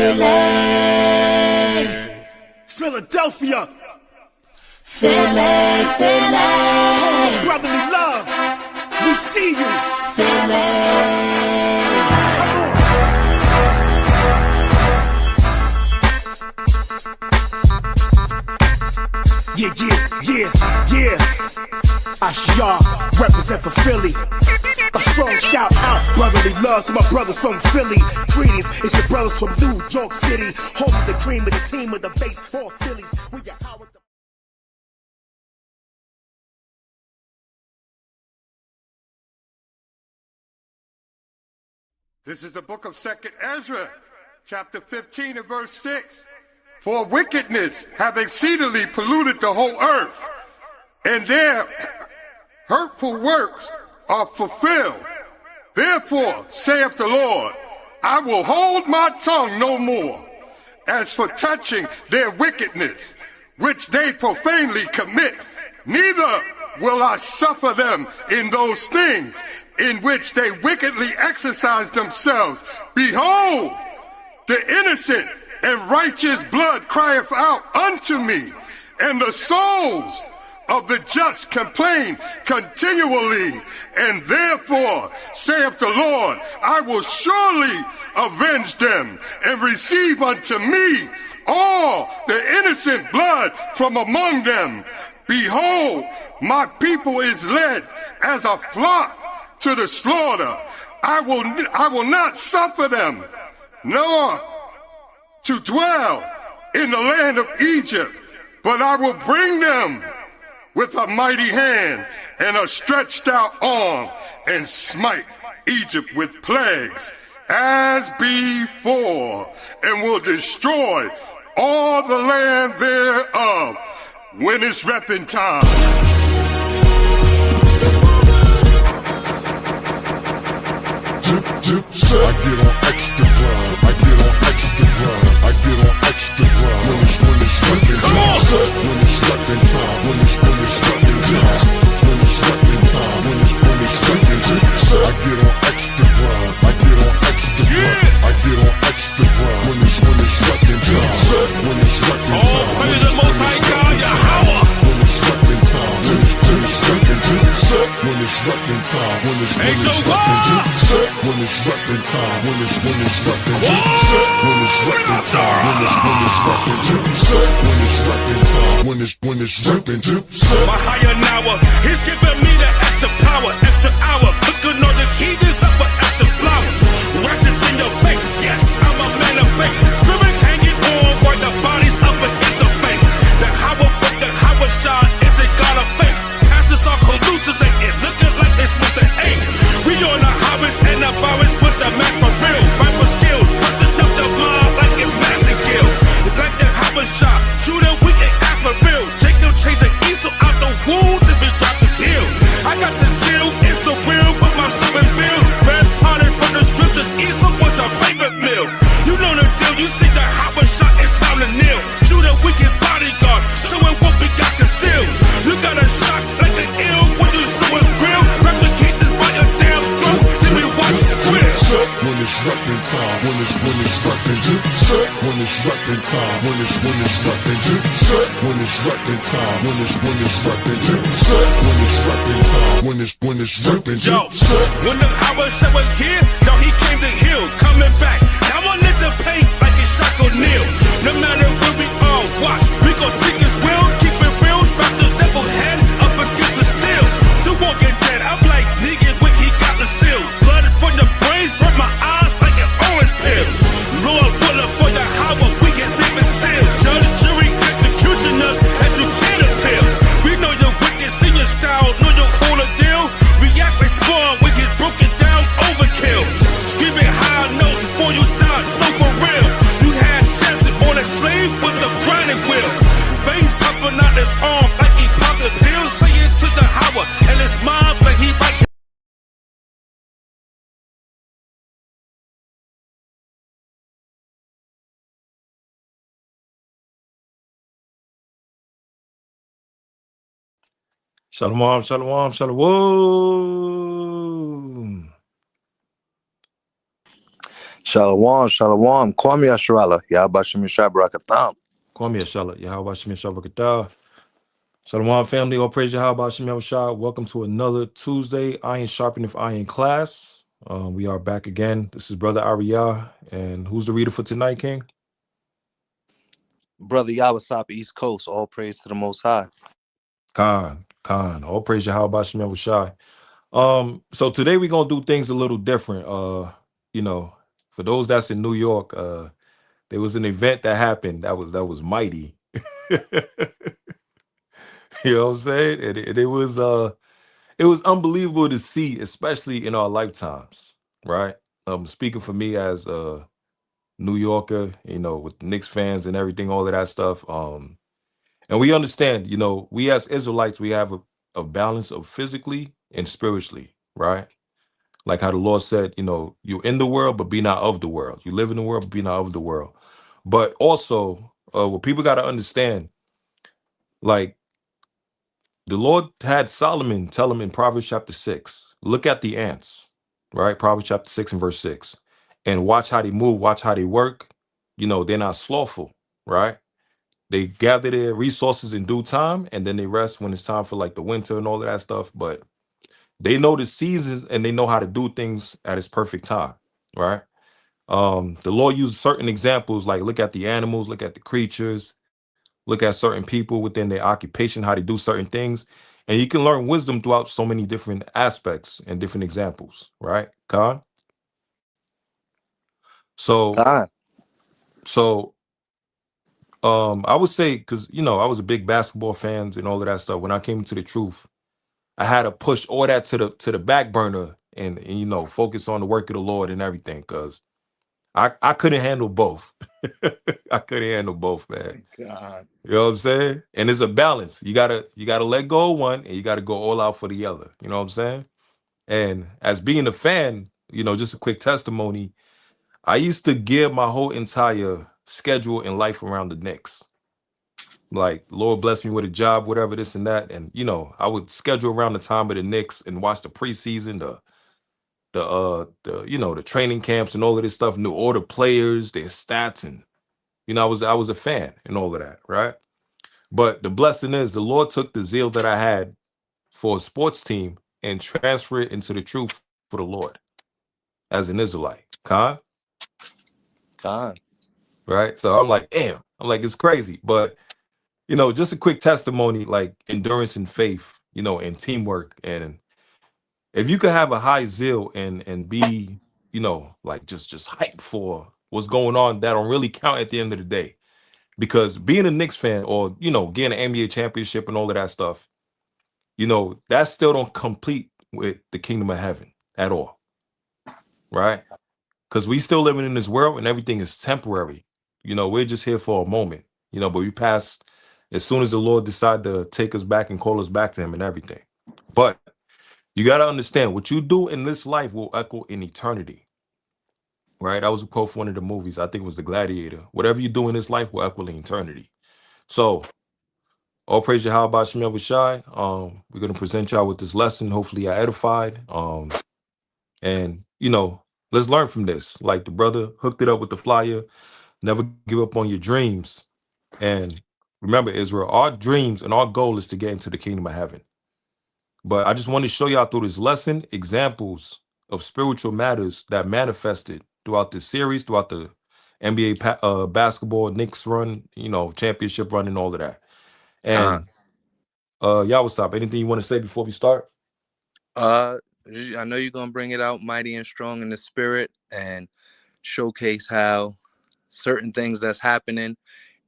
Philly, Philadelphia, Philly, Philly, home of brotherly love. We see you, Philly. Come on. Yeah. ISI represent for Philly. A strong shout out, brotherly love to my brothers from Philly. Greetings, it's your brothers from New York City, home of the cream of the team of the baseball Phillies. We got Howard. This is the book of 2nd Ezra, chapter 15 and verse 6. For wickedness have exceedingly polluted the whole earth, and their hurtful works are fulfilled. Therefore, saith the Lord, I will hold my tongue no more, as for touching their wickedness, which they profanely commit, neither will I suffer them in those things in which they wickedly exercise themselves. Behold, the innocent and righteous blood crieth out unto me, and the souls of the just complain continually. And therefore, saith the Lord, I will surely avenge them, and receive unto me all the innocent blood from among them. Behold, my people is led as a flock to the slaughter. I will not suffer them, nor to dwell in the land of Egypt, but I will bring them with a mighty hand and a stretched out arm, and smite Egypt with plagues as before, and will destroy all the land thereof when it's reaping time. I get on extra grind. I get on extra grind. I get on extra grind. When it's repping time. When it's repping time. When it's repping time. When it's repping time. When it's repping time. I get on extra grind. I get on extra grind. I get on extra grind. When it's repping time. When it's repping time. All praise the Most High God, Yahweh. When it's repping time. When it's repping time. When it's repping time. When it's repping time. When it's repping time, when it's repping time, when it's repping time, when it's repping time, when it's repping time, when it's repping time. My higher now, he's giving me the extra power, extra hour, cooking on the heat is up an extra flower. Righteous in your faith, yes, I'm a man of faith. Spirit hanging on while the body's up against the faith. The Howard with the Howard shot is a God of faith. Pastors are hallucinating, looking like it's with the eight. We on the Howards and the Bowards with the Mac for real. Rifle skills, touching up the mind like it's massive kill. It's like the Howard shot, shooting weak and act for real. Jacob chasing Esau out the wound to be dropped his heel. I got the seal, it's so real with my seven bill. Red potted from the scriptures, Esau was a favorite meal. You know the deal, you see the Howard shot, it's time to kneel. Shooting wicked bodyguards, showing what we got concealed. You got a shot like an ill when you see us grill. Replicate this by your damn throat, then we watch it squeal. When it's repping time, when it's repping time, when it's repping time, when it's repping time, when it's repping time, when it's repping time, when it's repping time, when it's repping time. Yo, when the Howard shot was here, no, he came to heal, coming back. Now I need to paint like it's Shaq O'Neal. No matter where we all watch, we gon' speak his will, keep it real, strap the devil head up against the steel. The walking dead, I'm like nigga when he got the seal. Blood from the brains, burnt my eyes like an orange peel. Lord, Buller for the Howard, we get name and seal. Judge, jury, executioners, as you can't appeal. We know your wicked senior style, know your whole deal. React, respond, we get broken down, overkill. Screaming high notes before you die, so for real. You had Samson on a slave with the grinding wheel. Veins popping out his arm like he popped a pill. Say it to the Howard, and it's mine, but he like. Shalom, shalom, shalom. Shalom, shalom. Kwame Ashrala. Yabashim Shabbarakatam. Kwame Ashala. Yahweh Shem Shabbat. Shalom family. All praise Yahweh Shem Yahweh. Welcome to another Tuesday Iron Sharpeneth Iron class. We are back again. This is Brother Ahrayah. And who's the reader for tonight, King? Brother Yawasop, East Coast. All praise to the Most High. Khan. All praise Yahweh Shem Yahweh. So today we're gonna do things a little different. For those that's in New York, there was an event that happened that was mighty. You know what I'm saying? And it was unbelievable to see, especially in our lifetimes, right? Speaking for me as a New Yorker, with the Knicks fans and everything, all of that stuff. And we understand, we as Israelites, we have a balance of physically and spiritually, right? Like how the Lord said, you're in the world, but be not of the world. You live in the world, but be not of the world. But also, what people got to understand, like, the Lord had Solomon tell him in Proverbs chapter 6, look at the ants, right? Proverbs chapter 6 and verse 6, and watch how they move, watch how they work. They're not slothful, right? They gather their resources in due time, and then they rest when it's time for like the winter and all of that stuff. But they know the seasons and they know how to do things at its perfect time, right? The Lord used certain examples, like look at the animals, look at the creatures, look at certain people within their occupation, how they do certain things. And you can learn wisdom throughout so many different aspects and different examples, right, Khan? So, Khan. I would say, because, I was a big basketball fan and all of that stuff. When I came into the truth, I had to push all that to the back burner and focus on the work of the Lord and everything, because I couldn't handle both. I couldn't handle both, man. God. You know what I'm saying? And it's a balance. You gotta let go of one and you gotta go all out for the other. You know what I'm saying? And as being a fan, just a quick testimony, I used to gear my whole entire schedule in life around the Knicks. Like, Lord bless me with a job, whatever, this and that. And I would schedule around the time of the Knicks and watch the preseason, the training camps and all of this stuff, knew all the players, their stats, and I was a fan and all of that, right? But the blessing is the Lord took the zeal that I had for a sports team and transferred it into the truth for the Lord as an Israelite. Khan, Khan. right? So I'm like, damn, it's crazy. But, just a quick testimony, like endurance and faith, and teamwork. And if you could have a high zeal and be, like just hyped for what's going on, that don't really count at the end of the day. Because being a Knicks fan or, getting an NBA championship and all of that stuff, that still don't complete with the kingdom of heaven at all, right? Because we still living in this world and everything is temporary. We're just here for a moment, but we pass as soon as the Lord decide to take us back and call us back to him and everything. But you got to understand, what you do in this life will echo in eternity, right? That was a quote from one of the movies. I think it was The Gladiator. Whatever you do in this life will echo in eternity. So, all praise to Yahweh Shem Yahweh. We're going to present y'all with this lesson. Hopefully you're edified. And, let's learn from this. Like the brother hooked it up with the flyer. Never give up on your dreams. And remember, Israel, our dreams and our goal is to get into the kingdom of heaven. But I just want to show y'all through this lesson examples of spiritual matters that manifested throughout this series, throughout the NBA basketball, Knicks run, championship run and all of that. And y'all, what's up? Anything you want to say before we start? I know you're gonna bring it out mighty and strong in the spirit and showcase how certain things that's happening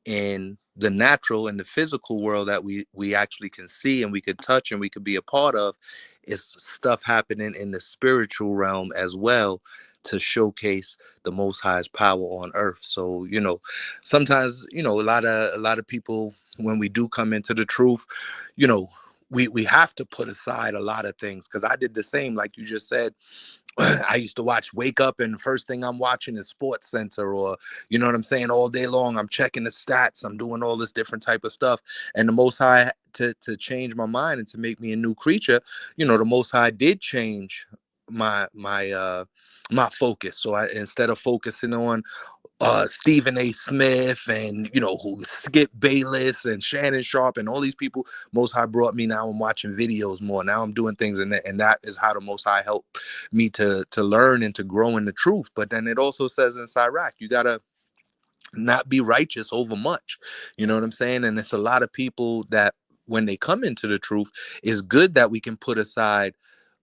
in the natural and the physical world that we actually can see and we could touch and we could be a part of is stuff happening in the spiritual realm as well, to showcase the Most High's power on earth. So sometimes a lot of people, when we do come into the truth, we have to put aside a lot of things, because I did the same, like you just said. I used to wake up and first thing I'm watching is Sports Center, or you know what I'm saying, all day long I'm checking the stats, I'm doing all this different type of stuff. And the Most High, to change my mind and to make me a new creature, the Most High did change my my focus. So instead of focusing on Stephen A. Smith and who Skip Bayless and Shannon Sharp and all these people, Most High brought me. Now I'm watching videos more. Now I'm doing things, and that is how the Most High helped me to learn and to grow in the truth. But then it also says in Sirach, you gotta not be righteous over much. You know what I'm saying? And it's a lot of people that when they come into the truth, it's good that we can put aside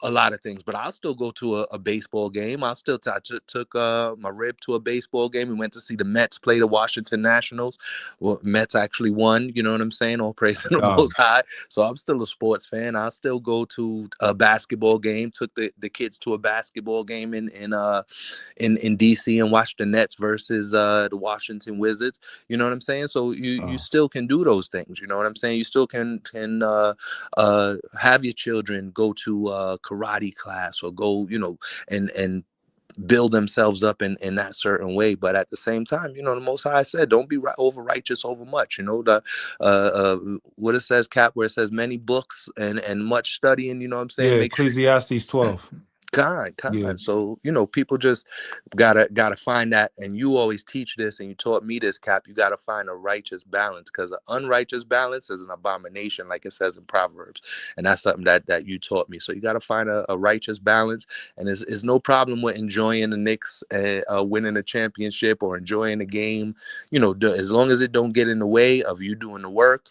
a lot of things. But I'll still go to a baseball game. I'll still took my rib to a baseball game. We went to see the Mets play the Washington Nationals. Well, Mets actually won. You know what I'm saying? All praise to the Most High. So I'm still a sports fan. I'll still go to a basketball game. Took the kids to a basketball game in DC and watch the Nets versus the Washington Wizards. You know what I'm saying? So you still can do those things. You know what I'm saying? You still can have your children go to karate class or go, and build themselves up in that certain way. But at the same time, the Most High said, don't be over righteous over much. The what it says, Cap, where it says many books and much studying. You know what I'm saying? Yeah, Make Ecclesiastes 12. Yeah. So people just gotta find that, and you always teach this, and you taught me this, Cap. You gotta find a righteous balance, because an unrighteous balance is an abomination, like it says in Proverbs, and that's something that you taught me. So you gotta find a righteous balance, and there's no problem with enjoying the Knicks winning a championship or enjoying a game, as long as it don't get in the way of you doing the work,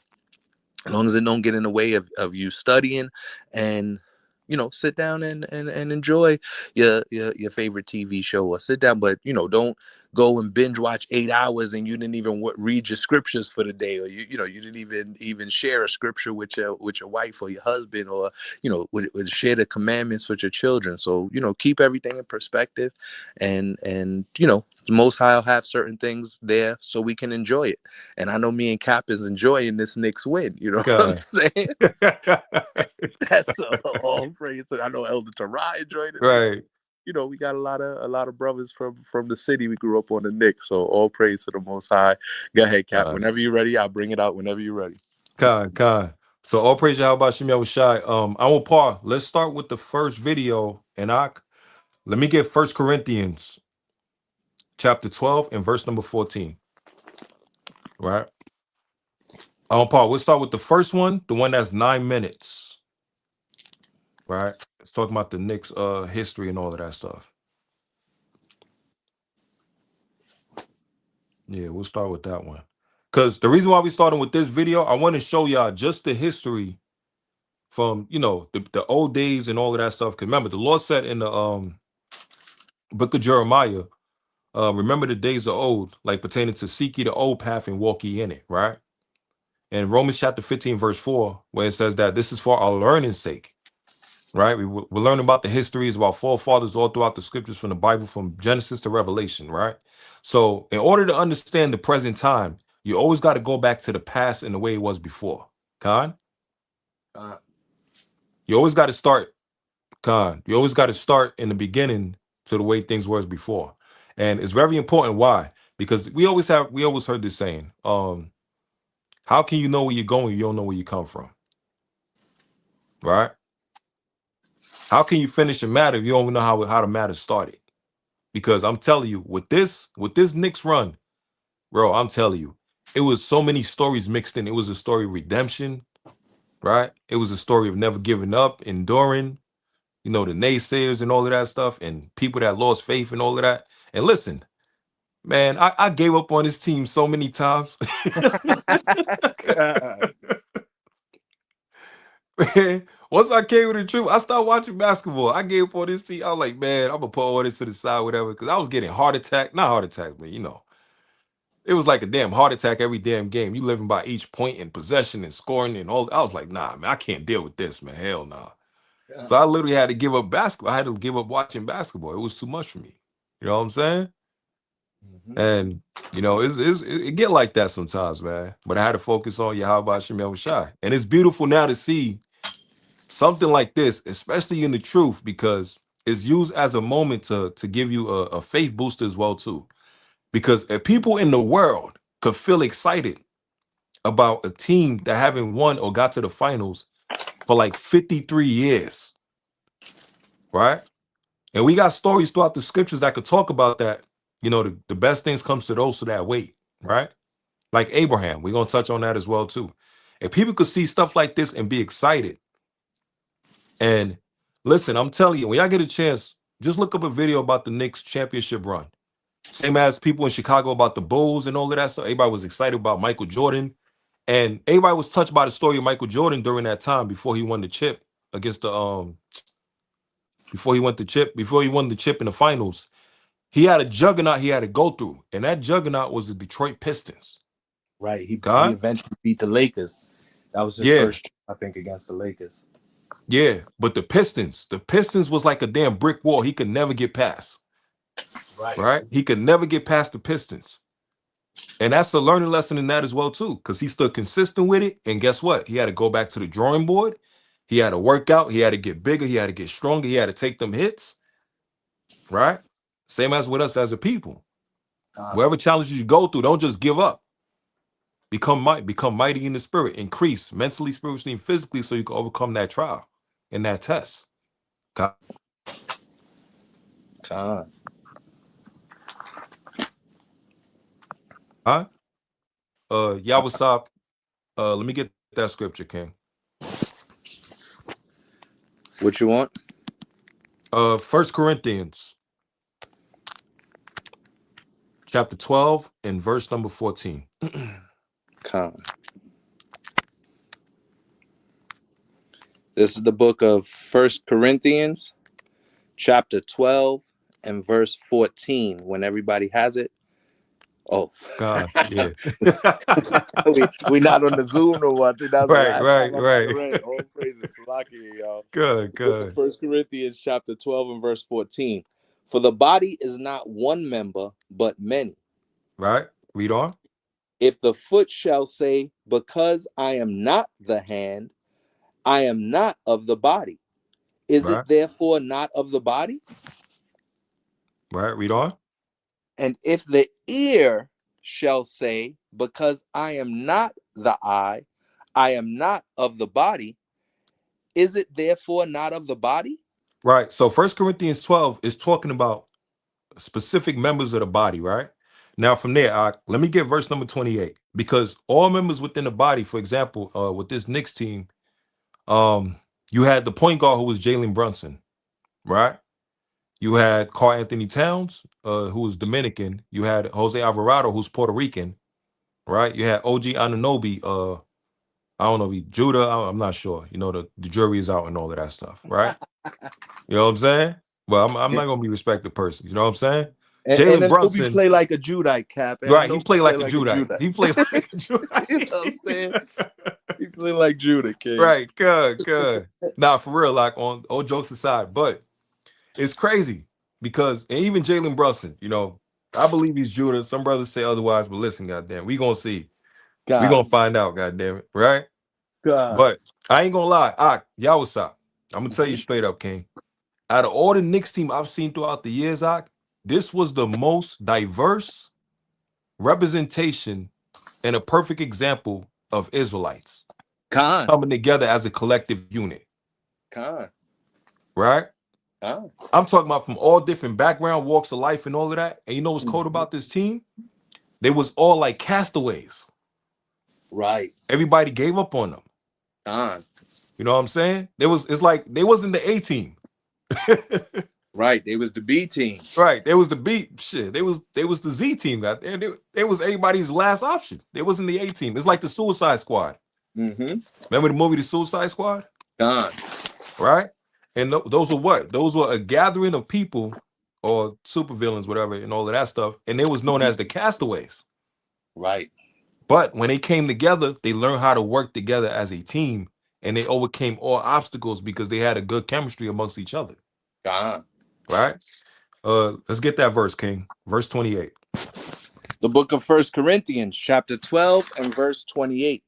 as long as it don't get in the way of you studying, and sit down and enjoy your favorite TV show, or sit down, but don't go and binge watch 8 hours and you didn't even read your scriptures for the day, or you didn't even share a scripture with your wife or your husband, or would share the commandments with your children. So keep everything in perspective, and the Most High will have certain things there so we can enjoy it. And I know me and Cap is enjoying this Knicks win. You know what I'm saying? That's all praise. I know Elder Tarah enjoyed it. Right. We got a lot of brothers from the city. We grew up on the Knicks, so all praise to the Most High. Go ahead, Cap. Whenever you're ready, I'll bring it out. Whenever you're ready. Con. So all praise Yahweh Shem Yahushai. I will pause. Let's start with the first video, and let me get 1 Corinthians chapter 12 and verse number 14. Right. Paul, we'll start with the first one, the one that's 9 minutes. Right. It's talking about the Knicks history and all of that stuff. Yeah, we'll start with that one. Because the reason why we're starting with this video, I want to show y'all just the history from, the old days and all of that stuff. Because remember, the Lord said in the book of Jeremiah, remember the days of old, like pertaining to seek ye the old path and walk ye in it, right? And Romans chapter 15, verse 4, where it says that this is for our learning's sake, right? We're learning about the histories of our forefathers all throughout the scriptures from the Bible, from Genesis to Revelation, right? So in order to understand the present time, you always got to go back to the past and the way it was before. Con? You always got to start, you always got to start in the beginning to the way things were before. And it's very important. Why? Because we always heard this saying, how can you know where you're going if you don't know where you come from? Right? How can you finish a matter if you don't know how the matter started? Because I'm telling you, with this Knicks run, bro, I'm telling you, it was so many stories mixed in. It was a story of redemption, right? It was a story of never giving up, enduring, the naysayers and all of that stuff, and people that lost faith and all of that. And listen, man, I gave up on this team so many times. Man, once I came with the truth, I started watching basketball. I gave up on this team. I was like, man, I'm gonna put all this to the side, whatever, because I was getting not heart attack, but it was like a damn heart attack every damn game. You living by each point and possession and scoring and all. I was like, nah, man, I can't deal with this, man. Hell nah. So I literally had to give up basketball. I had to give up watching basketball. It was too much for me. You know what I'm saying? And it get like that sometimes, man. But I had to focus on Yahweh Shem Yahushai. And it's beautiful now to see something like this, especially in the truth, because it's used as a moment to give you a faith booster as well too. Because if people in the world could feel excited about a team that haven't won or got to the finals for like 53 years, right? And we got stories throughout the scriptures that could talk about that. You know, the best things comes to those that wait, right? Like Abraham. We're going to touch on that as well, too. If people could see stuff like this and be excited. And listen, I'm telling you, when y'all get a chance, just look up a video about the Knicks championship run. Same as people in Chicago about the Bulls and all of that stuff. Everybody was excited about Michael Jordan. And everybody was touched by the story of Michael Jordan during that time before he won the chip against the before he won the chip in the finals. He had a juggernaut he had to go through, and that juggernaut was the Detroit Pistons. Right. He God? eventually beat the Lakers. That was his first, I think, against the Lakers. Yeah, but the Pistons was like a damn brick wall he could never get past. Right? He could never get past the Pistons. And that's a learning lesson in that as well, too, because he stood consistent with it. And guess what? He had to go back to the drawing board. He had to work out. He had to get bigger. He had to get stronger. He had to take them hits. Right? Same as with us as a people. Whatever challenges you go through, don't just give up. Become mighty in the spirit. Increase mentally, spiritually, and physically so you can overcome that trial and that test. God. Yawasop, let me get that scripture, King. What you want? 1 Corinthians chapter 12 and verse number 14. This is the book of 1 Corinthians chapter 12 and verse 14. When everybody has it. Oh, God, yeah. we not on the Zoom no more. I think that's right. All praises, Salaki, y'all. Good. 1 Corinthians chapter 12 and verse 14. For the body is not one member, but many. Right. Read on. If the foot shall say, because I am not the hand, I am not of the body, is it therefore not of the body? Right. Read on. And if the ear shall say, because I am not the eye, I am not of the body, is it therefore not of the body? Right. So 1 Corinthians 12 is talking about specific members of the body, right? Now from there, let me get verse number 28, because all members within the body, for example, with this Knicks team, you had the point guard who was Jalen Brunson, right? You had Karl Anthony Towns, who was Dominican. You had Jose Alvarado, who's Puerto Rican, right? You had OG Anunoby, I don't know if he Judah, I'm not sure. You know, the jury is out and all of that stuff, right? You know what I'm saying? Well, I'm not gonna be respected person. You know what I'm saying? Jalen Brunson play like a Judite, Cap. Right, he played like a Judite. He played like a Judite. You know what I'm saying? He played like Judah, King. Right, good. Nah, for real, like on all jokes aside, but it's crazy because, and even Jalen Brunson, you know, I believe he's Judah. Some brothers say otherwise, but listen, goddamn, we gonna see. We gonna find out, goddamn it, right? But I ain't gonna lie, y'all what's up? I'm gonna tell you straight up, King. Out of all the Knicks team I've seen throughout the years, this was the most diverse representation and a perfect example of Israelites coming together as a collective unit. Right? I'm talking about from all different background, walks of life, and all of that. And you know what's cool about this team? They was all like castaways. Right. Everybody gave up on them. You know what I'm saying? It's like they wasn't the A team. Right, they was the B team. Right, they was the B shit. They was the Z team. They was everybody's last option. They wasn't the A team. It's like the Suicide Squad. Remember the movie The Suicide Squad? Right, and those were what? Those were a gathering of people or supervillains, whatever, and all of that stuff. And they was known as the castaways. Right. But when they came together, they learned how to work together as a team, and they overcame all obstacles because they had a good chemistry amongst each other. Right? Let's get that verse, King. Verse 28. The book of 1 Corinthians, chapter 12 and verse 28.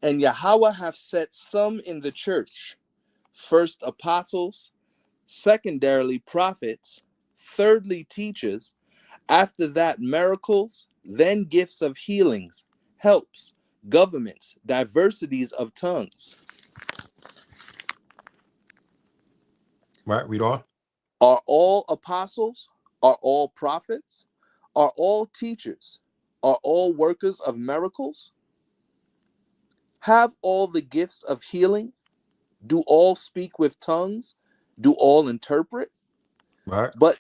And Yahweh hath set some in the church, first apostles, secondarily prophets, thirdly teachers, after that miracles, then gifts of healings, helps, governments, diversities of tongues. Right, read on. Are all apostles? Are all prophets? Are all teachers? Are all workers of miracles? Have all the gifts of healing? Do all speak with tongues? Do all interpret? Right. But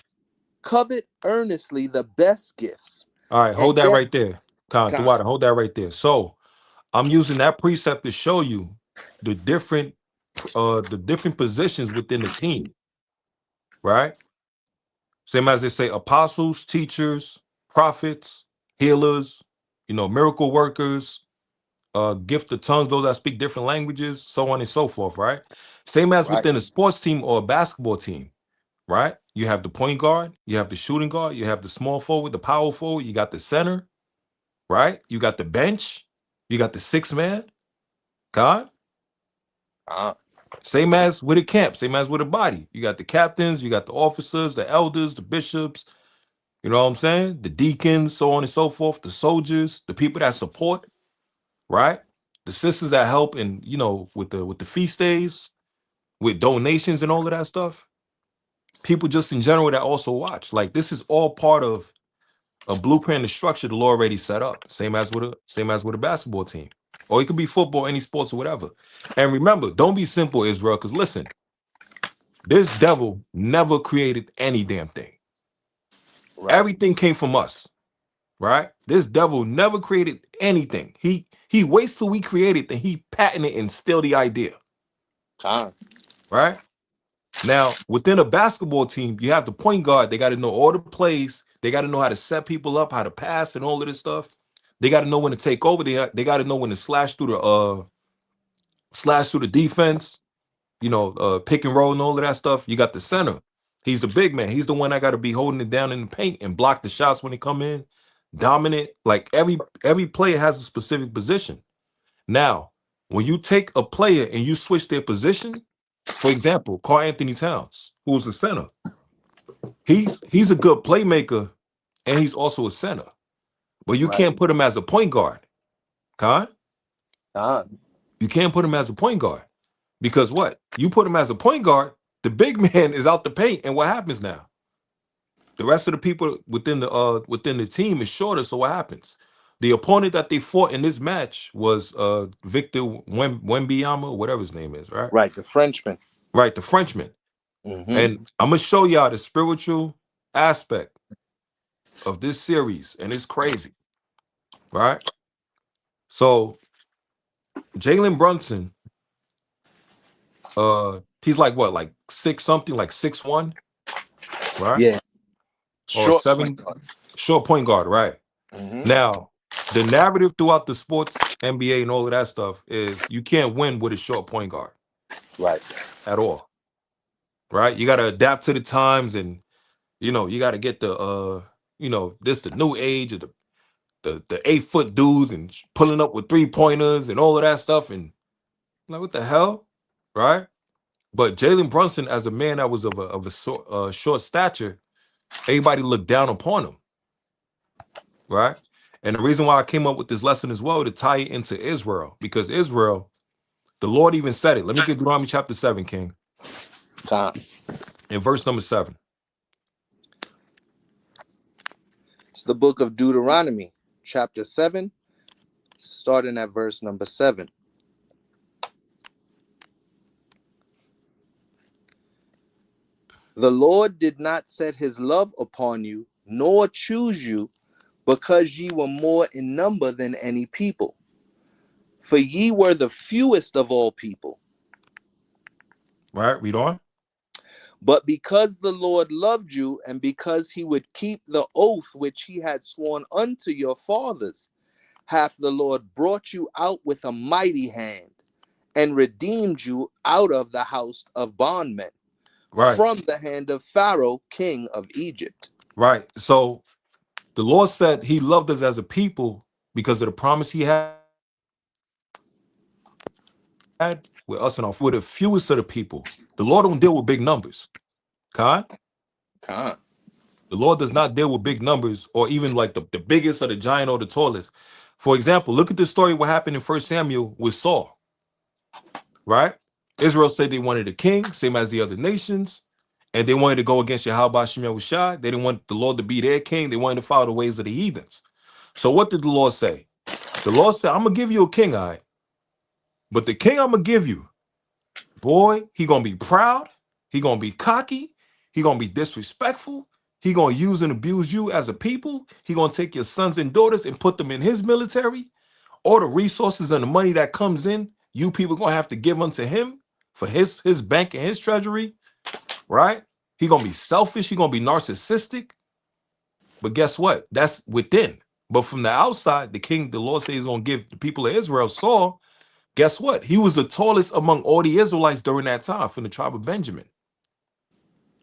covet earnestly the best gifts. All right, hold And that get right there. Duwada, hold that right there. So I'm using that precept to show you the different positions within the team, right? Same as they say apostles, teachers, prophets, healers, miracle workers, gift of tongues, those that speak different languages, so on and so forth, right? Same as right, within a sports team or a basketball team, right? You have the point guard, you have the shooting guard, you have the small forward, the power forward, you got the center, right? You got the bench, you got the six man, God. Same as with a camp, same as with a body. You got the captains, you got the officers, the elders, the bishops, you know what I'm saying? The deacons, so on and so forth, the soldiers, the people that support, right? The sisters that help and with the feast days, with donations and all of that stuff. People just in general that also watch. Like this is all part of a blueprint and structure the Lord already set up. Same as with a basketball team. Or it could be football, any sports or whatever. And remember, don't be simple, Israel, because listen, this devil never created any damn thing. right, Everything came from us, right? This devil never created anything. He waits till we create it, then he patent it and steal the idea. Right? Now, within a basketball team, you have the point guard. They got to know all the plays. They got to know how to set people up, how to pass, and all of this stuff. They got to know when to take over. They got to know when to slash through the defense. Pick and roll and all of that stuff. You got the center. He's the big man. He's the one that got to be holding it down in the paint and block the shots when they come in. Dominant. Like every player has a specific position. Now, when you take a player and you switch their position, for example, Karl Anthony Towns, who was the center, he's a good playmaker and he's also a center, but you can't put him as a point guard. You can't put him as a point guard because what? You put him as a point guard, the big man is out the paint, and what happens now? The rest of the people within the team is shorter, so what happens? The opponent that they fought in this match was Victor Wembanyama, whatever his name is, right? Right, the Frenchman. Right, the Frenchman. And I'm gonna show y'all the spiritual aspect of this series, and it's crazy, right? So Jalen Brunson, he's like what, like 6 something, like 6'1", right? Yeah. Or short point guard, right? Now, the narrative throughout the sports, NBA, and all of that stuff is you can't win with a short point guard, right? At all, right? You got to adapt to the times, and you got to get the the new age of the 8-foot dudes and pulling up with 3-pointers and all of that stuff, and like what the hell, right? But Jalen Brunson, as a man that was of a short stature, everybody looked down upon him, right? And the reason why I came up with this lesson as well to tie it into Israel, because Israel, the Lord even said it. Let me get Deuteronomy chapter 7, King. In verse number 7. It's the book of Deuteronomy, chapter 7, starting at verse number 7. The Lord did not set his love upon you, nor choose you, because ye were more in number than any people. For ye were the fewest of all people. Right, read on. But because the Lord loved you, and because he would keep the oath which he had sworn unto your fathers, hath the Lord brought you out with a mighty hand, and redeemed you out of the house of bondmen, from the hand of Pharaoh, king of Egypt. Right. So the Lord said he loved us as a people because of the promise he had with us and with the fewest of the people. The Lord don't deal with big numbers. The Lord does not deal with big numbers, or even like the biggest or the giant or the tallest. For example, look at the story what happened in 1 Samuel with Saul. Right? Israel said they wanted a king, same as the other nations. and they wanted to go against Yahweh Shem Yahushua. They didn't want the Lord to be their king. They wanted to follow the ways of the heathens. So what did the Lord say? The Lord said, I'm going to give you a king, all right? But the king I'm going to give you, boy, he going to be proud. He going to be cocky. He going to be disrespectful. He going to use and abuse you as a people. He going to take your sons and daughters and put them in his military. All the resources and the money that comes in, you people going to have to give unto him for his bank and his treasury, right? He going to be selfish. He going to be narcissistic. But guess what? That's within. But from the outside, the Lord says he's going to give the people of Israel Saul. Guess what? He was the tallest among all the Israelites during that time from the tribe of Benjamin.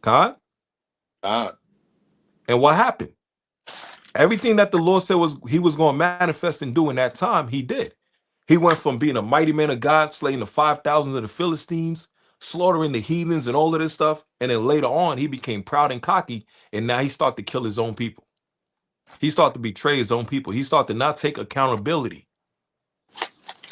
God? God. And what happened? Everything that the Lord said he was going to manifest and do in that time, he did. He went from being a mighty man of God, slaying the 5,000 of the Philistines, slaughtering the heathens and all of this stuff. And then later on, he became proud and cocky. And now he started to kill his own people. He started to betray his own people. He started to not take accountability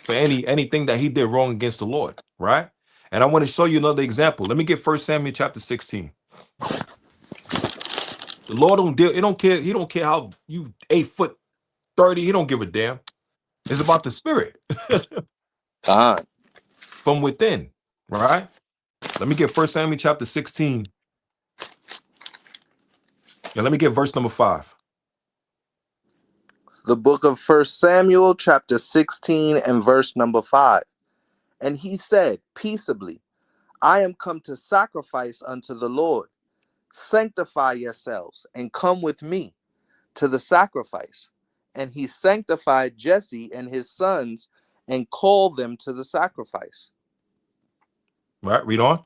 for anything that he did wrong against the Lord, right? And I want to show you another example. Let me get 1 Samuel chapter 16. The Lord don't deal. He don't care how you 8'30". He don't give a damn. It's about the spirit. God. From within, right? Let me get 1 Samuel chapter 16. And let me get verse number 5. The book of 1 Samuel chapter 16 and verse number 5. And he said, peaceably, I am come to sacrifice unto the Lord. Sanctify yourselves and come with me to the sacrifice. And he sanctified Jesse and his sons and called them to the sacrifice. Right, read on.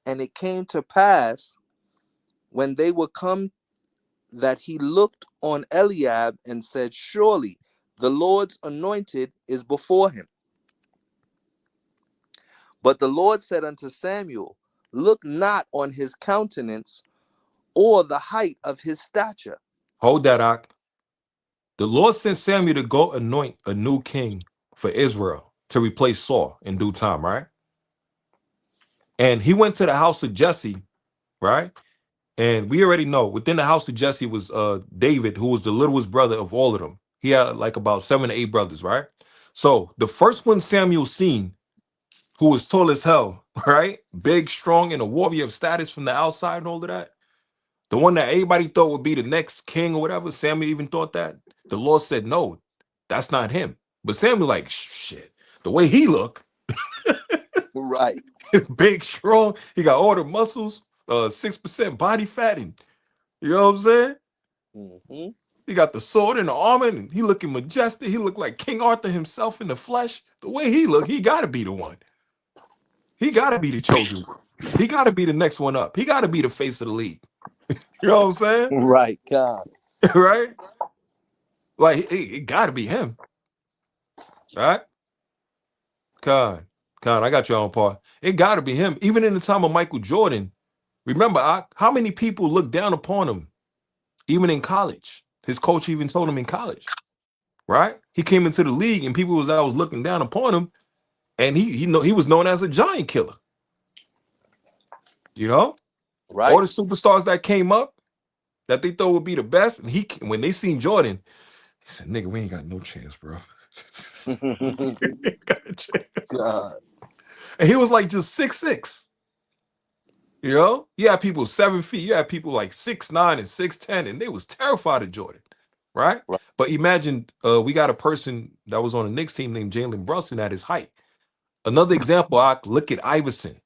And it came to pass when they were come that he looked on Eliab and said, surely the Lord's anointed is before him. But the Lord said unto Samuel, look not on his countenance or the height of his stature. Hold that, Ak. The Lord sent Samuel to go anoint a new king for Israel to replace Saul in due time, right? And he went to the house of Jesse, right? And we already know within the house of Jesse was David, who was the littlest brother of all of them. He had like about 7 or 8 brothers, right? So the first one Samuel seen, who was tall as hell, right? Big, strong, and a warrior of status from the outside and all of that. The one that everybody thought would be the next king or whatever. Samuel even thought that. The Lord said, no, that's not him. But Samuel like, shit, the way he look. Right. Big, strong. He got all the muscles, 6% body fat. And you know what I'm saying? Mm-hmm. He got the sword and the armor, and he looking majestic. He looked like King Arthur himself in the flesh. The way he look, he got to be the one. He got to be the chosen one. He got to be the next one up. He got to be the face of the league. You know what I'm saying? Right, God. Right? Like, it got to be him. Right? Con, I got you on par. It got to be him. Even in the time of Michael Jordan, remember, how many people looked down upon him, even in college? His coach even told him in college, right? He came into the league and people was looking down upon him, and he was known as a giant killer. You know? Right. All the superstars that came up that they thought would be the best, and when they seen Jordan, he said, nigga, we ain't got no chance, bro. Ain't got a chance. God. And he was like just 6'6". You know, you had people 7 feet, you had people like 6'9" and 6'10", and they was terrified of Jordan, right? But imagine we got a person that was on the Knicks team named Jalen Brunson at his height. Another example, I look at Iverson,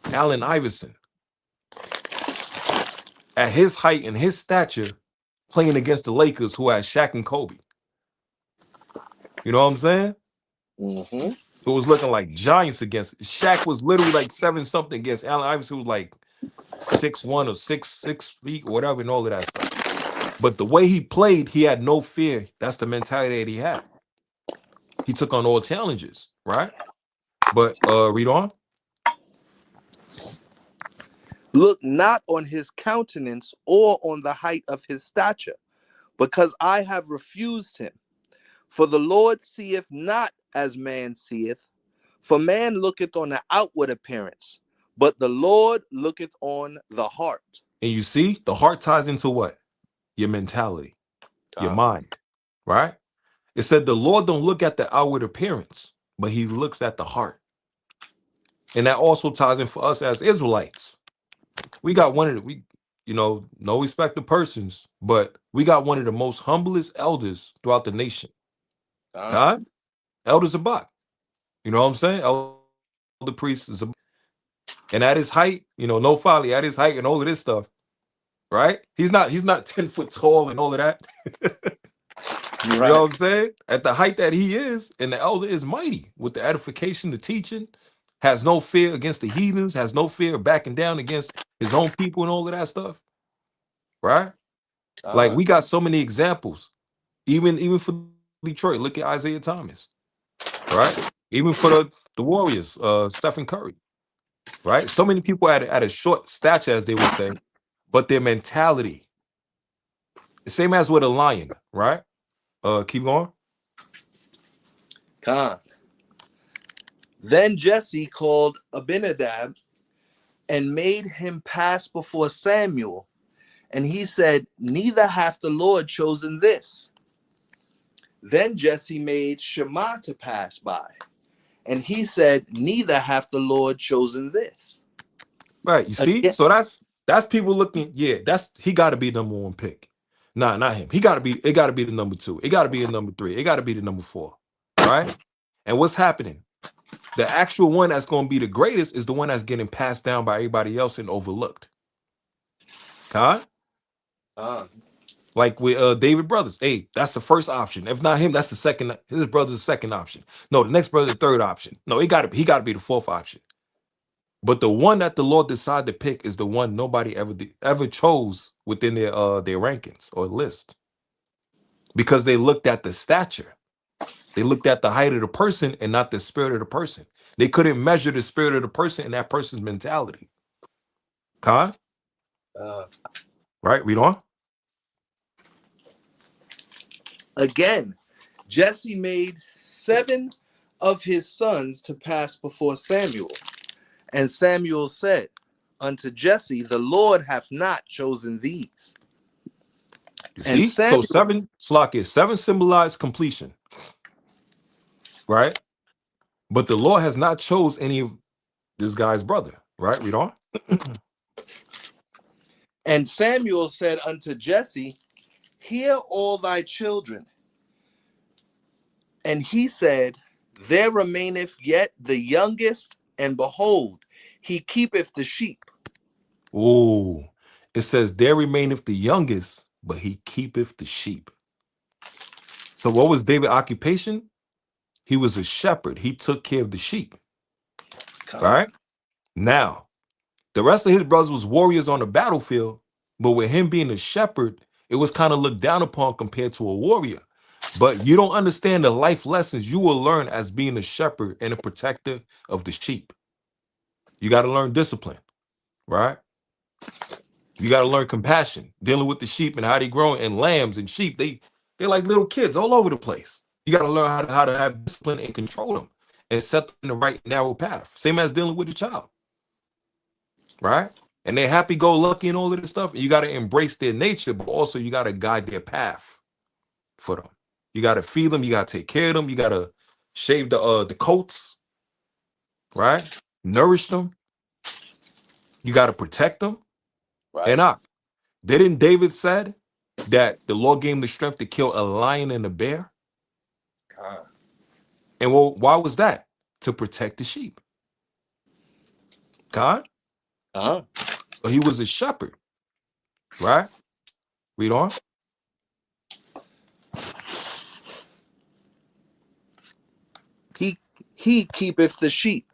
Allen Iverson, at his height and his stature, playing against the Lakers, who had Shaq and Kobe. You know what I'm saying? Mm-hmm. It was looking like giants against. Shaq was literally like 7-something against Allen Iverson, who was like 6'1" or 6 feet, or whatever, and all of that stuff. But the way he played, he had no fear. That's the mentality that he had. He took on all challenges, right? But read on. Look not on his countenance or on the height of his stature, because I have refused him. For the Lord seeth not as man seeth, for man looketh on the outward appearance, But the Lord looketh on the heart. And you see, the heart ties into what? Your mentality, your mind, right? It said the Lord don't look at the outward appearance, but he looks at the heart. And that also ties in for us as Israelites. We got one of the, no respect to persons, but we got one of the most humblest elders throughout the nation. God, Elder Zabak. You know what I'm saying? Elder priest is and at his height, no folly, at his height and all of this stuff, right? He's not 10 foot tall and all of that. You know what I'm saying? At the height that he is, and the elder is mighty with the edification, the teaching, has no fear against the heathens, has no fear of backing down against his own people and all of that stuff. Right? Like we got so many examples, even for Detroit. Look at Isaiah Thomas, right? Even for the Warriors, Stephen Curry, right? So many people at a short stature, as they would say, but their mentality, the same as with a lion, right? Keep going. Then Jesse called Abinadab and made him pass before Samuel. And he said, neither hath the Lord chosen this. Then Jesse made Shammah to pass by. And he said, neither hath the Lord chosen this. Right, you see? Again. So that's people looking, he got to be number one pick. Nah, not him. It got to be the number two. It got to be the number three. It got to be the number four, right? And what's happening? The actual one that's going to be the greatest is the one that's getting passed down by everybody else and overlooked. Like with David Brothers. Hey, that's the first option. If not him, that's the second. His brother's the second option. No, the next brother, the third option. No, he got to be the fourth option. But the one that the Lord decided to pick is the one nobody ever chose within their rankings or list. Because they looked at the stature. They looked at the height of the person and not the spirit of the person. They couldn't measure the spirit of the person and that person's mentality. Right, read on. Again, Jesse made 7 of his sons to pass before Samuel. And Samuel said unto Jesse, the Lord hath not chosen these. You see? So 7 symbolize completion. Right? But the Lord has not chose any of this guy's brother. Right? Read on. And Samuel said unto Jesse, hear all thy children. And he said, there remaineth yet the youngest, and behold, he keepeth the sheep. Oh, it says, there remaineth the youngest, but he keepeth the sheep. So what was David's occupation? He was a shepherd. He took care of the sheep. Right? Now, the rest of his brothers was warriors on the battlefield, but with him being a shepherd, it was kind of looked down upon compared to a warrior. But you don't understand the life lessons you will learn as being a shepherd and a protector of the sheep. You got to learn discipline, right? You got to learn compassion, dealing with the sheep and how they grow, and lambs and sheep. They're like little kids all over the place. You got to learn how to have discipline and control them and set them in the right narrow path. Same as dealing with a child, right? And they're happy-go-lucky and all of this stuff. And you got to embrace their nature, but also you got to guide their path for them. You got to feed them. You got to take care of them. You got to shave the coats, right? Nourish them. You got to protect them. Right. And didn't David said that the Lord gave him the strength to kill a lion and a bear? And why was that? To protect the sheep. So he was a shepherd, right? Read on. He keepeth the sheep.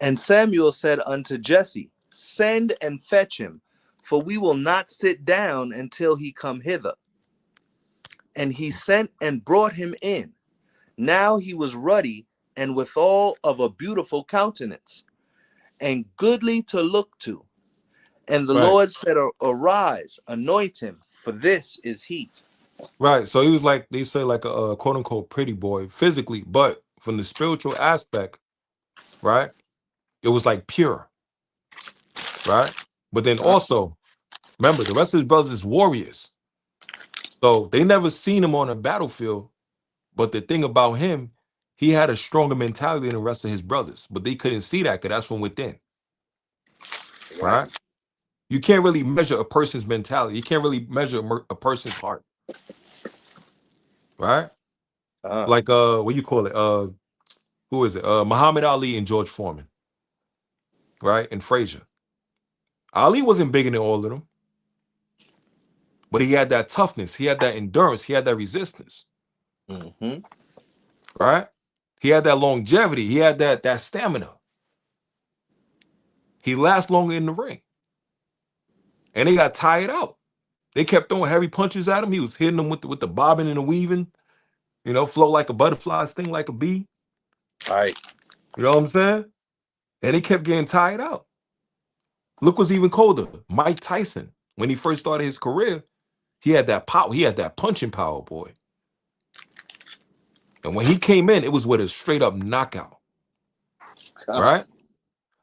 And Samuel said unto Jesse, send and fetch him, for we will not sit down until he come hither. And he sent and brought him in. Now he was ruddy, and withal of a beautiful countenance, and goodly to look to. And the Lord said, arise, anoint him, for this is he. Right. So he was like, they say, like a quote unquote pretty boy physically, but from the spiritual aspect, right? It was like pure. right? But then also, remember, the rest of his brothers is warriors. So they never seen him on a battlefield. But the thing about him, he had a stronger mentality than the rest of his brothers. But they couldn't see that because that's from within, right? You can't really measure a person's mentality. You can't really measure a person's heart, right? Like what you call it? Who is it? Muhammad Ali and George Foreman, right? And Frazier. Ali wasn't bigger than all of them, but he had that toughness, he had that endurance, he had that resistance, right? He had that longevity, he had that stamina. He lasts longer in the ring, and they got tired out. They kept throwing heavy punches at him. He was hitting them with the bobbing and the weaving, you know, flow like a butterfly, sting like a bee. Right. You know what I'm saying? And he kept getting tired out. Look what's even colder. Mike Tyson, when he first started his career, he had that power. He had that punching power, boy. And when he came in, it was with a straight up knockout. Right?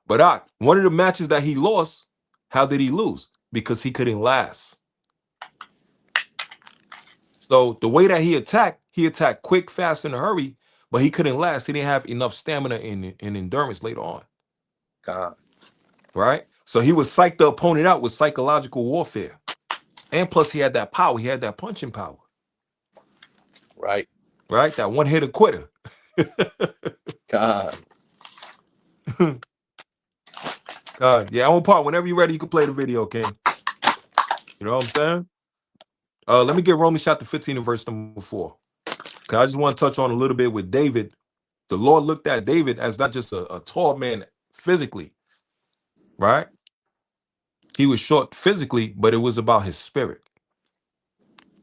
But one of the matches that he lost, how did he lose? Because he couldn't last. So the way that he attacked quick, fast, in a hurry, but he couldn't last. He didn't have enough stamina and endurance later on. Right? So he would psych the opponent out with psychological warfare. And plus he had that power. He had that punching power. Right. Right? That one-hitter quitter. God. Yeah, on part. Whenever you're ready, you can play the video, King. You know what I'm saying? Let me get Romans chapter 15 and verse number 4. Because I just want to touch on a little bit with David. The Lord looked at David as not just a tall man physically, right? He was short physically, but it was about his spirit,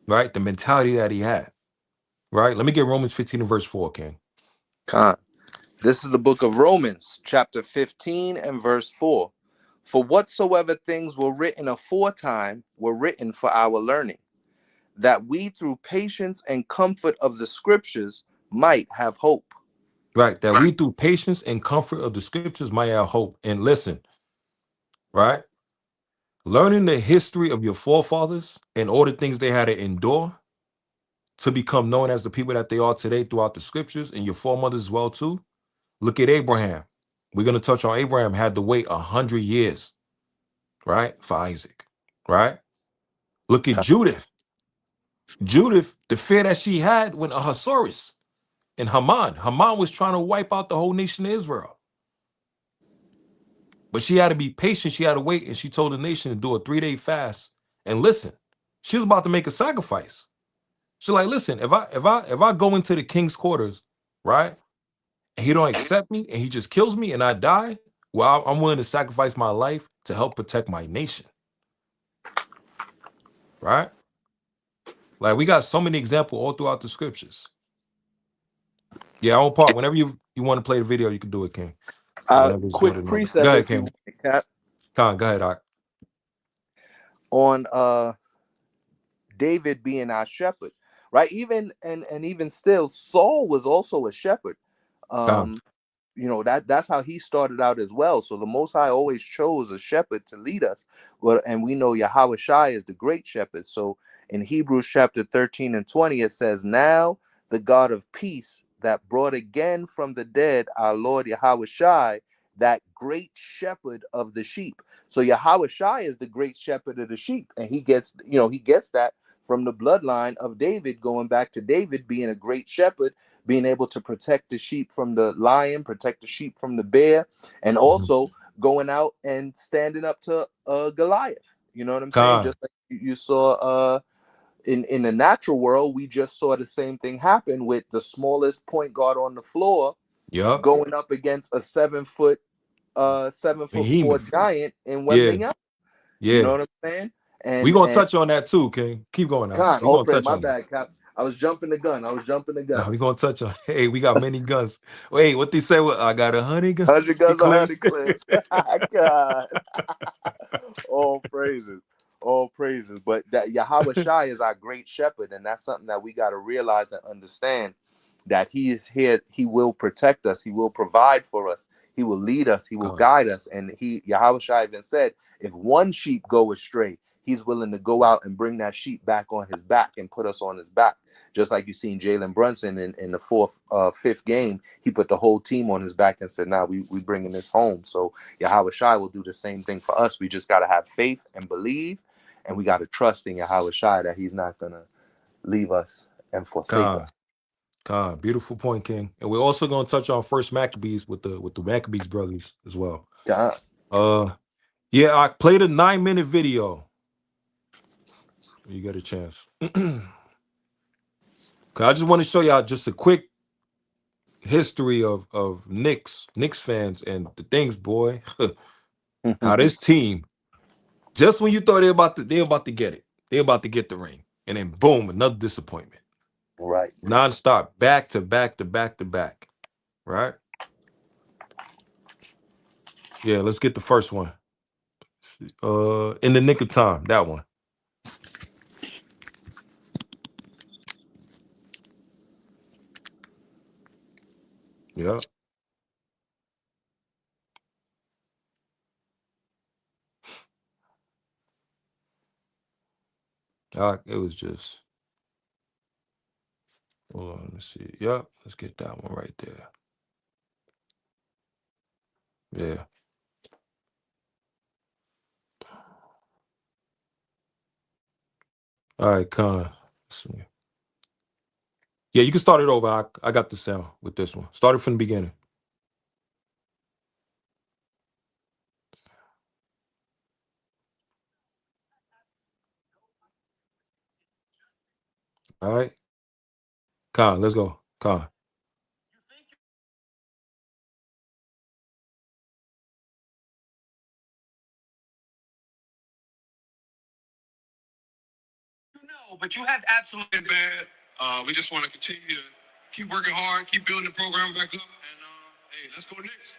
right? The mentality that he had, right? Let me get Romans 15 and verse 4, King. This is the book of Romans, chapter 15 and verse 4. For whatsoever things were written aforetime were written for our learning, that we through patience and comfort of the scriptures might have hope. Right, that we through patience and comfort of the scriptures might have hope. And listen, right? Learning the history of your forefathers and all the things they had to endure to become known as the people that they are today throughout the scriptures, and your foremothers as well too. Look at Abraham. We're going to touch on Abraham had to wait 100 years, right? For Isaac, right? Look at Judith. Judith, the fear that she had when Ahasuerus and Haman was trying to wipe out the whole nation of Israel. But she had to be patient. She had to wait. And she told the nation to do a 3-day fast and listen. She was about to make a sacrifice. She's like, listen, if I go into the king's quarters, right? And he don't accept me and he just kills me and I die, well, I'm willing to sacrifice my life to help protect my nation. Right? Like we got so many examples all throughout the scriptures. Yeah, on part. Whenever you want to play the video, you can do it, King. Quick precept, go ahead, if you King. want, Cap. Go ahead, Doc. On David being our shepherd, right? Even still, Saul was also a shepherd. You know, that's how he started out as well. So the Most High always chose a shepherd to lead us. Well, and we know Yahweh is the great shepherd. So in Hebrews chapter 13 and 20, it says, now the God of peace that brought again from the dead our Lord Yahweh, that great shepherd of the sheep. So Yahweh is the great shepherd of the sheep. And he gets that from the bloodline of David, going back to David being a great shepherd, being able to protect the sheep from the lion, protect the sheep from the bear, and also going out and standing up to Goliath. You know what I'm saying? Just like you saw in the natural world, we just saw the same thing happen with the smallest point guard on the floor going up against a 7 foot 4 giant and webbing up. Yeah. You know what I'm saying? And we're gonna touch on that too, King. Keep going now. My bad, Cap. I was jumping the gun. No, we're gonna touch on. Hey, we got many guns. Wait, what they say? I got 100 guns. 100 guns, 100 clips. God. All praises. But that Yahweh is our great shepherd, and that's something that we got to realize and understand, that he is here. He will protect us. He will provide for us. He will lead us. He will God. guide us. And Yahushua even said, if one sheep go astray, he's willing to go out and bring that sheep back on his back and put us on his back. Just like you seen Jalen Brunson in the fifth game, he put the whole team on his back and said, "Nah, we bringing this home." So Yahushua will do the same thing for us. We just got to have faith and believe, and we got to trust in Yahushua that he's not gonna leave us and forsake us. God, beautiful point, King. And we're also gonna touch on First Maccabees with the Maccabees brothers as well. God. Yeah, I played a 9-minute video. You get a chance. I just want to show y'all just a quick history of Knicks fans and the things, boy. How this team, just when you thought they're about to get it, they're about to get the ring, and then boom, another disappointment. Right. Non-stop, back to back to back to back. Right? Yeah, let's get the first one. In the Nick of Time, that one. Yeah. It was just. Hold on, let me see. Yep, let's get that one right there. Yeah. All right, Con. Yeah, you can start it over. I got the sound with this one. Start it from the beginning. All right. Con, let's go. Con. No, but you have absolutely bad. We just want to continue to keep working hard, keep building the program back up, and hey, let's go Knicks.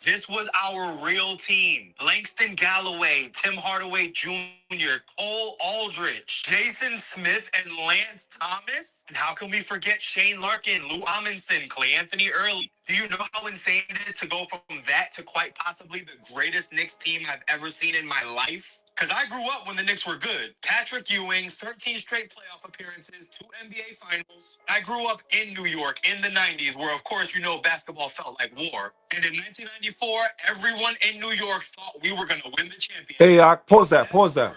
This was our real team. Langston Galloway, Tim Hardaway Jr., Cole Aldrich, Jason Smith, and Lance Thomas. And how can we forget Shane Larkin, Lou Amundsen, Clay Anthony Early? Do you know how insane it is to go from that to quite possibly the greatest Knicks team I've ever seen in my life? Because I grew up when the Knicks were good. Patrick Ewing, 13 straight playoff appearances, 2 NBA finals. I grew up in New York in the 90s, where, of course, you know basketball felt like war. And in 1994, everyone in New York thought we were going to win the championship. Hey, pause that. My dad,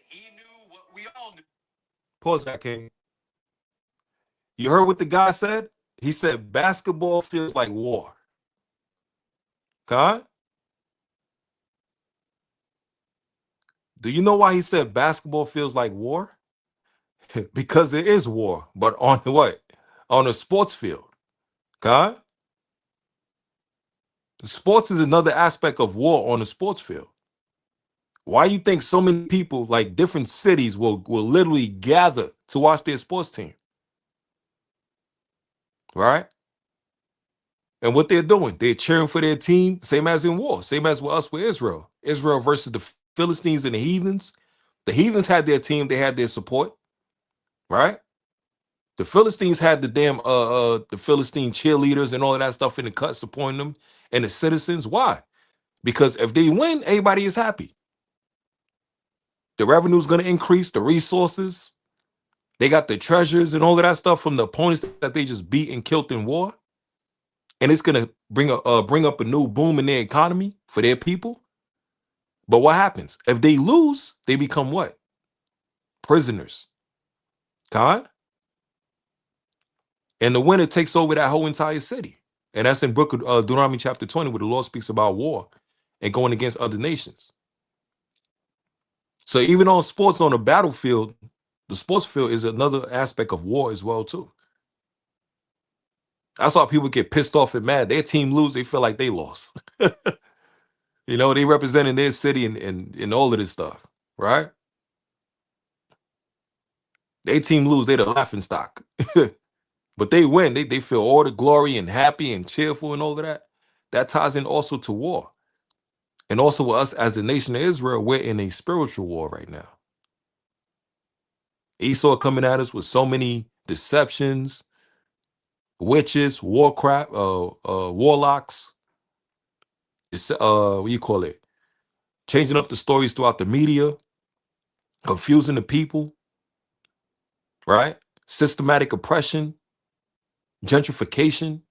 he knew what we all knew. Pause that, King. You heard what the guy said? He said basketball feels like war. Con? Do you know why he said basketball feels like war? Because it is war, but on what? On a sports field. Con? Sports is another aspect of war on a sports field. Why you think so many people, like different cities, will literally gather to watch their sports team? Right? And what they're doing, they're cheering for their team, same as in war, same as with us with Israel. Israel versus the Philistines and the heathens. The heathens had their team, they had their support, right? The Philistines had the damn the Philistine cheerleaders and all of that stuff in the cut supporting them, and the citizens. Why? Because if they win, everybody is happy. The revenue is going to increase, the resources. They got the treasures and all of that stuff from the opponents that they just beat and killed in war. And it's going to bring up a new boom in their economy for their people. But what happens? If they lose, they become what? Prisoners. God? And the winner takes over that whole entire city. And that's in book of Deuteronomy chapter 20, where the Lord speaks about war and going against other nations. So even on sports on the battlefield, the sports field is another aspect of war as well, too. That's why people get pissed off and mad. Their team lose, they feel like they lost. You know, they representing their city and all of this stuff, right? Their team lose, they're the laughing stock. But they win, they feel all the glory and happy and cheerful and all of that. That ties in also to war. And also with us as the nation of Israel, we're in a spiritual war right now. Esau coming at us with so many deceptions, witches, warlocks. What do you call it? Changing up the stories throughout the media, confusing the people, right? Systematic oppression, gentrification.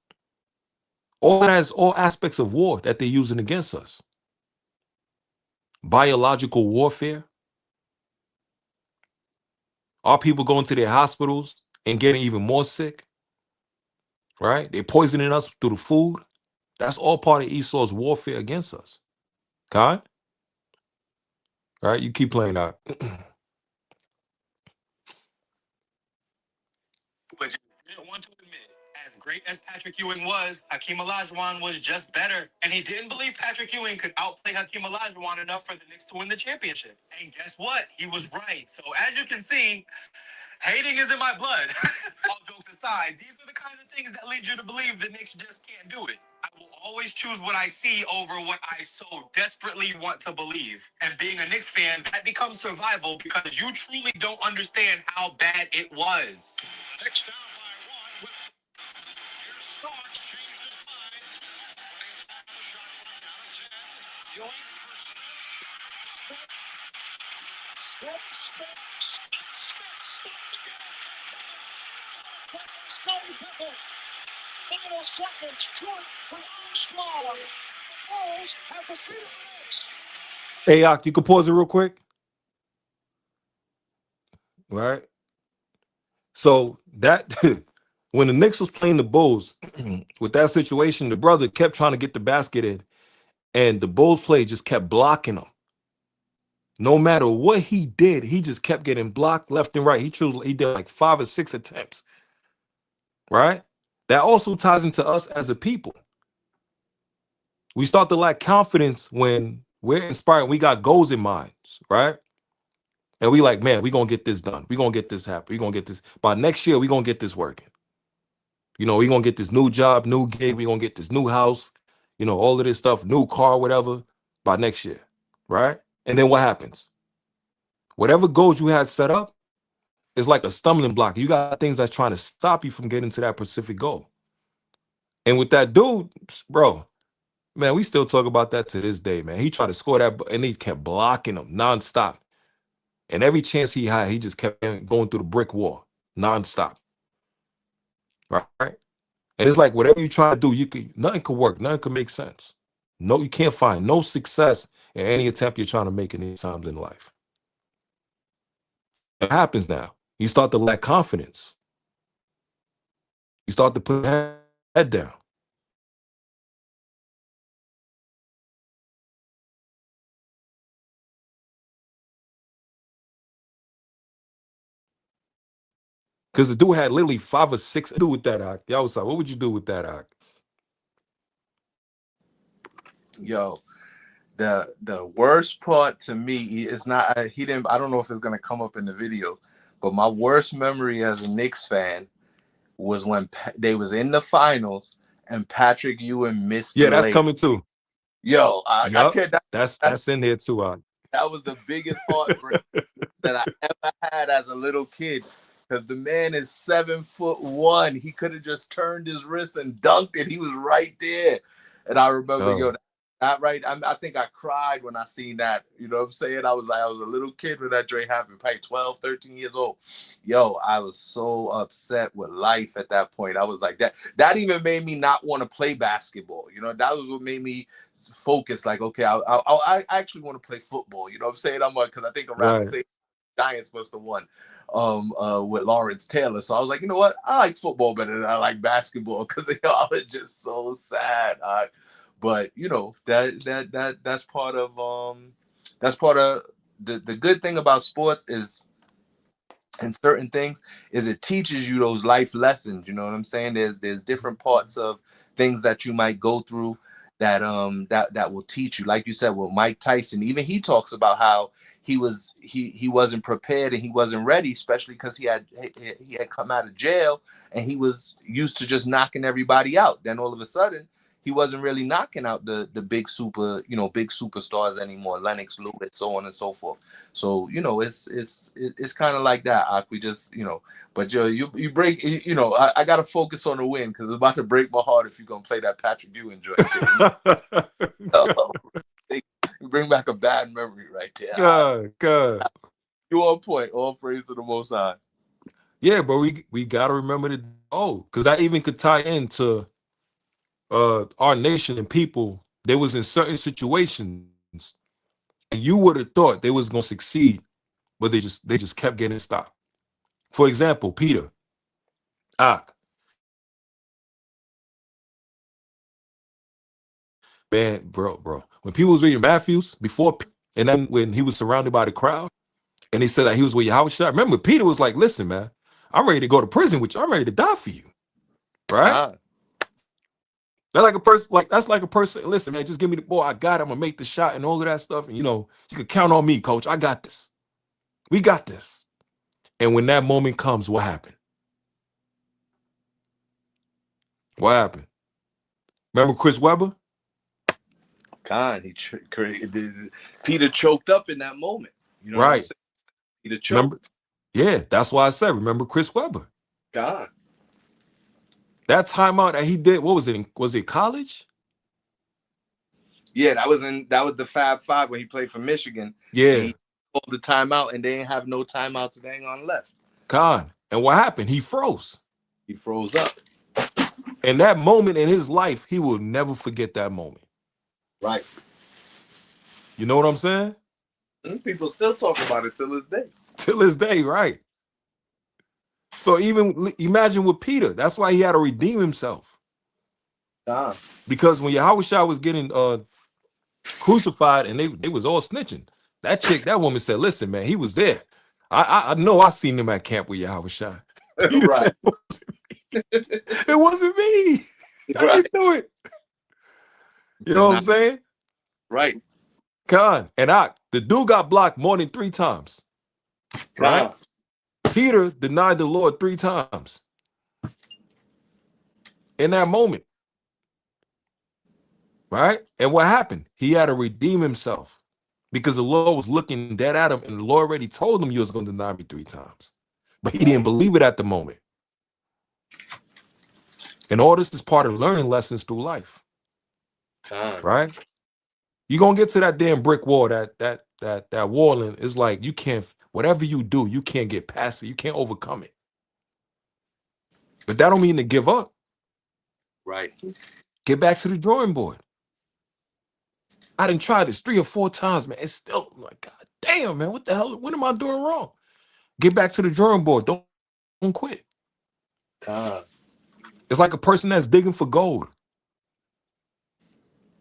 All that is all aspects of war that they're using against us. Biological warfare. Our people going to their hospitals and getting even more sick, right? They're poisoning us through the food. That's all part of Esau's warfare against us. Okay? Right? You keep playing that. But just didn't want to admit, as great as Patrick Ewing was, Hakeem Olajuwon was just better. And he didn't believe Patrick Ewing could outplay Hakeem Olajuwon enough for the Knicks to win the championship. And guess what? He was right. So as you can see, hating is in my blood. All jokes aside, these are the kind of things that lead you to believe the Knicks just can't do it. I will always choose what I see over what I so desperately want to believe. And being a Knicks fan, that becomes survival because you truly don't understand how bad it was. Knicks down by one. Here's Starks, changed his mind. A shot clock out of 10. Ewing Final seconds, short for Armstrong. The Bulls have the season. Hey, Ak, you can pause it real quick. Right? So that when the Knicks was playing the Bulls, with that situation, the brother kept trying to get the basket in, and the Bulls play just kept blocking him. No matter what he did, he just kept getting blocked left and right. He did like 5 or 6 attempts. Right? That also ties into us as a people. We start to lack confidence when we're inspired. We got goals in mind, right? And we like, man, we're going to get this done. We're going to get this happen. We're going to get this. By next year, we're going to get this working. You know, we're going to get this new job, new gig. We're going to get this new house, you know, all of this stuff, new car, whatever, by next year, right? And then what happens? Whatever goals you had set up is like a stumbling block. You got things that's trying to stop you from getting to that specific goal. And with that dude, bro, man, we still talk about that to this day, man. He tried to score that, and he kept blocking him nonstop. And every chance he had, he just kept going through the brick wall nonstop. Right? And it's like whatever you try to do, nothing could work. Nothing could make sense. No, you can't find no success in any attempt you're trying to make in these times in life. What happens now? You start to lack confidence. You start to put your head down. Because the dude had literally 5 or 6 to do with that act. Y'all was like, what would you do with that act? Yo, the worst part to me is not I don't know if it's gonna come up in the video, but my worst memory as a Knicks fan was when they was in the finals and Patrick Ewing missed. Yeah, that's coming too. Yo, I can't. That's in there too. That was the biggest heartbreak that I ever had as a little kid. Because the man is 7'1". He could have just turned his wrist and dunked it. He was right there. And I remember, I think I cried when I seen that. You know what I'm saying? I was a little kid when that dream happened, probably 12, 13 years old. Yo, I was so upset with life at that point. I was like, that even made me not want to play basketball. You know, that was what made me focus. Like, okay, I actually want to play football. You know what I'm saying? Because I think around the same Giants must have won with Lawrence Taylor. So I was like, you know what? I like football better than I like basketball because I was just so sad. But you know, that's part of the good thing about sports is, and certain things is, it teaches you those life lessons. You know what I'm saying? There's different parts of things that you might go through that will teach you. Like you said, with Mike Tyson, even he talks about how he wasn't prepared and he wasn't ready, especially because he had come out of jail and he was used to just knocking everybody out. Then all of a sudden he wasn't really knocking out the big big superstars anymore, Lennox Lewis, so on and so forth. So it's kind of like that. We just but you break. I gotta focus on the win because it's about to break my heart if you're gonna play that Patrick Ewing joint. Bring back a bad memory right there. Good. You on point. All praise to the Most High. Yeah, but we gotta remember because that even could tie into our nation and people. They was in certain situations, and you would have thought they was gonna succeed, but they just kept getting stopped. For example, Peter, man, bro. When people was reading Matthews before, and then when he was surrounded by the crowd, and they said that he was with Yahweh, remember Peter was like, "Listen, man, I'm ready to go to prison with you. I'm ready to die for you." Right? That's like a person. Listen, man, just give me the ball. I got it. I'm gonna make the shot and all of that stuff. And you could count on me, coach. I got this. We got this. And when that moment comes, what happened? What happened? Remember Chris Webber? Peter choked up in that moment. You know what I'm saying? Peter choked. Remember? Yeah, that's why I said, remember Chris Webber? God. That timeout that he did, what was it? Was it college? Yeah, that was the Fab Five when he played for Michigan. Yeah. He pulled the timeout and they didn't have no timeouts dang on left. And what happened? He froze. He froze up. And that moment in his life, he will never forget that moment. Right. You know what I'm saying? People still talk about it till this day. Till this day, right. So even imagine with Peter, that's why he had to redeem himself. Because when Yahweh was getting crucified and they was all snitching, that woman said, "Listen, man, he was there. I know I seen him at camp with Yahweh." Right. It wasn't me. I didn't do it. You know what I'm saying? Right. And the dude got blocked more than 3 times. Right? Peter denied the Lord 3 times. In that moment. Right? And what happened? He had to redeem himself because the Lord was looking dead at him, and the Lord already told him you was going to deny me 3 times. But he didn't believe it at the moment. And all this is part of learning lessons through life. Right? You're going to get to that damn brick wall, that wall, and it's like you can't, whatever you do, you can't get past it. You can't overcome it. But that don't mean to give up. Right. Get back to the drawing board. I done tried this 3 or 4 times, man. It's still like, God damn, man, what the hell? What am I doing wrong? Get back to the drawing board. Don't quit. It's like a person that's digging for gold.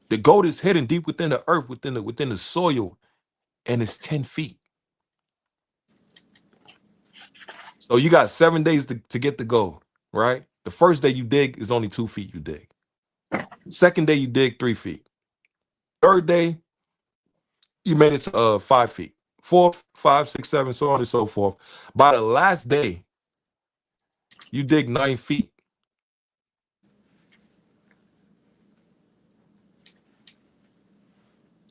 The gold is hidden deep within the earth, within the soil, and it's 10 feet. So you got 7 days to get the gold, right? The first day you dig is only 2 feet you dig. Second day you dig 3 feet. Third day, you made it to 5 feet. 4th, 5, 6, 7, so on and so forth. By the last day, you dig 9 feet.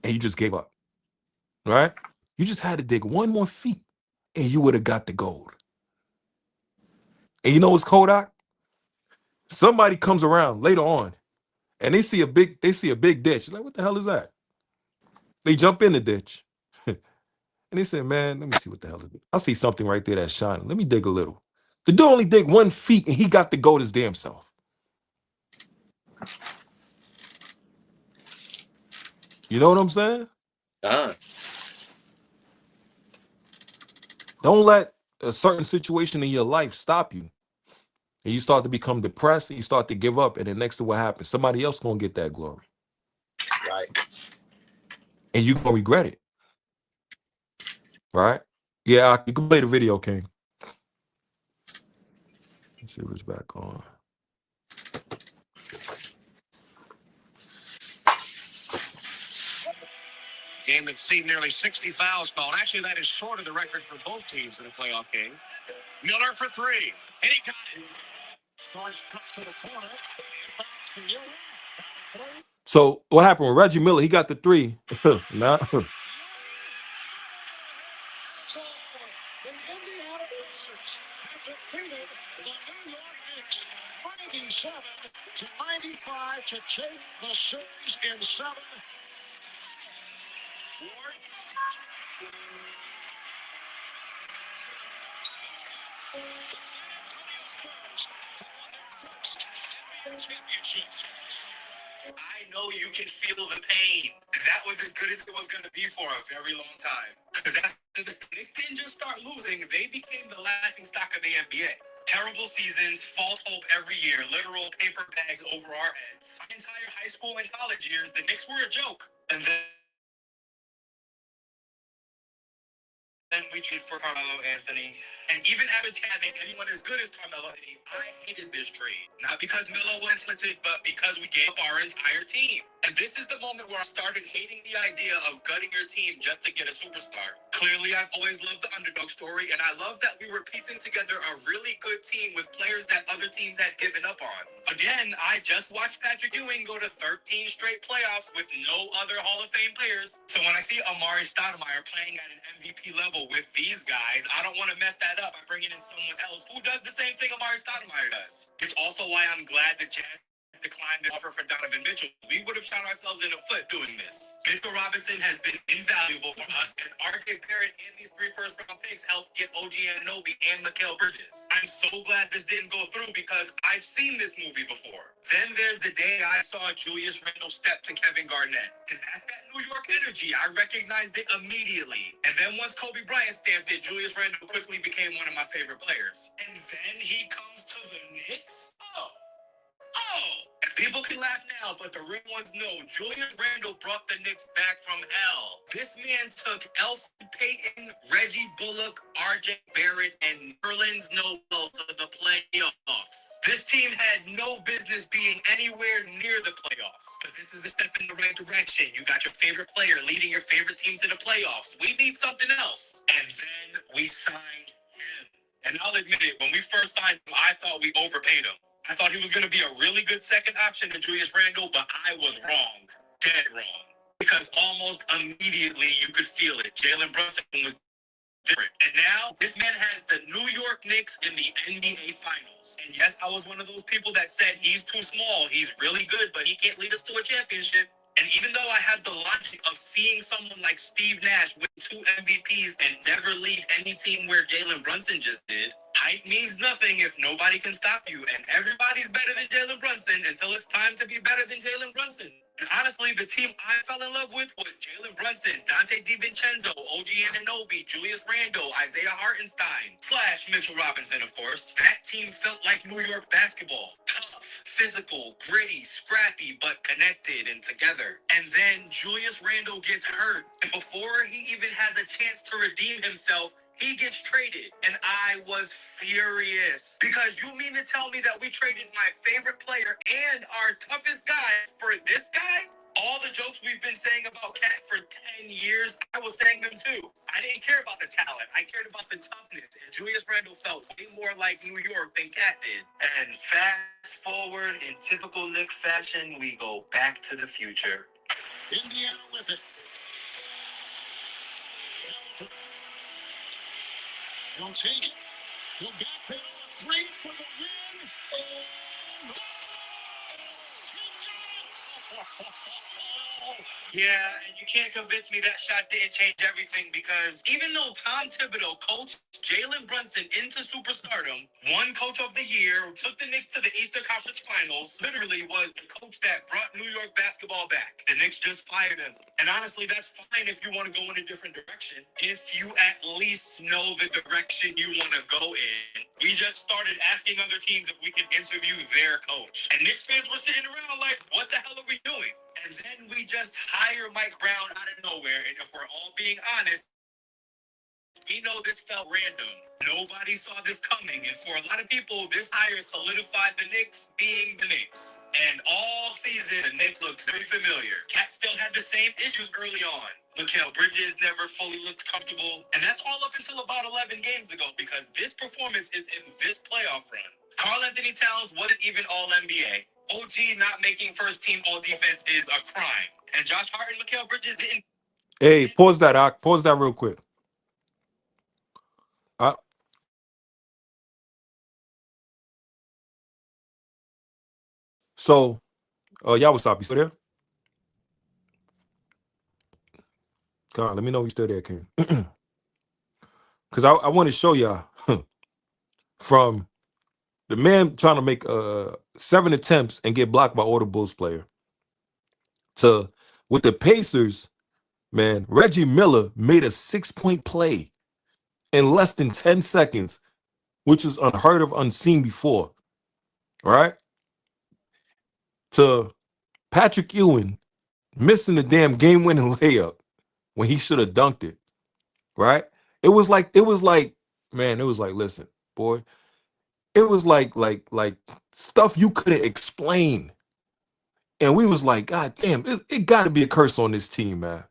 And you just gave up, right? You just had to dig 1 more feet, and you would have got the gold. And you know what's Kodak? Somebody comes around later on, and they see a big ditch. Like, what the hell is that? They jump in the ditch, and they say, "Man, let me see what the hell is it. I see something right there that's shining. Let me dig a little." The dude only dig 1 feet, and he got the gold his damn self. You know what I'm saying? Don't let a certain situation in your life stop you. And you start to become depressed, and you start to give up, and then next to what happens, somebody else gonna get that glory. Right. And you're gonna regret it. Right? Yeah, you can play the video, King. Let's see what's back on. Game that's seen nearly 60 fouls called. Actually, that is short of the record for both teams in a playoff game. Miller for 3, and he got it. Starks cuts to the corner. Inbounds for Miller. So what happened with Reggie Miller? He got the three. Nah. So the Indiana Pacers have defeated the New York Knicks 97-95 to take the series in 7. I know you can feel the pain. That was as good as it was going to be for a very long time. Because after the Knicks didn't just start losing, they became the laughing stock of the NBA. Terrible seasons, false hope every year, literal paper bags over our heads. My entire high school and college years, the Knicks were a joke. And then we traded for Carmelo Anthony. And even after having anyone as good as Carmelo Anthony, I hated this trade. Not because Melo was talented, but because we gave up our entire team. And this is the moment where I started hating the idea of gutting your team just to get a superstar. Clearly, I've always loved the underdog story, and I love that we were piecing together a really good team with players that other teams had given up on. Again, I just watched Patrick Ewing go to 13 straight playoffs with no other Hall of Fame players. So when I see Amari Stoudemire playing at an MVP level with these guys, I don't want to mess that up by bringing in someone else who does the same thing Amari Stoudemire does. It's also why I'm glad that Jazz declined the offer for Donovan Mitchell. We would have shot ourselves in the foot doing this. Mitchell Robinson has been invaluable for us, and RJ Barrett and these 3 first-round picks helped get OG Anunoby and Mikal Bridges. I'm so glad this didn't go through because I've seen this movie before. Then there's the day I saw Julius Randle step to Kevin Garnett. And that's that New York energy. I recognized it immediately. And then once Kobe Bryant stamped it, Julius Randle quickly became one of my favorite players. And then he comes to the Knicks? And people can laugh now, but the real ones know Julius Randle brought the Knicks back from hell. This man took Elfrid Payton, Reggie Bullock, RJ Barrett, and Nerlens Noel to the playoffs. This team had no business being anywhere near the playoffs, but this is a step in the right direction. You got your favorite player leading your favorite team to the playoffs. We need something else. And then we signed him. And I'll admit it, when we first signed him, I thought we overpaid him. I thought he was going to be a really good second option to Julius Randle, but I was wrong. Dead wrong. Because almost immediately you could feel it. Jalen Brunson was different. And now this man has the New York Knicks in the NBA Finals. And yes, I was one of those people that said he's too small. He's really good, but he can't lead us to a championship. And even though I had the logic of seeing someone like Steve Nash win 2 MVPs and never lead any team where Jalen Brunson just did, height means nothing if nobody can stop you. And everybody's better than Jalen Brunson until it's time to be better than Jalen Brunson. And honestly, the team I fell in love with was Jalen Brunson, Dante DiVincenzo, OG Anunoby, Julius Randle, Isaiah Hartenstein, / Mitchell Robinson, of course. That team felt like New York basketball. Tough, physical, gritty, scrappy, but connected and together. And then Julius Randle gets hurt. And before he even has a chance to redeem himself, he gets traded, and I was furious. Because you mean to tell me that we traded my favorite player and our toughest guys for this guy? All the jokes we've been saying about Cat for 10 years, I was saying them too. I didn't care about the talent. I cared about the toughness. And Julius Randle felt way more like New York than Cat did. And fast forward, in typical Knick fashion, we go back to the future. Indiana with it. He'll take it. He'll back pedal a 3 for the win. Yeah, and you can't convince me that shot didn't change everything because even though Tom Thibodeau coached Jalen Brunson into superstardom, won Coach of the Year, took the Knicks to the Eastern Conference Finals, literally was the coach that brought New York basketball back. The Knicks just fired him. And honestly, that's fine if you want to go in a different direction. If you at least know the direction you want to go in. We just started asking other teams if we could interview their coach. And Knicks fans were sitting around like, what the hell are we doing? And then we just hire Mike Brown out of nowhere. And if we're all being honest, we know this felt random. Nobody saw this coming. And for a lot of people, this hire solidified the Knicks being the Knicks. And all season, the Knicks looked very familiar. Cat still had the same issues early on. Mikal Bridges never fully looked comfortable. And that's all up until about 11 games ago because this performance is in this playoff run. Karl Anthony Towns wasn't even All-NBA. OG not making first team all defense is a crime. And Josh Hart and Mikal Bridges didn't. Hey, pause that, Doc. Pause that real quick. So, y'all, what's up? You still there? Come on, let me know if you still there, King. Because I want to show y'all from the man trying to make 7 attempts and get blocked by all the Bulls player to with the Pacers, man, Reggie Miller made a 6-point play in less than 10 seconds, which is unheard of, unseen before, right? To Patrick Ewing missing the damn game-winning layup when he should have dunked it, right? It was like, man, it was like, listen, boy, it was like stuff you couldn't explain. And we was like, God damn, it got to be a curse on this team, man.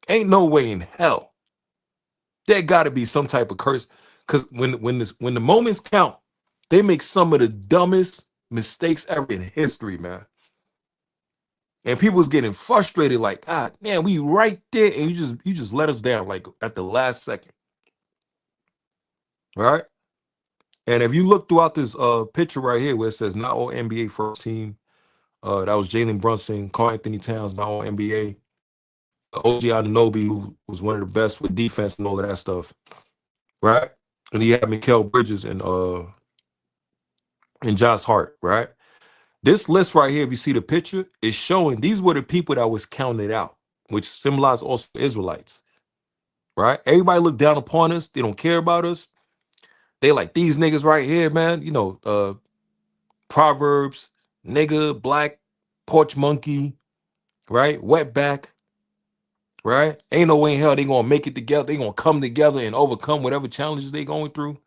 Ain't no way in hell. There got to be some type of curse. Because when the moments count, they make some of the dumbest mistakes ever in history, man. And people was getting frustrated, like, God damn, we right there, and you just let us down, like at the last second. Right? And if you look throughout this picture right here where it says not all NBA first team, that was Jalen Brunson, Karl Anthony Towns, not all NBA. OG Anunoby, who was one of the best with defense and all of that stuff, right? And he had Mikal Bridges and Josh Hart, right? This list right here, if you see the picture, is showing these were the people that was counted out, which symbolize also Israelites, right? Everybody look down upon us. They don't care about us. They like these niggas right here, man. You know, Proverbs, nigga, black, porch monkey, right? Wetback. Right? Ain't no way in hell they gonna make it together. They gonna come together and overcome whatever challenges they going through.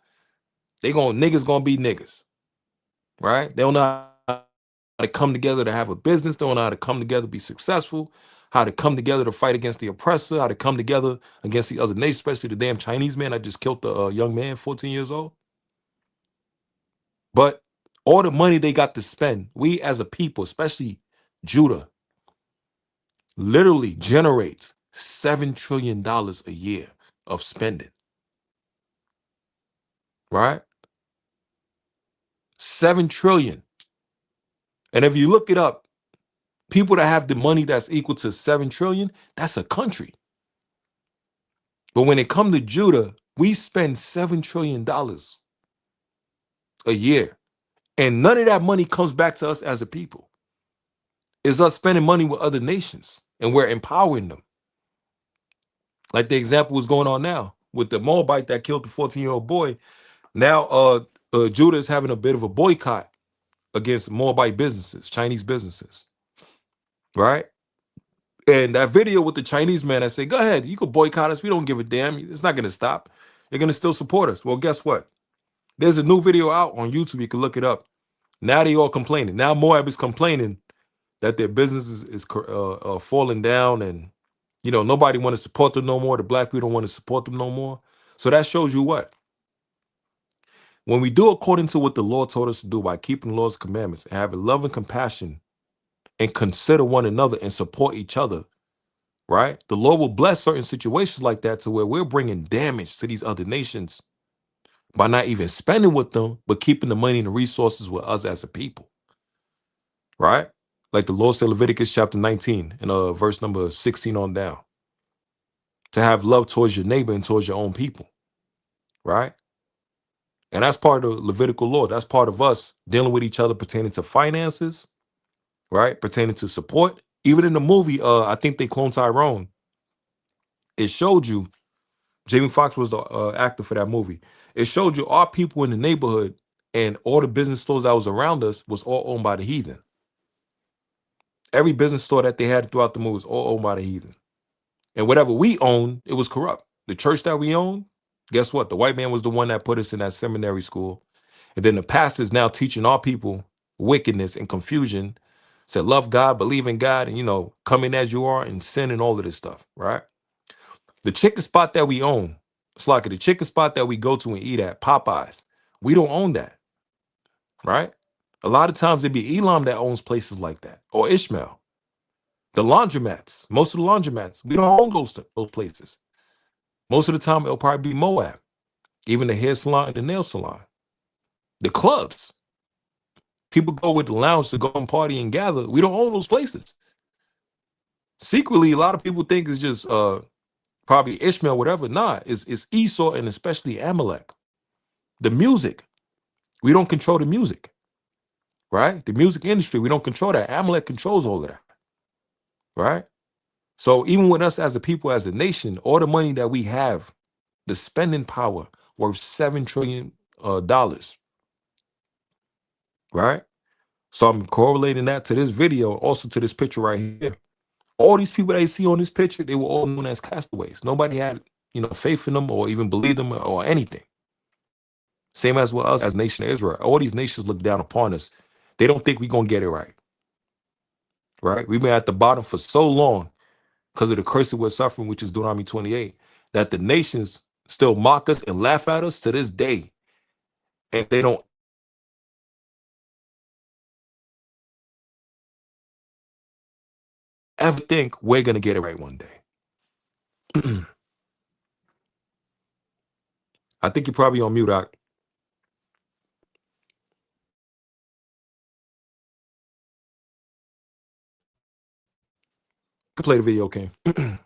Niggas gonna be niggas. Right? They don't know how to come together to have a business. They don't know how to come together to be successful, how to come together to fight against the oppressor, how to come together against the other nation, especially the damn Chinese man that just killed the young man, 14 years old. But all the money they got to spend, we as a people, especially Judah, literally generates $7 trillion a year of spending. Right? 7 trillion. And if you look it up, people that have the money that's equal to 7 trillion, that's a country. But when it comes to Judah, we spend $7 trillion a year. And none of that money comes back to us as a people. It's us spending money with other nations, and we're empowering them. Like the example was going on now with the Moabite that killed the 14-year-old boy. Now Judah is having a bit of a boycott against Moabite businesses, Chinese businesses, right? And that video with the Chinese man, I said, go ahead, you can boycott us. We don't give a damn. It's not going to stop. You're going to still support us. Well, guess what? There's a new video out on YouTube. You can look it up. Now they all complaining. Now Moab is complaining that their business is falling down, and, you know, nobody want to support them no more. The black people don't want to support them no more. So that shows you what? When we do according to what the Lord told us to do by keeping the Lord's commandments and having love and compassion and consider one another and support each other, right? The Lord will bless certain situations like that to where we're bringing damage to these other nations by not even spending with them, but keeping the money and the resources with us as a people, right? Like the Lord said, Leviticus chapter 19 and verse number 16 on down, to have love towards your neighbor and towards your own people, right? And that's part of the Levitical law. That's part of us dealing with each other pertaining to finances, right? Pertaining to support. Even in the movie, I think they cloned Tyrone. It showed you, Jamie Foxx was the actor for that movie. It showed you our people in the neighborhood and all the business stores that was around us was all owned by the heathen. Every business store that they had throughout the movie was all owned by the heathen. And whatever we owned, it was corrupt. The church that we owned, guess what? The white man was the one that put us in that seminary school. And then the pastor's now teaching our people wickedness and confusion. Said, love God, believe in God, and, you know, come in as you are and sin and all of this stuff, right? The chicken spot that we own, it's like the chicken spot that we go to and eat at, Popeyes, we don't own that, right? A lot of times it be Elam that owns places like that, or Ishmael. The laundromats, most of the laundromats, we don't own those places. Most of the time it'll probably be Moab, even the hair salon and the nail salon. The clubs, people go with the lounge to go and party and gather. We don't own those places. Secretly, a lot of people think it's just probably Ishmael, whatever. Nah, it's Esau and especially Amalek. The music, we don't control the music, right? The music industry, we don't control that. Amalek controls all of that, right? So even with us as a people, as a nation, all the money that we have, the spending power worth $7 trillion, right? So I'm correlating that to this video, also to this picture right here. All these people that you see on this picture, they were all known as castaways. Nobody had, faith in them or even believed them or anything. Same as with us as nation of Israel. All these nations look down upon us. They don't think we're going to get it right. Right? We've been at the bottom for so long because of the curse that we're suffering, which is Deuteronomy 28, that the nations still mock us and laugh at us to this day. And they don't ever think we're going to get it right one day. I think you're probably on mute, Doc. Could play the video, King. Individual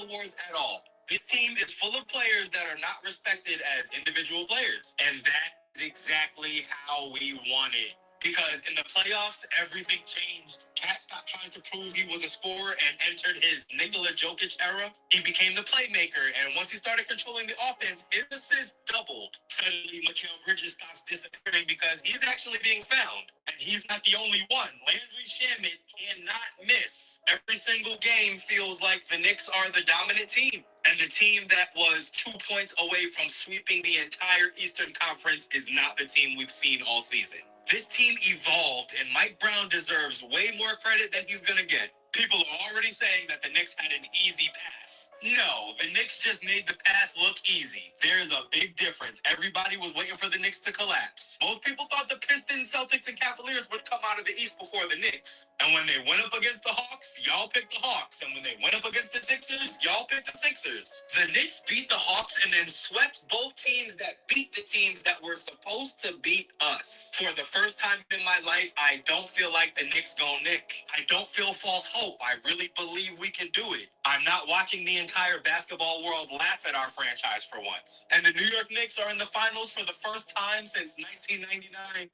awards at all. This team is full of players that are not respected as individual players. And that is exactly how we want it. Because in the playoffs, everything changed. Cat stopped trying to prove he was a scorer and entered his Nikola Jokic era. He became the playmaker, and once he started controlling the offense, his assists doubled. Suddenly, Mikal Bridges stops disappearing because he's actually being found. And he's not the only one. Landry Shamet cannot miss. Every single game feels like the Knicks are the dominant team. And the team that was 2 points away from sweeping the entire Eastern Conference is not the team we've seen all season. This team evolved, and Mike Brown deserves way more credit than he's going to get. People are already saying that the Knicks had an easy path. No, the Knicks just made the path look easy. There's a big difference. Everybody was waiting for the Knicks to collapse. Most people thought the Pistons, Celtics, and Cavaliers would come out of the East before the Knicks. And when they went up against the Hawks, y'all picked the Hawks. And when they went up against the Sixers, y'all picked the Sixers. The Knicks beat the Hawks and then swept both teams that beat the teams that were supposed to beat us. For the first time in my life, I don't feel like the Knicks gon' Knick. I don't feel false hope. I really believe we can do it. I'm not watching the entire basketball world laugh at our franchise for once. And the New York Knicks are in the finals for the first time since 1999.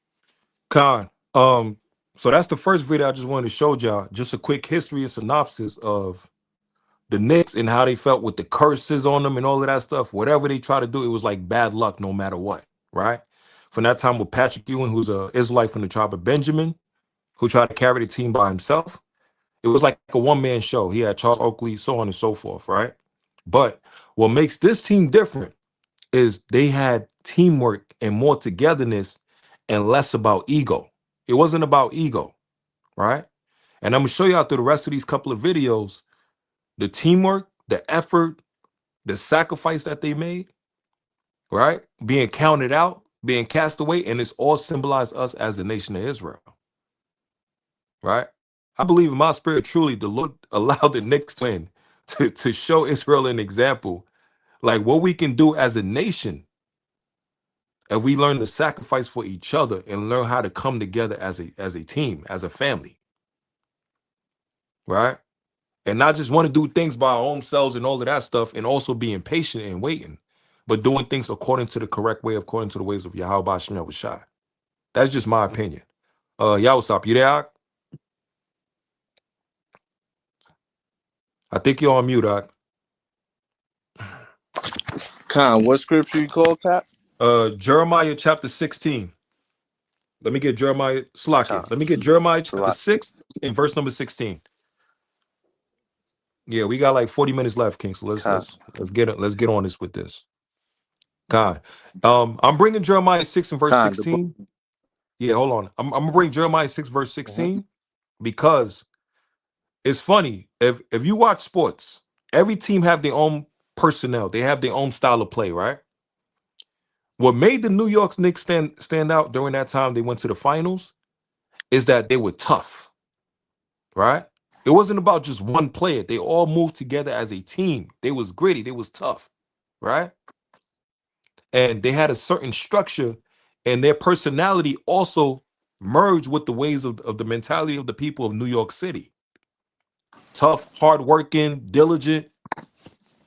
Khan, so that's the first video I just wanted to show y'all. Just a quick history and synopsis of the Knicks and how they felt with the curses on them and all of that stuff. Whatever they try to do, it was like bad luck no matter what, right? From that time with Patrick Ewing, who's an Israelite from the tribe of Benjamin, who tried to carry the team by himself. It was like a one-man show. He had Charles Oakley, so on and so forth, right? But what makes this team different is they had teamwork and more togetherness and less about ego. It wasn't about ego, right? And I'm going to show y'all through the rest of these couple of videos the teamwork, the effort, the sacrifice that they made, right? Being counted out, being cast away, and it's all symbolized us as the nation of Israel, right? I believe in my spirit, truly, the Lord allowed the Knicks to win to show Israel an example, like what we can do as a nation if we learn to sacrifice for each other and learn how to come together as a team, as a family, right? And not just want to do things by our own selves and all of that stuff, and also being patient and waiting, but doing things according to the correct way, according to the ways of Yahweh Shem Shai. That's just my opinion. Yawasop, you there? I think you're on mute, Doc. Khan, what scripture you call, Cap? Jeremiah chapter 16. Let me get Jeremiah Slakia. Let me get Jeremiah chapter 6 and verse number 16. Yeah, we got like 40 minutes left, King. So let's get it. Let's get on this with this. God, I'm bringing Jeremiah 6 and verse 16. Yeah, hold on. I'm gonna bring Jeremiah 6 verse 16 because it's funny. If you watch sports, every team have their own personnel. They have their own style of play, right? What made the New York Knicks stand out during that time they went to the finals is that they were tough, right? It wasn't about just one player. They all moved together as a team. They was gritty. They was tough, right? And they had a certain structure, and their personality also merged with the ways of the mentality of the people of New York City. Tough, hardworking, diligent,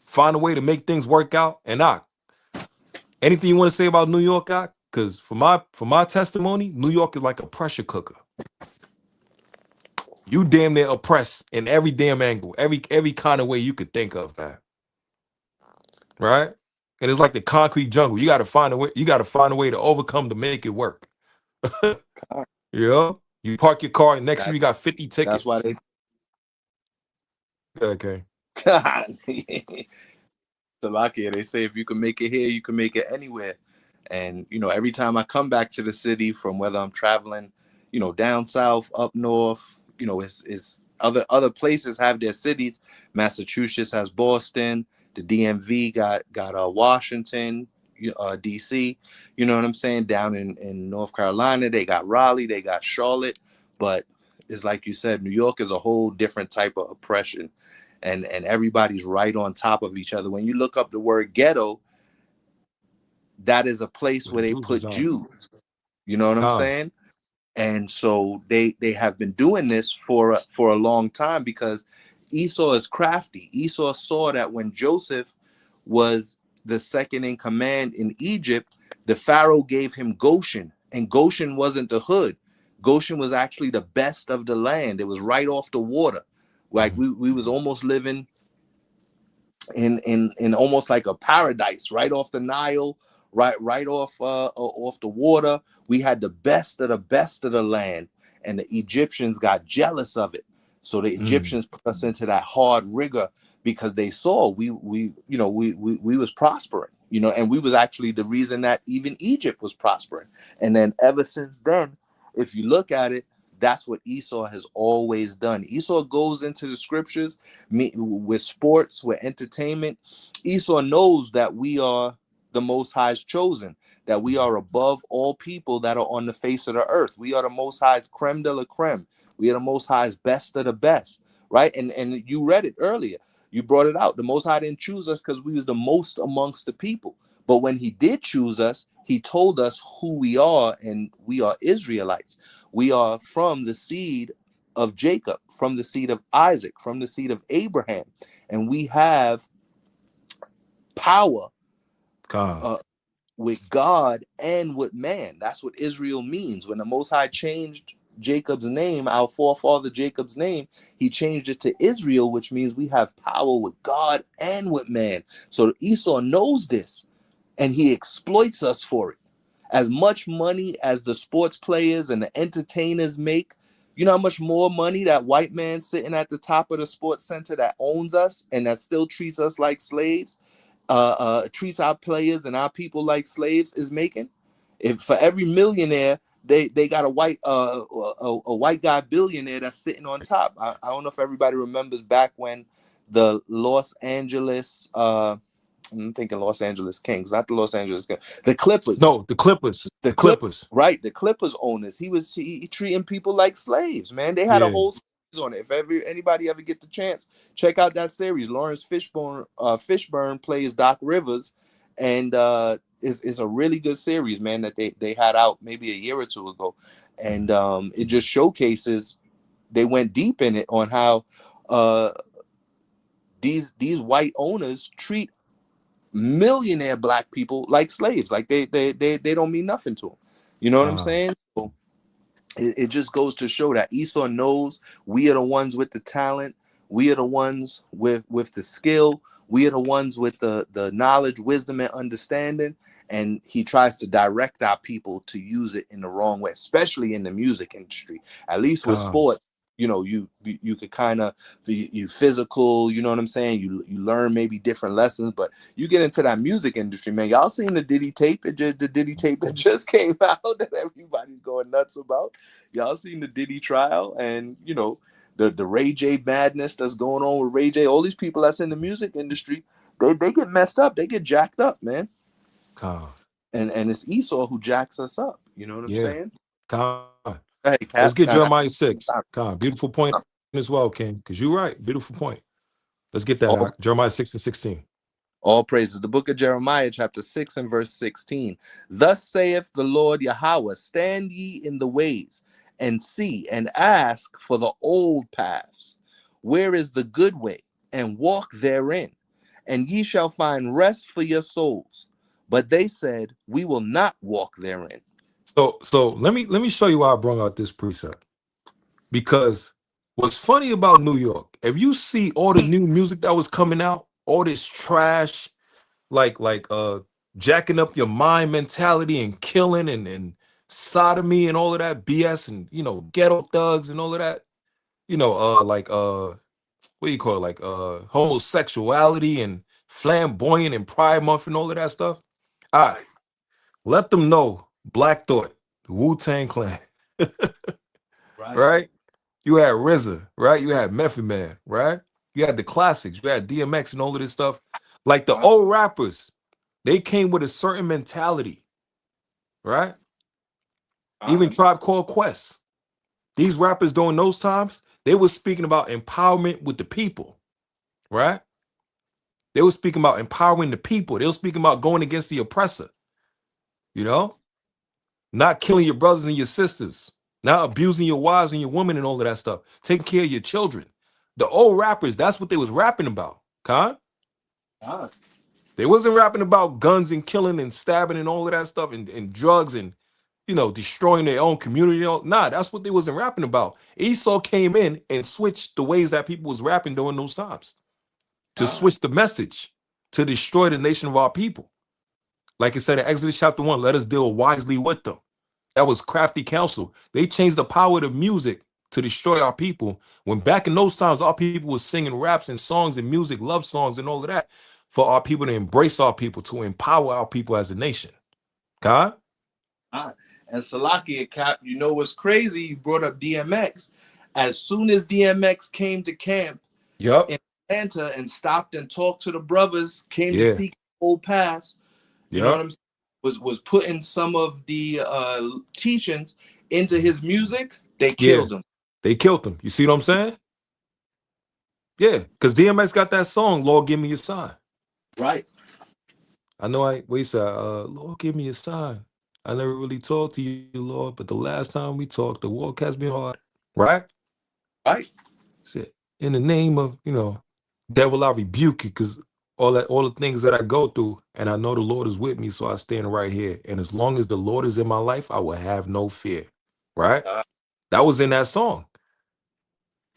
find a way to make things work out. And anything you want to say about New York, because for my testimony, New York is like a pressure cooker. You damn near oppress in every damn angle, every kind of way you could think of, man. Right? And it's like the concrete jungle. You got to find a way. You got to find a way to overcome to make it work. Yeah. You park your car, and next year you got 50 tickets. That's why they. Okay. God. Salakia, they say if you can make it here, you can make it anywhere. And every time I come back to the city, from whether I'm traveling, down south, up north, it's other places have their cities. Massachusetts has Boston. The DMV got Washington, DC. You know what I'm saying? Down in North Carolina, they got Raleigh, they got Charlotte. But it's like you said, New York is a whole different type of oppression. And everybody's right on top of each other. When you look up the word ghetto, that is a place where they put Jews. You know what I'm saying? And so they have been doing this for a long time, because Esau is crafty. Esau saw that when Joseph was the second in command in Egypt, the Pharaoh gave him Goshen, and Goshen wasn't the hood. Goshen was actually the best of the land. It was right off the water. Like we was almost living in almost like a paradise, right off the Nile, right off the water. We had the best of the land, and the Egyptians got jealous of it. So the Egyptians put us into that hard rigor, because they saw we was prospering, and we was actually the reason that even Egypt was prospering. And then ever since then, if you look at it, that's what Esau has always done. Esau goes into the scriptures with sports, with entertainment. Esau knows that we are the Most High's chosen, that we are above all people that are on the face of the earth. We are the Most High's creme de la creme. We are the Most High's best of the best, right? And you read it earlier. You brought it out. The Most High didn't choose us because we was the most amongst the people. But when he did choose us, he told us who we are, and we are Israelites. We are from the seed of Jacob, from the seed of Isaac, from the seed of Abraham. And we have power with God and with man. That's what Israel means. When the Most High changed Jacob's name, our forefather Jacob's name, he changed it to Israel, which means we have power with God and with man. So Esau knows this, and he exploits us for it. As much money as the sports players and the entertainers make, you know how much more money that white man sitting at the top of the sports center that owns us and that still treats us like slaves, treats our players and our people like slaves is making? If for every millionaire, they got a white guy billionaire that's sitting on top. I don't know if everybody remembers back when the Los Angeles I'm thinking Los Angeles Kings, not the Los Angeles Kings. The Clippers. No, the Clippers. The Clippers. Right, the Clippers owners. He treating people like slaves, man. They had a whole series on it. If anybody ever get the chance, check out that series. Lawrence Fishburne plays Doc Rivers, and is a really good series, man, that they had out maybe a year or two ago. And it just showcases, they went deep in it on how these white owners treat millionaire black people like slaves, like they don't mean nothing to them. You know what I'm saying? So it just goes to show that Esau knows we are the ones with the talent, we are the ones with the skill, we are the ones with the knowledge, wisdom, and understanding, and he tries to direct our people to use it in the wrong way, especially in the music industry. At least with sports, you could kind of you physical, you know what I'm saying? You learn maybe different lessons, but you get into that music industry, man. Y'all seen the Diddy tape? The Diddy tape that just came out that everybody's going nuts about. Y'all seen the Diddy trial, and the Ray J madness that's going on with Ray J. All these people that's in the music industry, they get messed up, they get jacked up, man. And it's Esau who jacks us up. You know what I'm saying? Con. Hey, Let's get Cap, Jeremiah 6. Con. Beautiful point as well, King, because you're right. Beautiful point. Let's get that. Jeremiah 6 and 16. All praises. The book of Jeremiah, chapter 6 and verse 16. Thus saith the Lord Yahweh, stand ye in the ways, and see, and ask for the old paths. Where is the good way? And walk therein, and ye shall find rest for your souls. But they said, we will not walk therein. So let me show you why I brought out this precept. Because what's funny about New York, if you see all the new music that was coming out, all this trash, like jacking up your mind mentality and killing and sodomy and all of that BS and ghetto thugs and all of that, what do you call it, like homosexuality and flamboyant and Pride Month and all of that stuff. All right, let them know Black Thought, the Wu-Tang Clan, right? You had RZA, right? You had Method Man, right? You had the classics, you had DMX and all of this stuff. Like the old rappers, they came with a certain mentality, right? Even Tribe Called Quest. These rappers during those times, they were speaking about empowerment with the people, right? They were speaking about empowering the people. They were speaking about going against the oppressor, not killing your brothers and your sisters, not abusing your wives and your women and all of that stuff, taking care of your children. The old rappers, that's what they was rapping about, Con. They wasn't rapping about guns and killing and stabbing and all of that stuff and drugs and destroying their own community. Nah, that's what they wasn't rapping about. Esau came in and switched the ways that people was rapping during those times to switch the message to destroy the nation of our people. Like it said in Exodus chapter 1, let us deal wisely with them. That was crafty counsel. They changed the power of music to destroy our people. When back in those times, our people was singing raps and songs and music, love songs and all of that for our people to embrace our people, to empower our people as a nation. God? And Salakia, Cap, you know what's crazy? You brought up DMX. As soon as DMX came to camp in Atlanta and stopped and talked to the brothers, came to seek old paths, you know what I'm saying? Was putting some of the teachings into his music, they killed him. They killed him. You see what I'm saying? Yeah, because DMX got that song, Lord, Give Me a Sign. Right. I know what he said, Lord, give me a sign. I never really talked to you, Lord, but the last time we talked, the walk has been hard. Right? Right. Said, in the name of, devil, I rebuke you, because all the things that I go through, and I know the Lord is with me, so I stand right here. And as long as the Lord is in my life, I will have no fear. Right? That was in that song.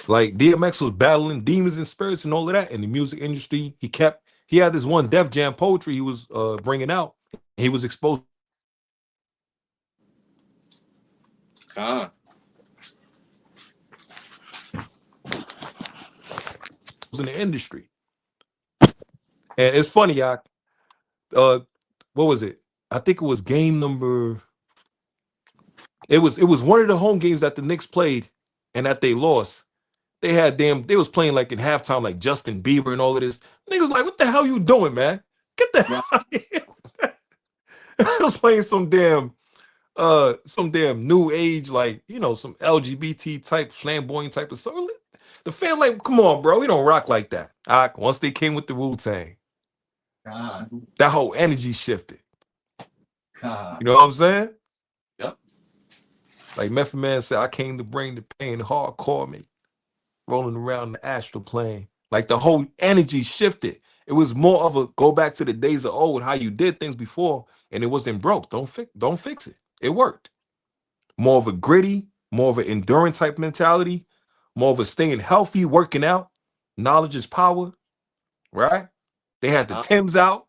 Like DMX was battling demons and spirits and all of that in the music industry. He had this one Def Jam poetry he was bringing out. He was exposed in the industry. And it's funny, what was it? I think it was game number. It was one of the home games that the Knicks played and that they lost. They was playing like in halftime, like Justin Bieber and all of this. Niggas like, what the hell you doing, man? Get the hell out of here. I was playing some damn new age, like, some LGBT type, flamboyant type of song. The fan like, come on, bro, we don't rock like that. Once they came with the Wu-Tang, that whole energy shifted. You know what I'm saying? Yep. Like Method Man said, I came to bring the pain, hardcore me, rolling around the astral plane. Like the whole energy shifted. It was more of a go back to the days of old, how you did things before, and it wasn't broke. Don't fix it. It worked. More of a gritty, more of an endurance type mentality, more of a staying healthy, working out. Knowledge is power, right? They had the Timbs out.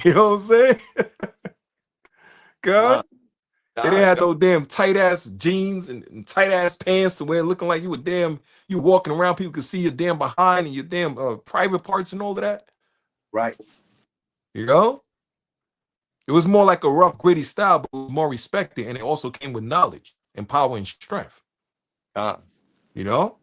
You know what I'm saying? God. They didn't have no damn tight ass jeans and tight ass pants to wear, looking like you walking around, people could see your damn behind and your damn private parts and all of that. Right. You know? It was more like a rough, gritty style, but it was more respected, and it also came with knowledge and power and strength. You know?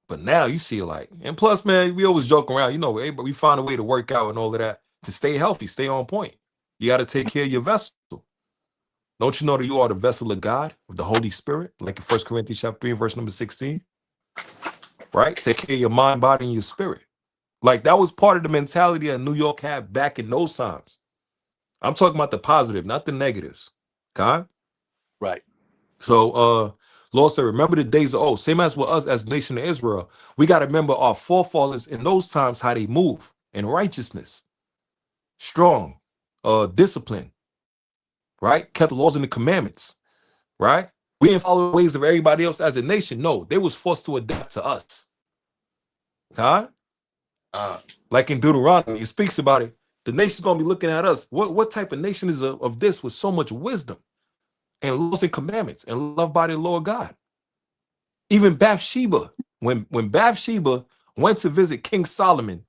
But now you see, like, and plus, man, we always joke around, we find a way to work out and all of that. to stay healthy, stay on point. You got to take care of your vessel. Don't you know that you are the vessel of God, of the Holy Spirit, like in 1 Corinthians chapter 3, verse number 16? Right? Take care of your mind, body, and your spirit. Like that was part of the mentality that New York had back in those times. I'm talking about the positive, not the negatives. Okay? Right. So Lord said, remember the days of old. Same as with us as nation of Israel. We got to remember our forefathers in those times, how they move in righteousness, strong, discipline, right? Kept the laws and the commandments, right? We didn't follow the ways of everybody else as a nation. No, they was forced to adapt to us. Huh? Like in Deuteronomy, it speaks about it. The nation's gonna be looking at us. What type of nation is of this with so much wisdom and laws and commandments and love by the Lord God? Even Bathsheba, when Bathsheba went to visit King Solomon,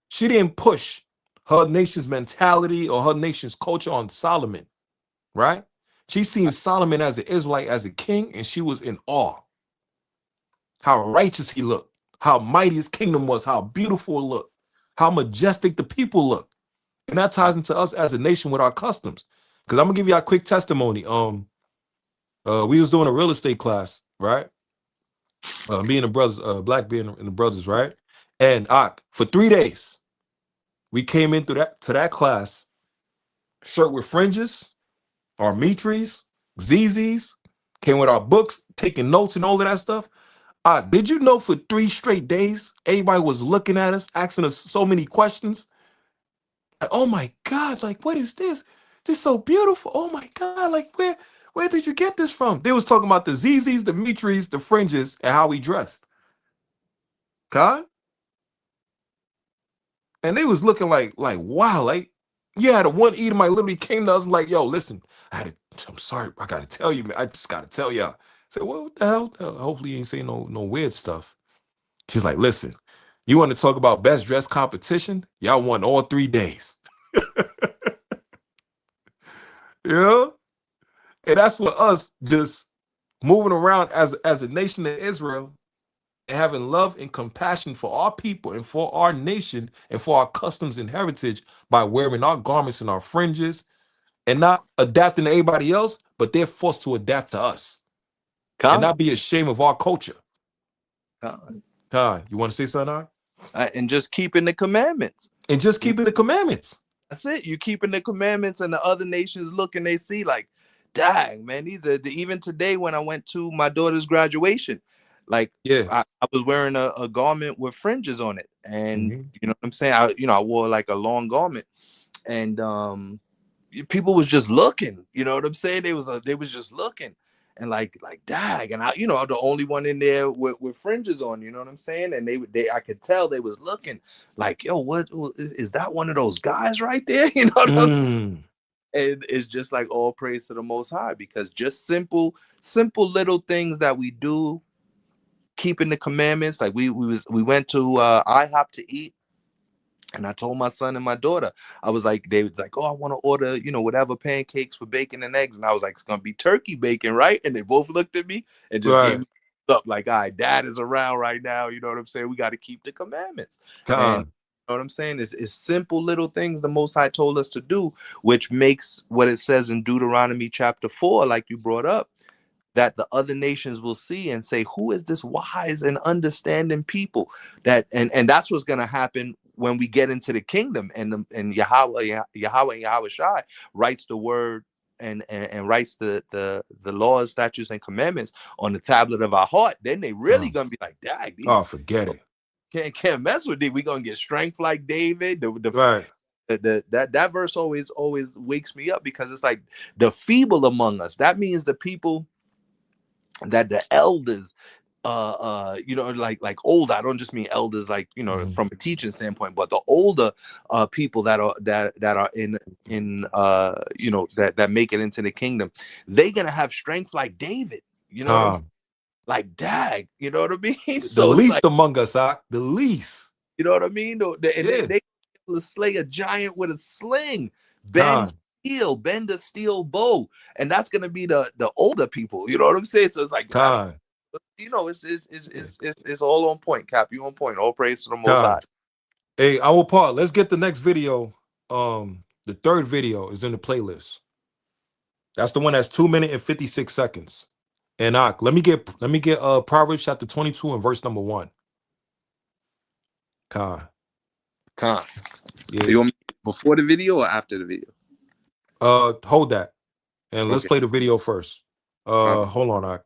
she didn't push her nation's mentality or her nation's culture on Solomon, right? She seen Solomon as an Israelite, as a king, and she was in awe. How righteous he looked, how mighty his kingdom was, how beautiful it looked, how majestic the people looked. And that ties into us as a nation with our customs. Because I'm gonna give you a quick testimony. We was doing a real estate class, right? Being the brothers, black being in the brothers, right? And for 3 days, we came into that class, shirt with fringes, our mitris, ZZs, came with our books, taking notes and all of that stuff. Did you know for 3 straight days, everybody was looking at us, asking us so many questions? Like, oh my God, like, what is this? This is so beautiful. Oh my God, like, where did you get this from? They was talking about the ZZs, the mitris, the fringes, and how we dressed. God? And they was looking like, wow, like, yeah, the one Edomite literally came to us and like, yo, listen, I'm sorry, I gotta tell you, man. I just gotta tell y'all. I said, well, what the hell? Hopefully you ain't saying no weird stuff. She's like, listen, you want to talk about best dress competition? Y'all won all 3 days. Yeah. And that's what us just moving around as a nation of Israel and having love and compassion for our people and for our nation and for our customs and heritage by wearing our garments and our fringes and not adapting to anybody else, but they're forced to adapt to us and not be ashamed of our culture. You want to say something? And just keeping the commandments. And just keeping the commandments. That's it. You keeping the commandments, and the other nations look and they see like, dang, man, these are even today when I went to my daughter's graduation, like, yeah, I was wearing a garment with fringes on it, and you know what I'm saying. I wore like a long garment, and people was just looking. You know what I'm saying? They was just looking, and like dang, and I'm the only one in there with fringes on. You know what I'm saying? And they I could tell they was looking like, yo, what is that? One of those guys right there? You know what I'm saying? And it's just like all praise to the Most High, because just simple little things that we do, keeping the commandments. Like we went to IHOP to eat, and I told my son and my daughter, I was like, they was like, oh, I want to order, whatever, pancakes with bacon and eggs, and I was like, it's gonna be turkey bacon, right? And they both looked at me and just gave me up like, all right, dad is around right now. You know what I'm saying? We got to keep the commandments. And you know what I'm saying? It's simple little things the Most High told us to do, which makes what it says in Deuteronomy chapter 4, like you brought up, that the other nations will see and say, who is this wise and understanding people? That and that's what's going to happen when we get into the kingdom, and Yahweh and Yahweh Shai writes the word and writes the laws, statutes, and commandments on the tablet of our heart. Then they really gonna be like, dang, forget it. Can't mess with it. We gonna get strength like David. That verse always wakes me up, because it's like the feeble among us. That means the people that the elders, like older. I don't just mean elders, like from a teaching standpoint, but the older people that are in that make it into the kingdom, they're gonna have strength like David. You know what I'm saying? Like dag, you know what I mean? So the least among us, the least. You know what I mean? They slay a giant with a sling, bend a steel bow, and that's gonna be the older people. You know what I'm saying? So it's like, it's all on point, Cap. You on point. All praise to the Most High. Hey, our part. Let's get the next video the third video is in the playlist. That's the one that's 2 minutes and 56 seconds. And let me get Proverbs chapter 22 and verse number 1. Con. Yeah. You want me before the video or after the video? Hold that. And let's Okay. play the video first. Hold on,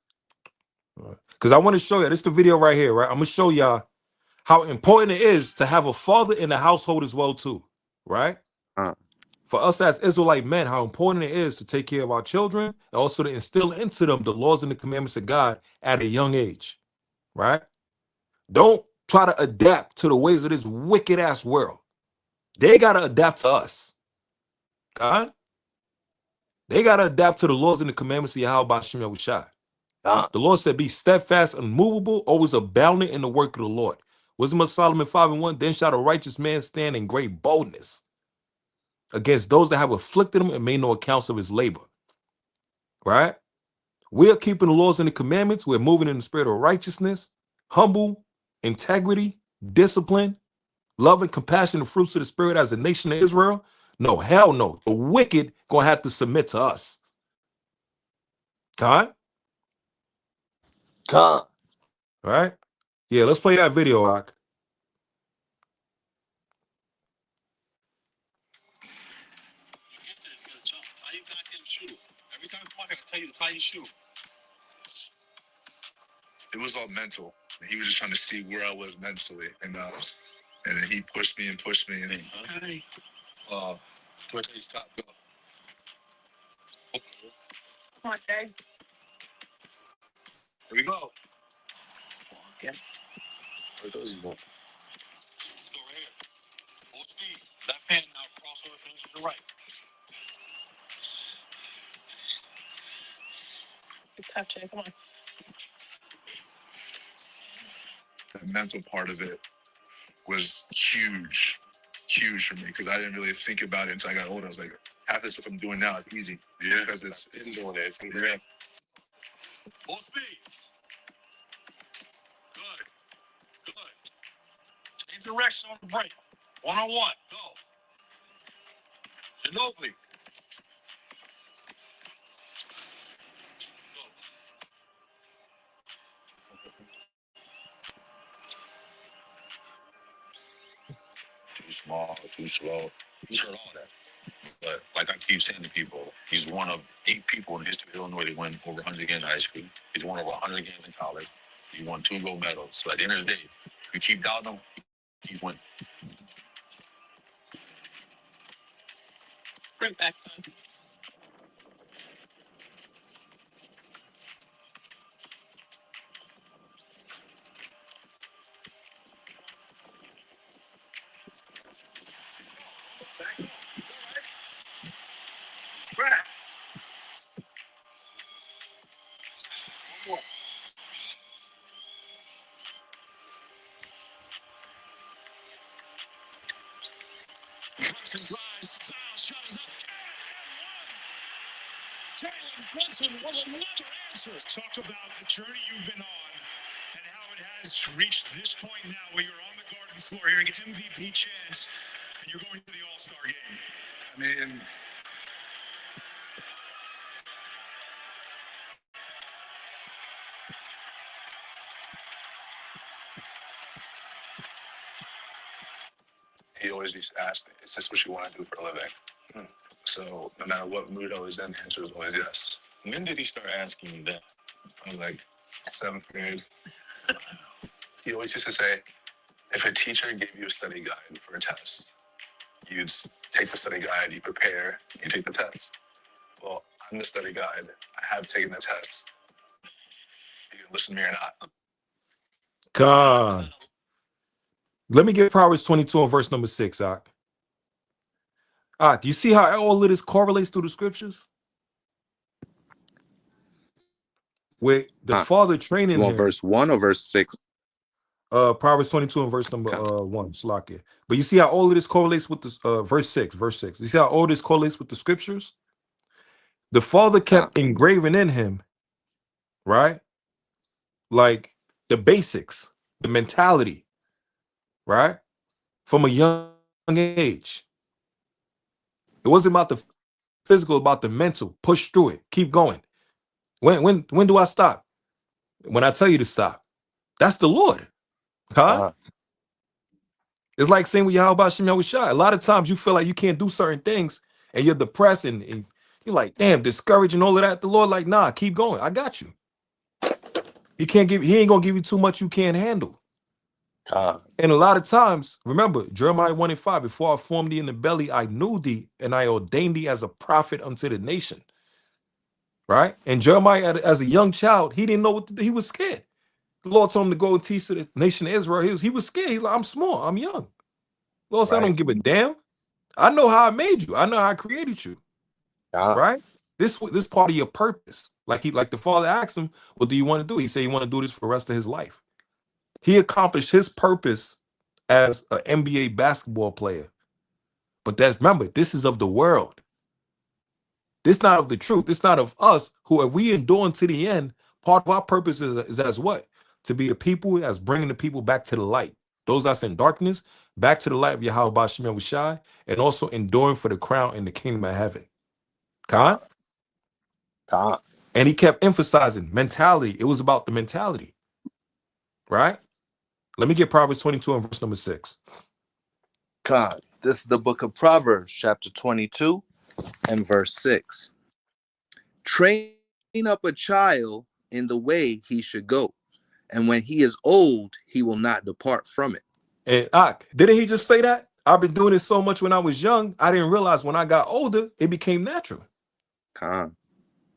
because I want to show you. This is the video right here, right? I'm gonna show y'all how important it is to have a father in the household as well, too, right? For us as Israelite men, how important it is to take care of our children and also to instill into them the laws and the commandments of God at a young age, right? Don't try to adapt to the ways of this wicked ass world. They gotta adapt to us. God, they gotta adapt to the laws and the commandments of Yahweh Shem Yahushua. The Lord said, "Be steadfast, unmovable, always abounding in the work of the Lord." Wisdom of Solomon 5:1. Then shall a righteous man stand in great boldness against those that have afflicted him and made no accounts of his labor. Right? We are keeping the laws and the commandments. We're moving in the spirit of righteousness, humble, integrity, discipline, love, and compassion, the fruits of the spirit as a nation of Israel. No, hell no. The wicked gonna have to submit to us. God? Con. Right? Yeah, let's play that video, Ak. Every time I come out here, I tell you to tie your shoe. It was all mental. He was just trying to see where I was mentally, and then he pushed me and pushed me. And then, where do you stop? Go. Come on, Jay. Here we go. Okay. Where goes he going? Let's go right here. Full speed. Left hand now. Crossover finish to the right. Good touch, Jay. Come on. The mental part of it was huge for me because I didn't really think about it until I got older. I was like, half the stuff I'm doing now is easy. Yeah, because it's doing it. It's yeah. Full speed. Good. Change direction on the break. 1-on-1. Go. Ginobili. Go. Too small, too slow. He's heard all that. But like I keep saying to people, he's one of 8 people in history of Illinois that win over 100 games in high school. He's won over 100 games in college. He won 2 gold medals. So at the end of the day, you keep doubting him, he's winning. Bring back son. Back. One more. Brunson drives, fouls, shot is up. Jalen Brunson with another answer. Talk about the journey you've been on and how it has reached this point now where you're on the garden floor hearing MVP chants and you're going to the All-Star game. I mean, he always used to ask me, is this what you want to do for a living? So no matter what mood I was in, the answer was always yes. When did he start asking you that? I was like 7th grade. He always used to say, if a teacher gave you a study guide for a test, you'd take the study guide, you prepare, you take the test. Well, I'm the study guide. I have taken the test. You can listen to me or not. God. Let me get Proverbs 22 and verse number 6, Ak. Ak, you see how all of this correlates to the scriptures? With the father training You want him. verse 1 or verse 6? Proverbs 22 and verse number 1, Slakia. But you see how all of this correlates with the verse 6. You see how all this correlates with the scriptures? The father kept engraving in him, right? Like the basics, the mentality, right? From a young age. It wasn't about the physical, about the mental. Push through it. Keep going. When do I stop? When I tell you to stop. That's the Lord. Huh? It's like saying with Yahweh Shem Yahushua. A lot of times you feel like you can't do certain things and you're depressed and you're like, damn, discouraged and all of that. The Lord like, nah, keep going. I got you. He ain't gonna give you too much you can't handle. And a lot of times, remember, Jeremiah 1:5, before I formed thee in the belly, I knew thee, and I ordained thee as a prophet unto the nation. Right? And Jeremiah, as a young child, he didn't know what to do. He was scared. The Lord told him to go and teach to the nation of Israel. He was scared. He's like, I'm small, I'm young. The Lord said, I don't give a damn. I know how I made you. I know how I created you. Right? This part of your purpose. Like the father asked him, what do you want to do? He said he want to do this for the rest of his life. He accomplished his purpose as an NBA basketball player. But remember, this is of the world. This not of the truth. It's not of us who, if we endure unto the end, part of our purpose is as what? To be the people as bringing the people back to the light. Those that's in darkness, back to the light of Yahweh B'Shem Yahushai, and also enduring for the crown in the kingdom of heaven. Khan? And he kept emphasizing mentality. It was about the mentality. Right? Let me get Proverbs 22 and verse number 6. Khan. This is the book of Proverbs, chapter 22 and verse 6. Train up a child in the way he should go, and when he is old, he will not depart from it. And didn't he just say that? I've been doing it so much when I was young, I didn't realize when I got older, it became natural. Khan.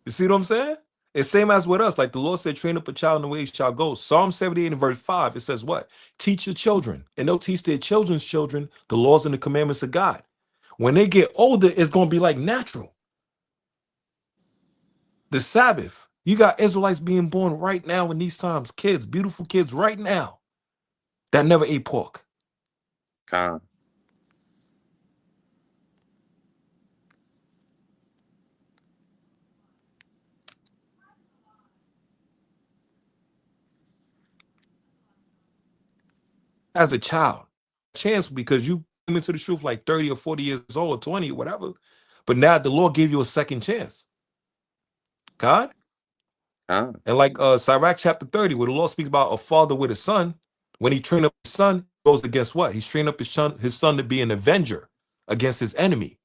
You see what I'm saying? It's same as with us. Like the Lord said, train up a child in the way he shall go. Psalm 78 and verse 5, it says what? Teach your children, and they'll teach their children's children the laws and the commandments of God. When they get older, it's going to be like natural. The Sabbath. You got Israelites being born right now in these times. Kids, beautiful kids right now that never ate pork. Khan. As a child, chance because you came into the truth like 30 or 40 years old, or 20 or whatever. But now the Lord gave you a second chance. God? And like Sirach chapter 30, where the Lord speaks about a father with a son, when he trained up his son, he goes against what? He's trained up his son to be an avenger against his enemy.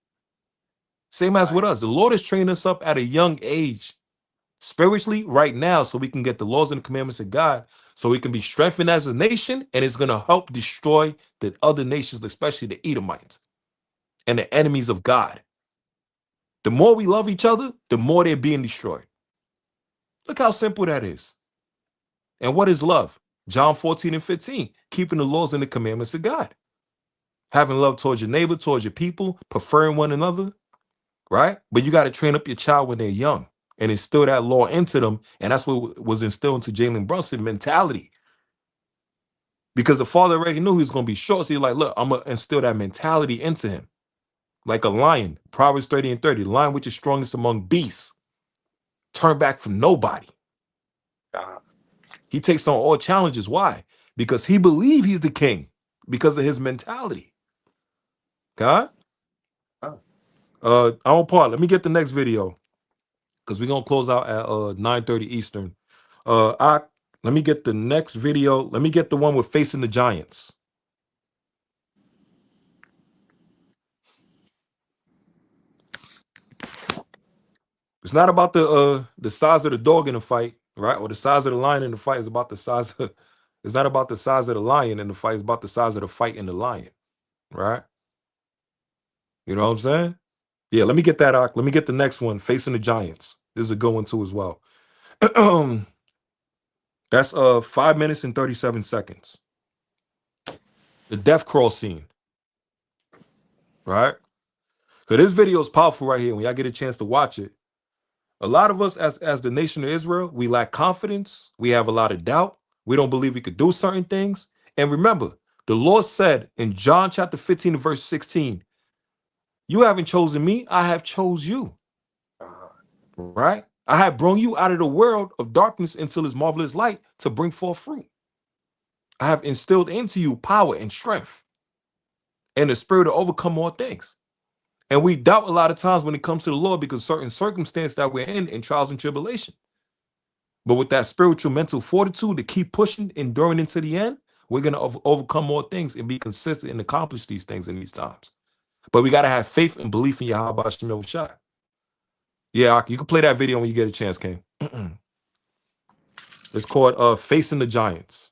Same as with us. The Lord is training us up at a young age, spiritually right now, so we can get the laws and the commandments of God, so we can be strengthened as a nation, and it's going to help destroy the other nations, especially the Edomites and the enemies of God. The more we love each other, the more they're being destroyed. Look how simple that is. And what is love? John 14 and 15, keeping the laws and the commandments of God. Having love towards your neighbor, towards your people, preferring one another, right? But you got to train up your child when they're young and instill that law into them. And that's what was instilled into Jalen Brunson, mentality. Because the father already knew he was going to be short. So he's like, look, I'm going to instill that mentality into him. Like a lion, Proverbs 30 and 30, the lion which is strongest among beasts, turn back from nobody. He takes on all challenges. Why? Because he believes he's the king because of his mentality. God? I don't part. Let me get the next video because we're going to close out at 9:30 Eastern. Let me get the next video. Let me get the one with facing the giants. It's not about the size of the dog in the fight, right? Or the size of the lion in the fight. It's about the size of, it's not about the size of the lion in the fight. It's about the size of the fight in the lion, right? You know what I'm saying? Yeah, let me get that. Let me get the next one, facing the giants. This is a good one too as well. That's 5 minutes and 37 seconds. The death crawl scene, right? So this video is powerful right here. When y'all get a chance to watch it, a lot of us as the nation of Israel, we lack confidence. We have a lot of doubt. We don't believe we could do certain things. And remember, the Lord said in John chapter 15, verse 16, you haven't chosen me, I have chose you. Right? I have brought you out of the world of darkness into this marvelous light to bring forth fruit. I have instilled into you power and strength and the spirit to overcome all things. And we doubt a lot of times when it comes to the Lord because certain circumstance that we're in trials and tribulation. But with that spiritual mental fortitude to keep pushing, enduring into the end, we're going to overcome more things and be consistent and accomplish these things in these times. But we got to have faith and belief in Yahweh Hashem Yahushua. Yeah, you can play that video when you get a chance, King. It's called Facing the Giants.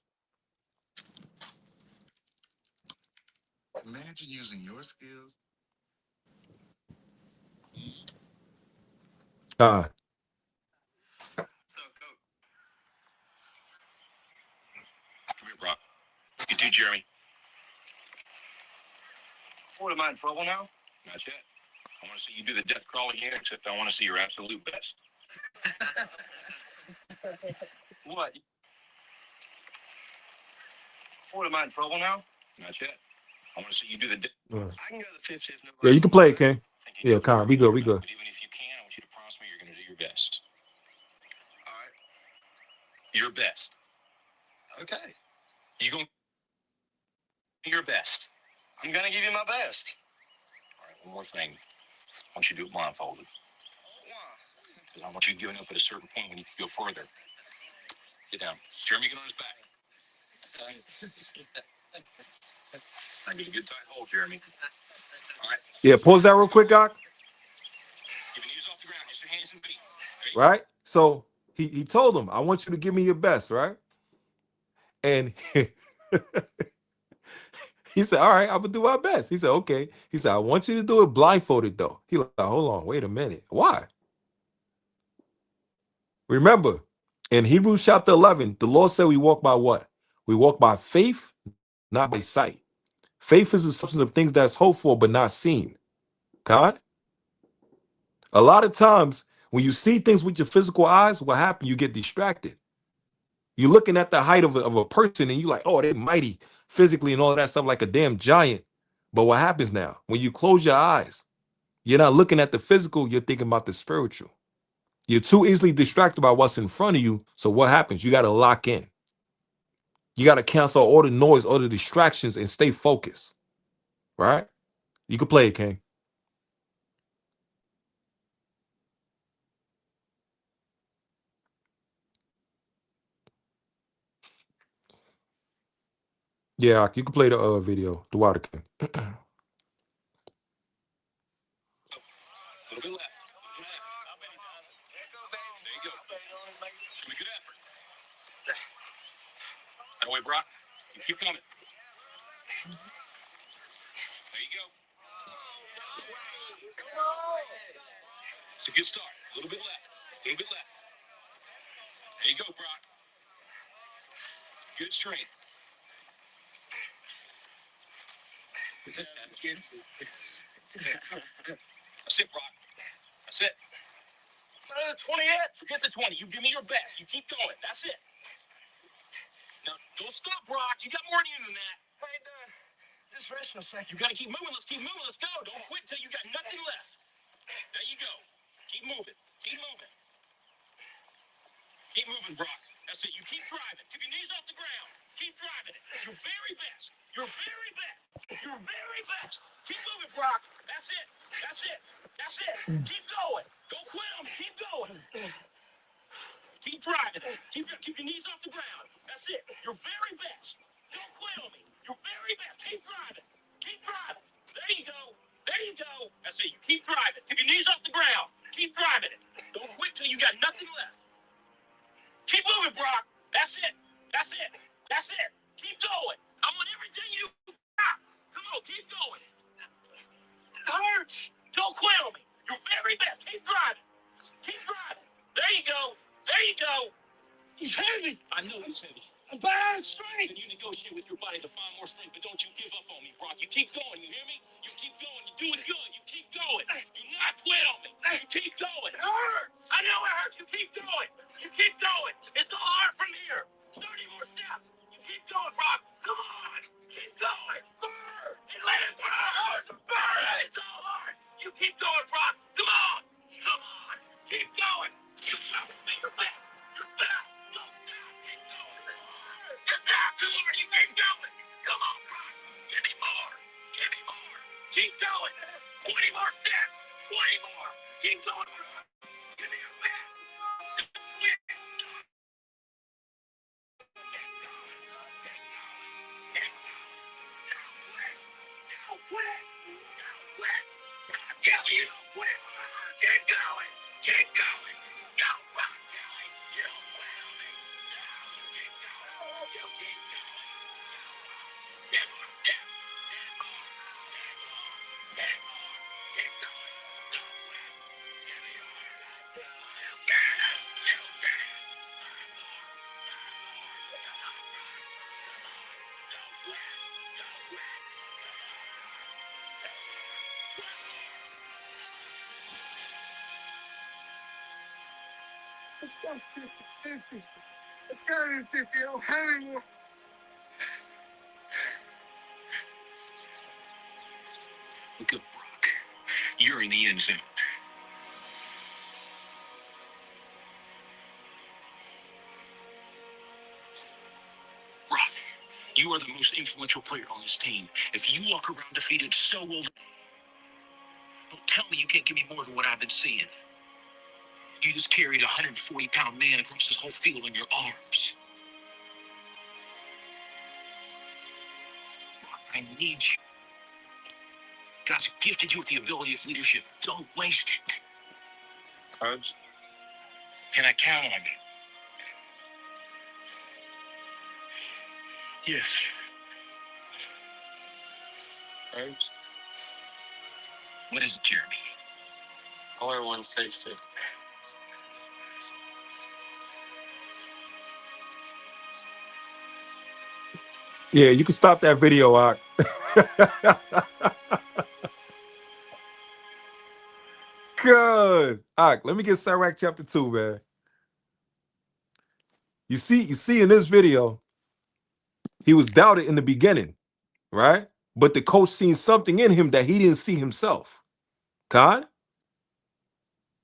Imagine using your skills. Uh, So, Coach. Come here, Brock. You too, Jeremy. What, am I in trouble now? Not yet. I want to see you do the death crawl again, except I want to see your absolute best. What? What, am I in trouble now? Not yet. I want to see you do the death. uh, I can go to the fifth if nobody. yeah, you can play it, King. Think you Yeah, do. Con, we good, we good. But even if you can, I want you to promise me you're going to do your best. All right. Your best. Okay. You going to do your best. I'm going to give you my best. All right, one more thing. I want you to do it blindfolded. Why? Because I want you giving up at a certain point when you can go further. Get down. Jeremy, get on his back. I get a good tight hold, Jeremy. All right. Yeah, pause that real quick, Doc. Give your knees off the ground, just your hands and feet. Right? So he told him, I want you to give me your best, right? And he said, all right, I'm gonna do my best. He said, okay. He said, I want you to do it blindfolded, though. He like, hold on, wait a minute. Why? Remember, in Hebrews chapter 11, the Lord said we walk by what? We walk by faith, not by sight. Faith is the substance of things that's hoped for, but not seen. God? A lot of times, when you see things with your physical eyes, what happens? You get distracted. You're looking at the height of a person, and you're like, oh, they're mighty physically and all of that stuff like a damn giant. But what happens now? When you close your eyes, you're not looking at the physical, you're thinking about the spiritual. You're too easily distracted by what's in front of you. So what happens? You got to lock in. You got to cancel all the noise, all the distractions, and stay focused. Right? You can play it, King. Yeah, you can play the video, the Water King. A little bit left. There you go. Show me good effort. That way, Brock. You keep coming. There you go. It's a good start. A little bit left. A little bit left. There you go, Brock. Good strength. That's it, Brock. That's it. Not the 20 yet. Forget the 20. You give me your best. You keep going. That's it. Now, don't stop, Brock. You got more in you than that. Hey, just rest in a second. You got to keep moving. Let's keep moving. Let's go. Don't quit till you got nothing left. There you go. Keep moving. Keep moving. Keep moving, Brock. That's it. You keep driving. Keep your knees off the ground. Keep driving it. Your very best. Your very best. Your very best. Keep moving, Brock. That's it. That's it. That's it. Keep going. Don't quit on me. Keep going. Keep driving. Keep your knees off the ground. That's it. Your very best. Don't quit on me. Your very best. Keep driving. Keep driving. There you go. There you go. That's it. You keep driving. Keep your knees off the ground. Keep driving it. Don't quit till you got nothing left. Keep moving, Brock. That's it. That's it. That's it. Keep going. I want everything you got. Come on, keep going. It hurts. Don't quit on me. Your very best. Keep driving. Keep driving. There you go. There you go. He's heavy. I know he's heavy. I'm bad strength. And you negotiate with your body to find more strength, but don't you give up on me, Brock. You keep going. You hear me? You keep going. You're doing good. You keep going. Do not quit on me. You keep going. It hurts. I know it hurts. You keep going. You keep going. It's all hard from here. 30 more steps. You keep going, Brock. Come on. Keep going. Burn. And let it burn. Burn. It's all hard. You keep going, Brock. Come on. Come on. Keep going. You go. And you're back. You're back. Don't stop. Keep going. It's not too hard. You keep going. Come on, Brock. Give me more. Give me more. Keep going. 20 more steps. 20 more. Keep going. Give me a back. Don't quit. Don't quit. I'm telling you, don't quit. Keep going. Keep going. Don't fuck, Kelly. You don't quit on me. No, you keep going. You keep going. 10 more steps. 10 more. 10 more. 10 more. Keep going. Don't quit. Give me your heart. You got it. You got it. 5 more. 5 more. Come on, bro. Come on. Don't quit. Don't quit. Let's go to 50. I don't have any more. Look at Brock. You're in the end zone. Brock, you are the most influential player on this team. If you walk around defeated, so will they. Don't tell me you can't give me more than what I've been seeing. You just carried a 140-pound man across this whole field in your arms. Brock, I need you. God's gifted you with the ability of leadership. Don't waste it. Coach? Can I count on you? Yes. Coach? What is it, Jeremy? Only 160. Yeah, you can stop that video, Ak. Good. Ak, let me get Sirach chapter 2, man. You see in this video, he was doubted in the beginning, right? But the coach seen something in him that he didn't see himself. Con?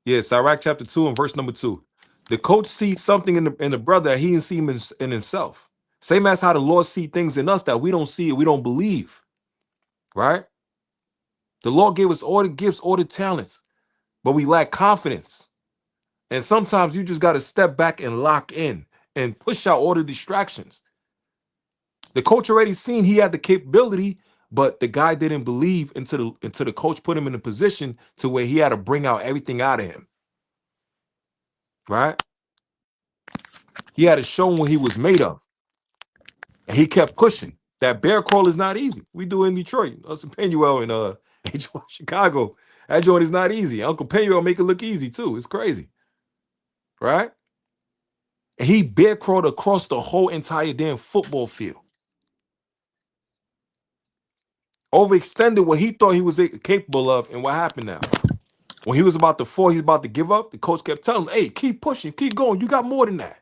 Yeah, Sirach chapter 2 and verse number 2. The coach sees something in the brother that he didn't see him in himself. Same as how the Lord see things in us that we don't see, we don't believe. Right? The Lord gave us all the gifts, all the talents, but we lack confidence. And sometimes you just got to step back and lock in and push out all the distractions. The coach already seen he had the capability, but the guy didn't believe until the coach put him in a position to where he had to bring out everything out of him. Right? He had to show him what he was made of. And he kept pushing. That bear crawl is not easy. We do it in Detroit. Uncle Penuel in Chicago. That joint is not easy. Uncle Penuel make it look easy too. It's crazy. Right? And he bear crawled across the whole entire damn football field. Overextended what he thought he was capable of, and what happened now? When he was about to fall, he's about to give up, the coach kept telling him, hey, keep pushing, keep going. You got more than that.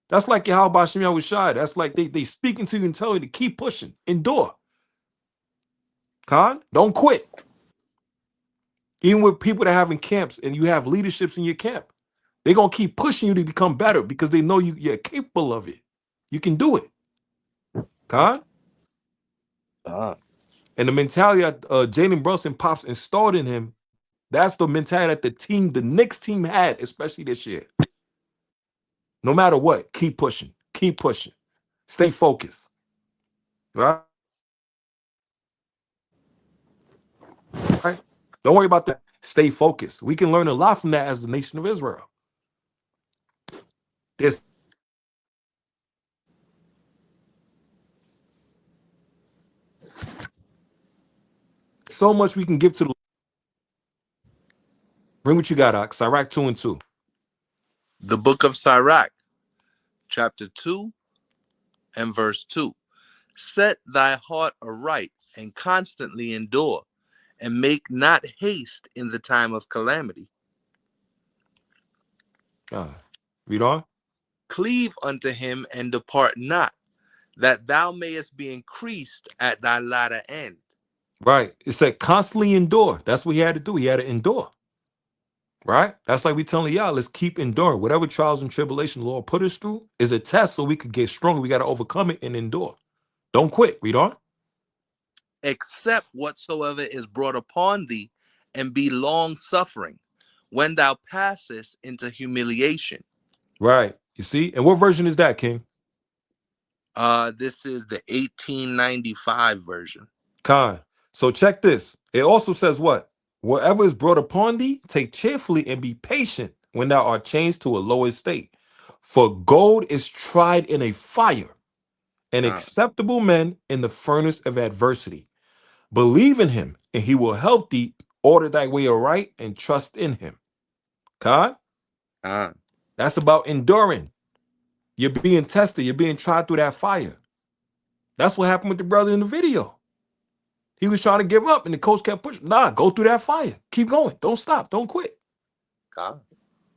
That's like how about Shemya was shy. That's like they speaking to you and telling you to keep pushing, endure. Con, don't quit. Even with people that have in camps and you have leaderships in your camp, they're going to keep pushing you to become better because they know you're capable of it. You can do it. Con? And the mentality that Jalen Brunson pops installed in him, that's the mentality that the Knicks team had, especially this year. No matter what, keep pushing. Keep pushing. Stay focused. Right? Right? Don't worry about that. Stay focused. We can learn a lot from that as the nation of Israel. There's so much we can give to the. Bring what you got, Ak. Sirach 2 and 2. The book of Sirach, chapter 2 and verse 2. Set thy heart aright and constantly endure, and make not haste in the time of calamity. Read on. Cleave unto him and depart not, that thou mayest be increased at thy latter end. Right. It said constantly endure. That's what he had to do. He had to endure. Right? That's like we telling y'all, let's keep enduring. Whatever trials and tribulation the Lord put us through is a test so we could get stronger. We got to overcome it and endure. Don't quit. Read on. accept whatsoever is brought upon thee, and be long suffering, when thou passest into humiliation. Right. You see? And what version is that, King? This is the 1895 version. Khan. So check this. It also says what? Whatever is brought upon thee, take cheerfully and be patient when thou art changed to a lower state. For gold is tried in a fire, and acceptable men in the furnace of adversity. Believe in him, and he will help thee order thy way aright, and trust in him. Khan? That's about enduring. You're being tested. You're being tried through that fire. That's what happened with the brother in the video. He was trying to give up, and the coach kept pushing. Nah, go through that fire. Keep going. Don't stop. Don't quit.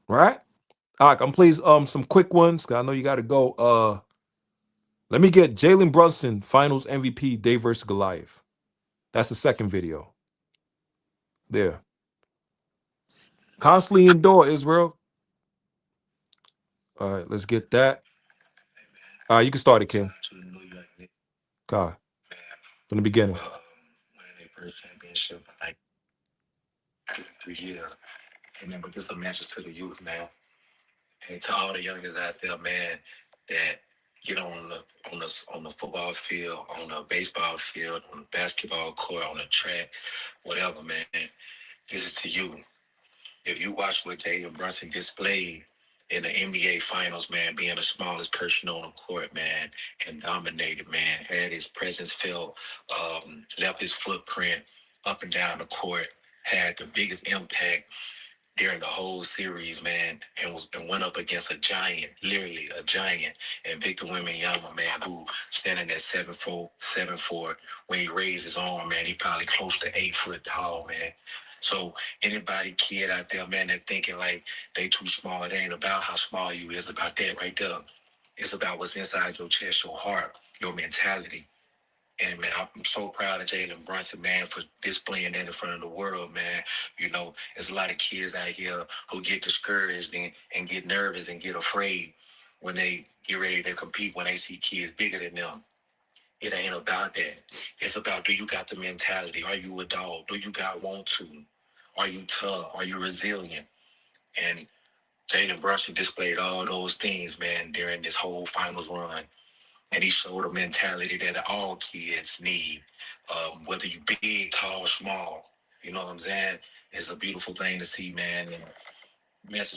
Right? All right, I'm please some quick ones, because I know you got to go. Let me get Jalen Brunson, Finals MVP, Day versus Goliath. That's the second video. There. Constantly endure, Israel. All right, let's get that. All right, you can start it, King. God. From the beginning. Winning their first championship in like 3 years. And then, but this is a message to the youth, man. And to all the youngers out there, man, that get on the football field, on the baseball field, on the basketball court, on the track, whatever, man. This is to you. If you watch what Jalen Brunson displayed in the NBA Finals, man, being the smallest person on the court, man, and dominated, man, had his presence felt, left his footprint up and down the court, had the biggest impact during the whole series, man, and went up against a giant, literally a giant, and Victor Wembanyama, man, who standing at 7'4", when he raised his arm, man, he probably close to 8 foot tall, man. So anybody, kid out there, man, that thinking like they too small, it ain't about how small you is, about that right there. It's about what's inside your chest, your heart, your mentality. And, man, I'm so proud of Jalen Brunson, man, for displaying that in front of the world, man. You know, there's a lot of kids out here who get discouraged and get nervous and get afraid when they get ready to compete, when they see kids bigger than them. It ain't about that. It's about, do you got the mentality? Are you a dog? Do you got want to? Are you tough? Are you resilient? And Jalen Brunson displayed all those things, man, during this whole finals run. And he showed a mentality that all kids need, whether you big, tall, small. You know what I'm saying? It's a beautiful thing to see, man. And it's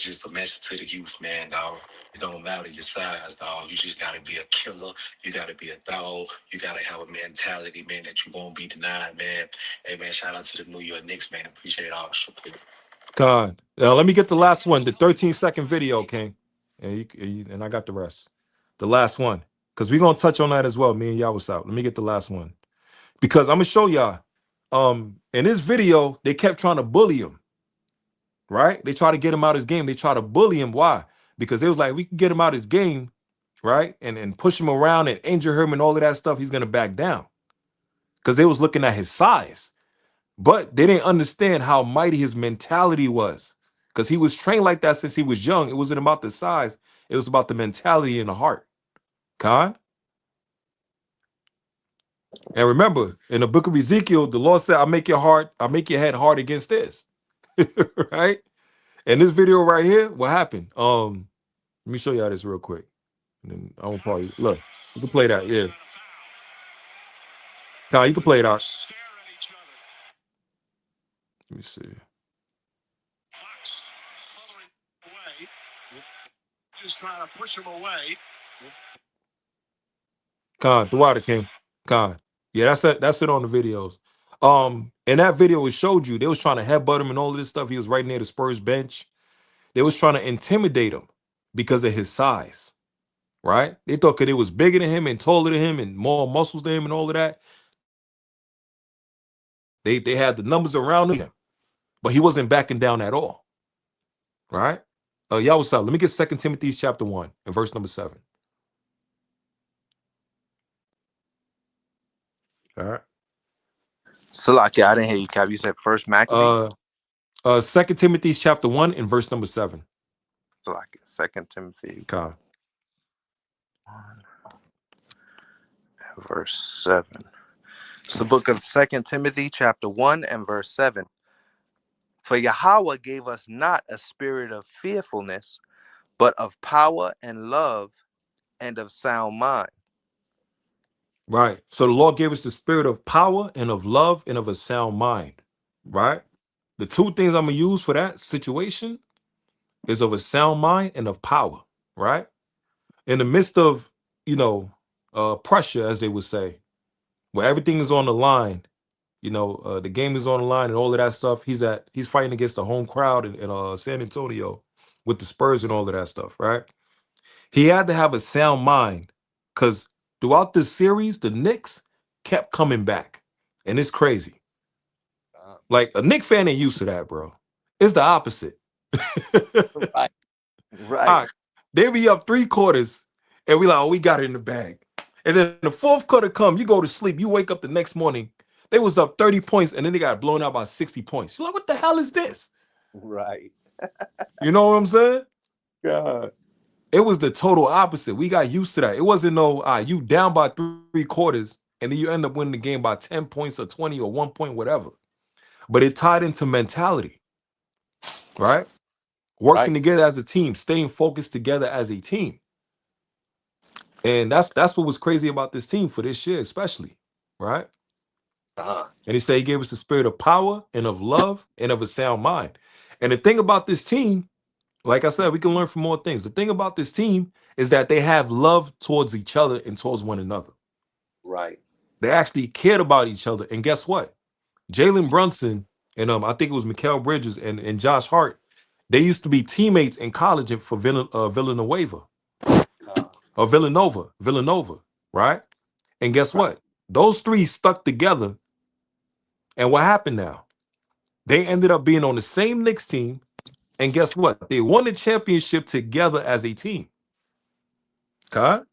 just a message to the youth, man, dog. It don't matter your size, dog. You just gotta be a killer. You gotta be a dog. You gotta have a mentality, man, that you won't be denied, man. Hey, man, shout out to the New York Knicks, man. Appreciate all the support. God. Now let me get the last one, the 13-second video, King. And I got the rest. The last one. Because we're going to touch on that as well. Me and y'all was out. Let me get the last one. Because I'm going to show y'all. In this video, they kept trying to bully him. Right? They try to get him out of his game. They try to bully him. Why? Because they was like, we can get him out of his game, right? And push him around and injure him and all of that stuff. He's going to back down. Because they was looking at his size. But they didn't understand how mighty his mentality was. Because he was trained like that since he was young. It wasn't about the size. It was about the mentality and the heart. Khan? And remember, in the book of Ezekiel, the Lord said, I'll make your head hard against this. Right? And this video right here, what happened? Let me show y'all this real quick. And then I won't probably look. You can play that, yeah. Khan, you can play it out. Let me see. Just trying to push him away. Khan, the water came. Khan. Yeah, that's it on the videos. In that video, it showed you they was trying to headbutt him and all of this stuff. He was right near the Spurs bench. They was trying to intimidate him because of his size. Right? They thought that it was bigger than him and taller than him and more muscles than him and all of that. They had the numbers around him, but he wasn't backing down at all. Right? Y'all what's up? Let me get 2 Timothy chapter 1 and verse number 7. All right. Salaki, I didn't hear you, Cap. You said first Maccabees? 2 Timothy chapter 1 and verse number 7. Salaki, 2 Timothy. Okay. Verse 7. It's the book of 2 Timothy chapter 1 and verse 7. For Yahweh gave us not a spirit of fearfulness, but of power and love and of sound mind. Right. So the Lord gave us the spirit of power and of love and of a sound mind. Right. The two things I'm going to use for that situation is of a sound mind and of power. Right. In the midst of, pressure, as they would say, where everything is on the line, the game is on the line and all of that stuff. He's fighting against the home crowd in San Antonio with the Spurs and all of that stuff. Right. He had to have a sound mind because throughout this series, the Knicks kept coming back. And it's crazy. Like a Knicks fan ain't used to that, bro. It's the opposite. Right. All right. They be up 3 quarters and we like, oh, we got it in the bag. And then the 4th quarter come, you go to sleep, you wake up the next morning, they was up 30 points and then they got blown out by 60 points. You're like, what the hell is this? Right. You know what I'm saying? God. It was the total opposite. We got used to that. It wasn't you down by 3 quarters and then you end up winning the game by 10 points or 20 or 1 point, whatever. But it tied into mentality, right? Working together as a team, staying focused together as a team. And that's what was crazy about this team for this year, especially, right? And he said he gave us the spirit of power and of love and of a sound mind. And the thing about this team, like I said, we can learn from more things. The thing about this team is that they have love towards each other and towards one another. Right. They actually cared about each other. And guess what? Jalen Brunson and I think it was Mikal Bridges and Josh Hart, they used to be teammates in college for Villanova, right? And guess what? Those 3 stuck together. And what happened now? They ended up being on the same Knicks team. And guess what? They won the championship together as a team. Okay?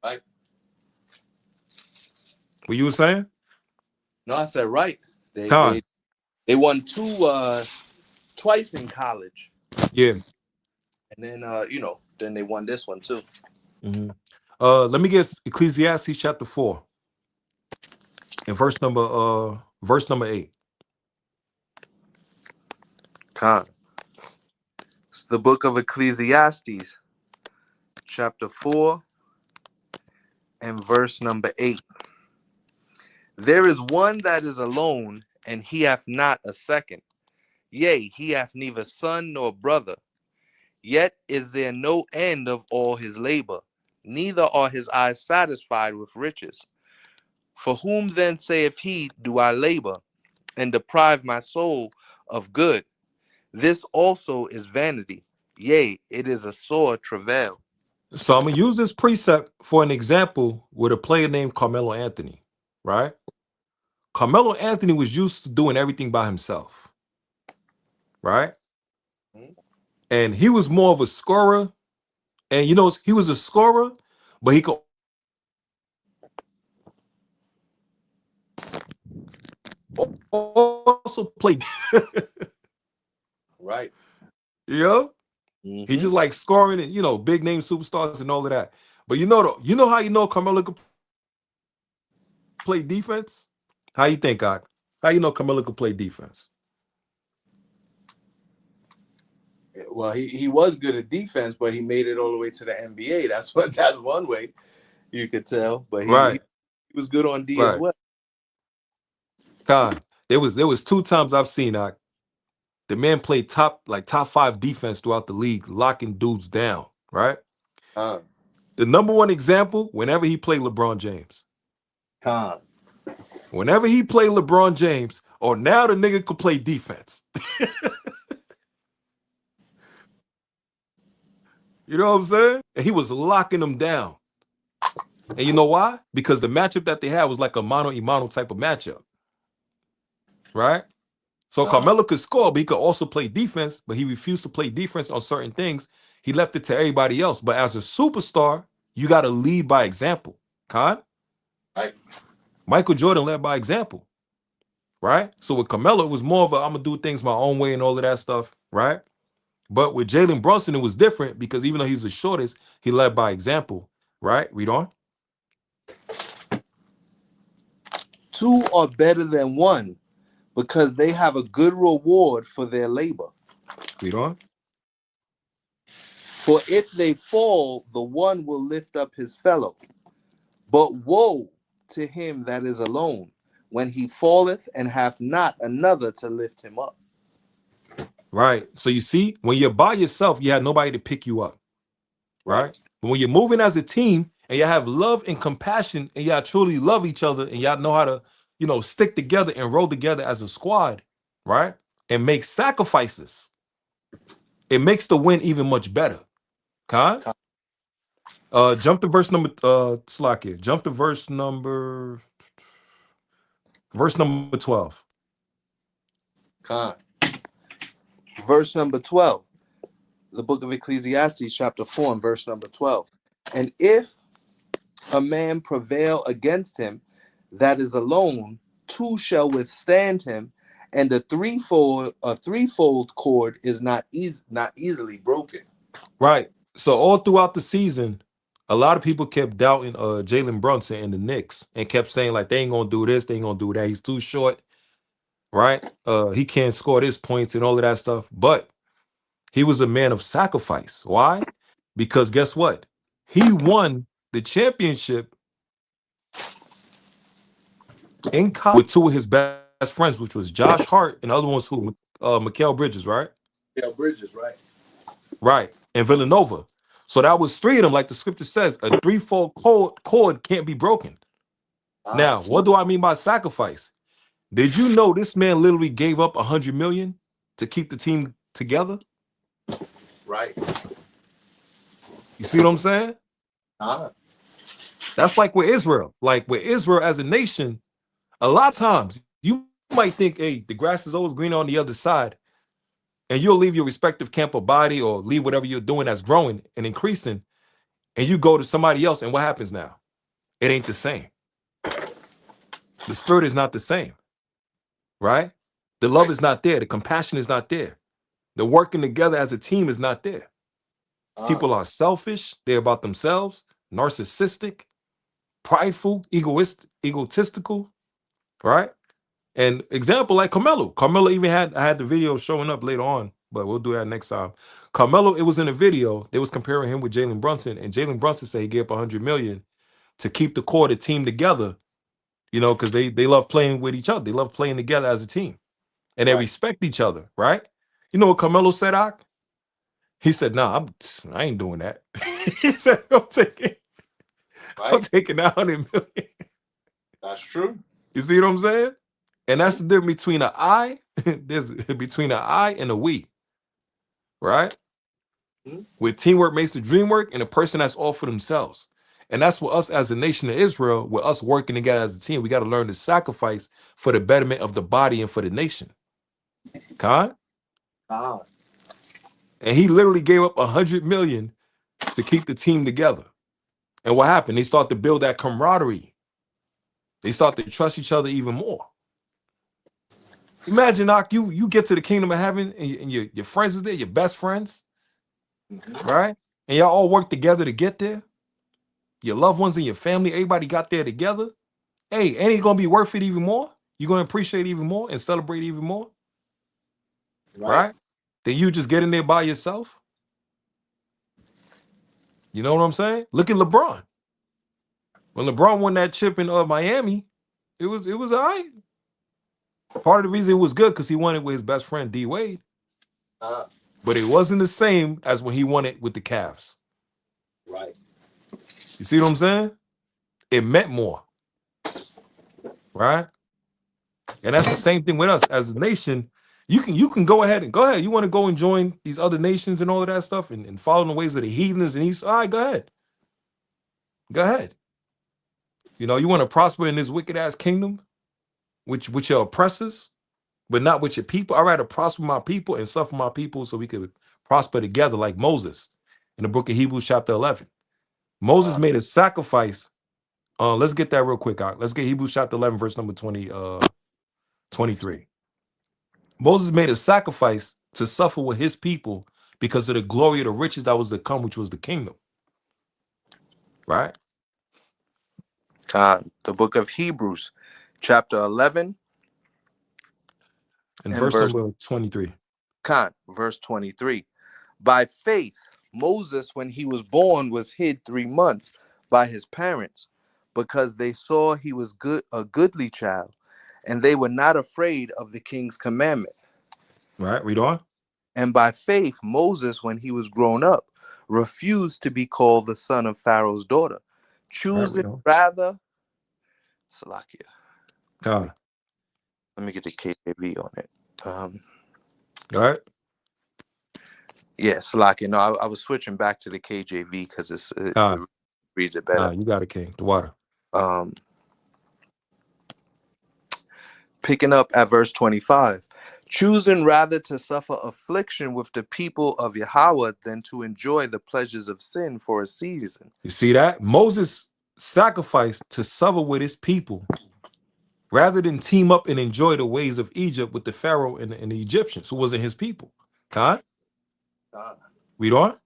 Right. What you were saying? No, I said right. They won 2 twice in college. Yeah. And then then they won this one too. Mm-hmm. Let me get Ecclesiastes chapter 4 and verse number 8. It's the book of Ecclesiastes, chapter 4 and verse number 8. There is one that is alone, and he hath not a second. Yea, he hath neither son nor brother. Yet is there no end of all his labor, neither are his eyes satisfied with riches. For whom then saith he, do I labor, and deprive my soul of good? This also is vanity. Yea, it is a sore travail. So I'm going to use this precept for an example with a player named Carmelo Anthony, right? Carmelo Anthony was used to doing everything by himself, right? And he was more of a scorer. And, he was a scorer, but he could also play. Right. He just like scoring and, big name superstars and all of that. But how Carmelo could play defense? How you think, God? How Carmelo could play defense? Well, he was good at defense, but he made it all the way to the NBA. That's one way you could tell. But he was good on D as well. God, there was 2 times I've seen the man played top 5 defense throughout the league, locking dudes down, right? The number one example, whenever he played LeBron James. Whenever he played LeBron James, now the nigga could play defense. You know what I'm saying? And he was locking them down. And you know why? Because the matchup that they had was like a mano-a-mano type of matchup. Right? So Carmelo could score, but he could also play defense, but he refused to play defense on certain things. He left it to everybody else. But as a superstar, you got to lead by example. Right? Michael Jordan led by example. Right? So with Carmelo, it was more of I'm going to do things my own way and all of that stuff. Right? But with Jalen Brunson, it was different because even though he's the shortest, he led by example. Right? Read on. two are better than one, because they have a good reward for their labor. Read on. For if they fall, the one will lift up his fellow. But woe to him that is alone, when he falleth and hath not another to lift him up. Right. So you see, when you're by yourself, you have nobody to pick you up. Right. But when you're moving as a team and you have love and compassion and y'all truly love each other and y'all know how to, stick together and roll together as a squad, right? And make sacrifices. It makes the win even much better. Khan? Jump to verse number Slack here. Jump to verse number 12. Khan. Verse number 12. The book of Ecclesiastes, chapter 4, and verse number 12. And if a man prevail against him that is alone, two shall withstand him, and a threefold cord is not easily broken. Right. So all throughout the season, a lot of people kept doubting Jalen Brunson and the Knicks and kept saying like they ain't gonna do this, they ain't gonna do that. He's too short, right? He can't score his points and all of that stuff. But he was a man of sacrifice. Why? Because guess what? He won the championship in college with two of his best friends, which was Josh Hart and the other one was who? Mikal Bridges, right? Yeah, Bridges, right. Right. And Villanova. So that was three of them, like the scripture says, a threefold cord can't be broken. Now, what do I mean by sacrifice? Did you know this man literally gave up $100 million to keep the team together? Right. You see what I'm saying? That's like with Israel. Like with Israel as a nation, a lot of times you might think, hey, the grass is always greener on the other side. And you'll leave your respective camp or body or leave whatever you're doing that's growing and increasing. And you go to somebody else. And what happens now? It ain't the same. The spirit is not the same. Right? The love is not there. The compassion is not there. The working together as a team is not there. People are selfish. They're about themselves, narcissistic, prideful, egotistical, right? And example like Carmelo. Carmelo even I had the video showing up later on, but we'll do that next time. Carmelo, it was in a video. They was comparing him with Jalen Brunson, and Jalen Brunson said he gave up $100 million to keep the core, the team together, because they love playing with each other. They love playing together as a team. And they respect each other, right? You know what Carmelo said, Ak? He said, "Nah, I ain't doing that." He said, I'm taking that $100 million. That's true. You see what I'm saying? And that's the difference between an I, there's between an I and a we, right? Where teamwork makes the dream work, and a person that's all for themselves. And that's what us as a nation of Israel, with us working together as a team, we got to learn to sacrifice for the betterment of the body and for the nation. Khan? And he literally gave up $100 million to keep the team together. And what happened? They start to build that camaraderie. They start to trust each other even more. Imagine, Ak, you get to the kingdom of heaven and your friends is there, your best friends, right? And y'all all work together to get there. Your loved ones and your family, everybody got there together. Hey, ain't it gonna be worth it even more? You're gonna appreciate it even more and celebrate even more, right? Then you just get in there by yourself. You know what I'm saying? Look at LeBron. When LeBron won that chip in Miami, it was all right. Part of the reason it was good because he won it with his best friend D Wade. But it wasn't the same as when he won it with the Cavs. Right. You see what I'm saying? It meant more. Right? And that's the same thing with us as a nation. You can go ahead. You want to go and join these other nations and all of that stuff and follow the ways of the heathens and East. All right, go ahead. Go ahead. You want to prosper in this wicked ass kingdom, with your oppressors, but not with your people. I'd rather prosper my people and suffer my people so we could prosper together, like Moses in the book of Hebrews chapter 11. Moses made a sacrifice. Let's get that real quick out. Let's get Hebrews chapter 11, verse number 23. Moses made a sacrifice to suffer with his people because of the glory of the riches that was to come, which was the kingdom. Right? The book of Hebrews, chapter 11 And and verse number 23. verse 23. By faith, Moses, when he was born, was hid 3 months by his parents, because they saw he was a goodly child, and they were not afraid of the king's commandment. Right, read on. And by faith, Moses, when he was grown up, refused to be called the son of Pharaoh's daughter, choosing rather. Salakia. God. Let me get the KJV on it. All right. Yeah, Salakia. No, I was switching back to the KJV because it reads it better. You got it, King. The water. Picking up at verse 25. Choosing rather to suffer affliction with the people of Yahweh than to enjoy the pleasures of sin for a season. You see that? Moses sacrificed to suffer with his people rather than team up and enjoy the ways of Egypt with the Pharaoh and the Egyptians, who wasn't his people. Khan? Read on.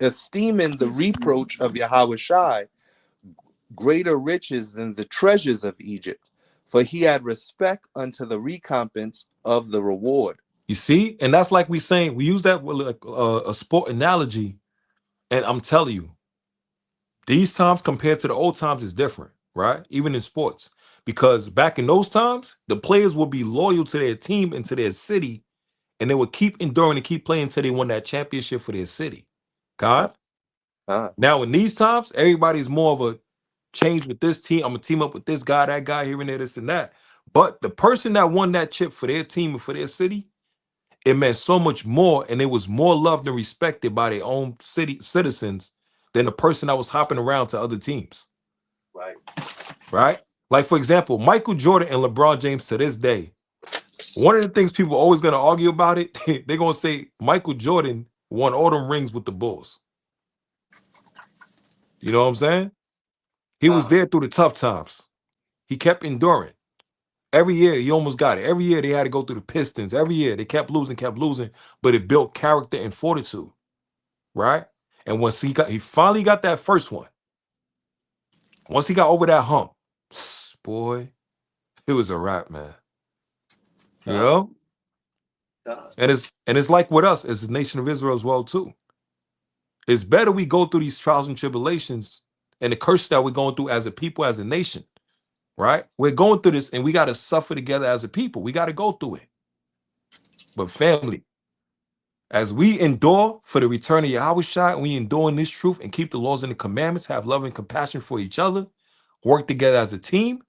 Esteeming the reproach of Yahweh Shai greater riches than the treasures of Egypt, for he had respect unto the recompense of the reward. You see? And that's like we saying, we use that with like a sport analogy, and I'm telling you, these times compared to the old times is different, right? Even in sports. Because back in those times, the players would be loyal to their team and to their city, and they would keep enduring and keep playing until they won that championship for their city. God? Now, in these times, everybody's more of a change with this team. I'm going to team up with this guy, that guy, here and there, this and that. But the person that won that chip for their team and for their city, it meant so much more, and it was more loved and respected by their own citizens than the person that was hopping around to other teams. Right? Like, for example, Michael Jordan and LeBron James to this day, one of the things people are always going to argue about it, they're going to say Michael Jordan won all them rings with the Bulls. You know what I'm saying? He was there through the tough times. He kept enduring. Every year, he almost got it. Every year, they had to go through the Pistons. Every year, they kept losing, but it built character and fortitude, right? And once he finally got that first one, once he got over that hump, boy, it was a wrap, man. You know? And it's like with us as the nation of Israel as well, too. It's better we go through these trials and tribulations and the curses that we're going through as a people, as a nation, right? We're going through this and we got to suffer together as a people. We got to go through it. But family, as we endure for the return of Yahweh Shai, we endure in this truth and keep the laws and the commandments, have love and compassion for each other, work together as a team.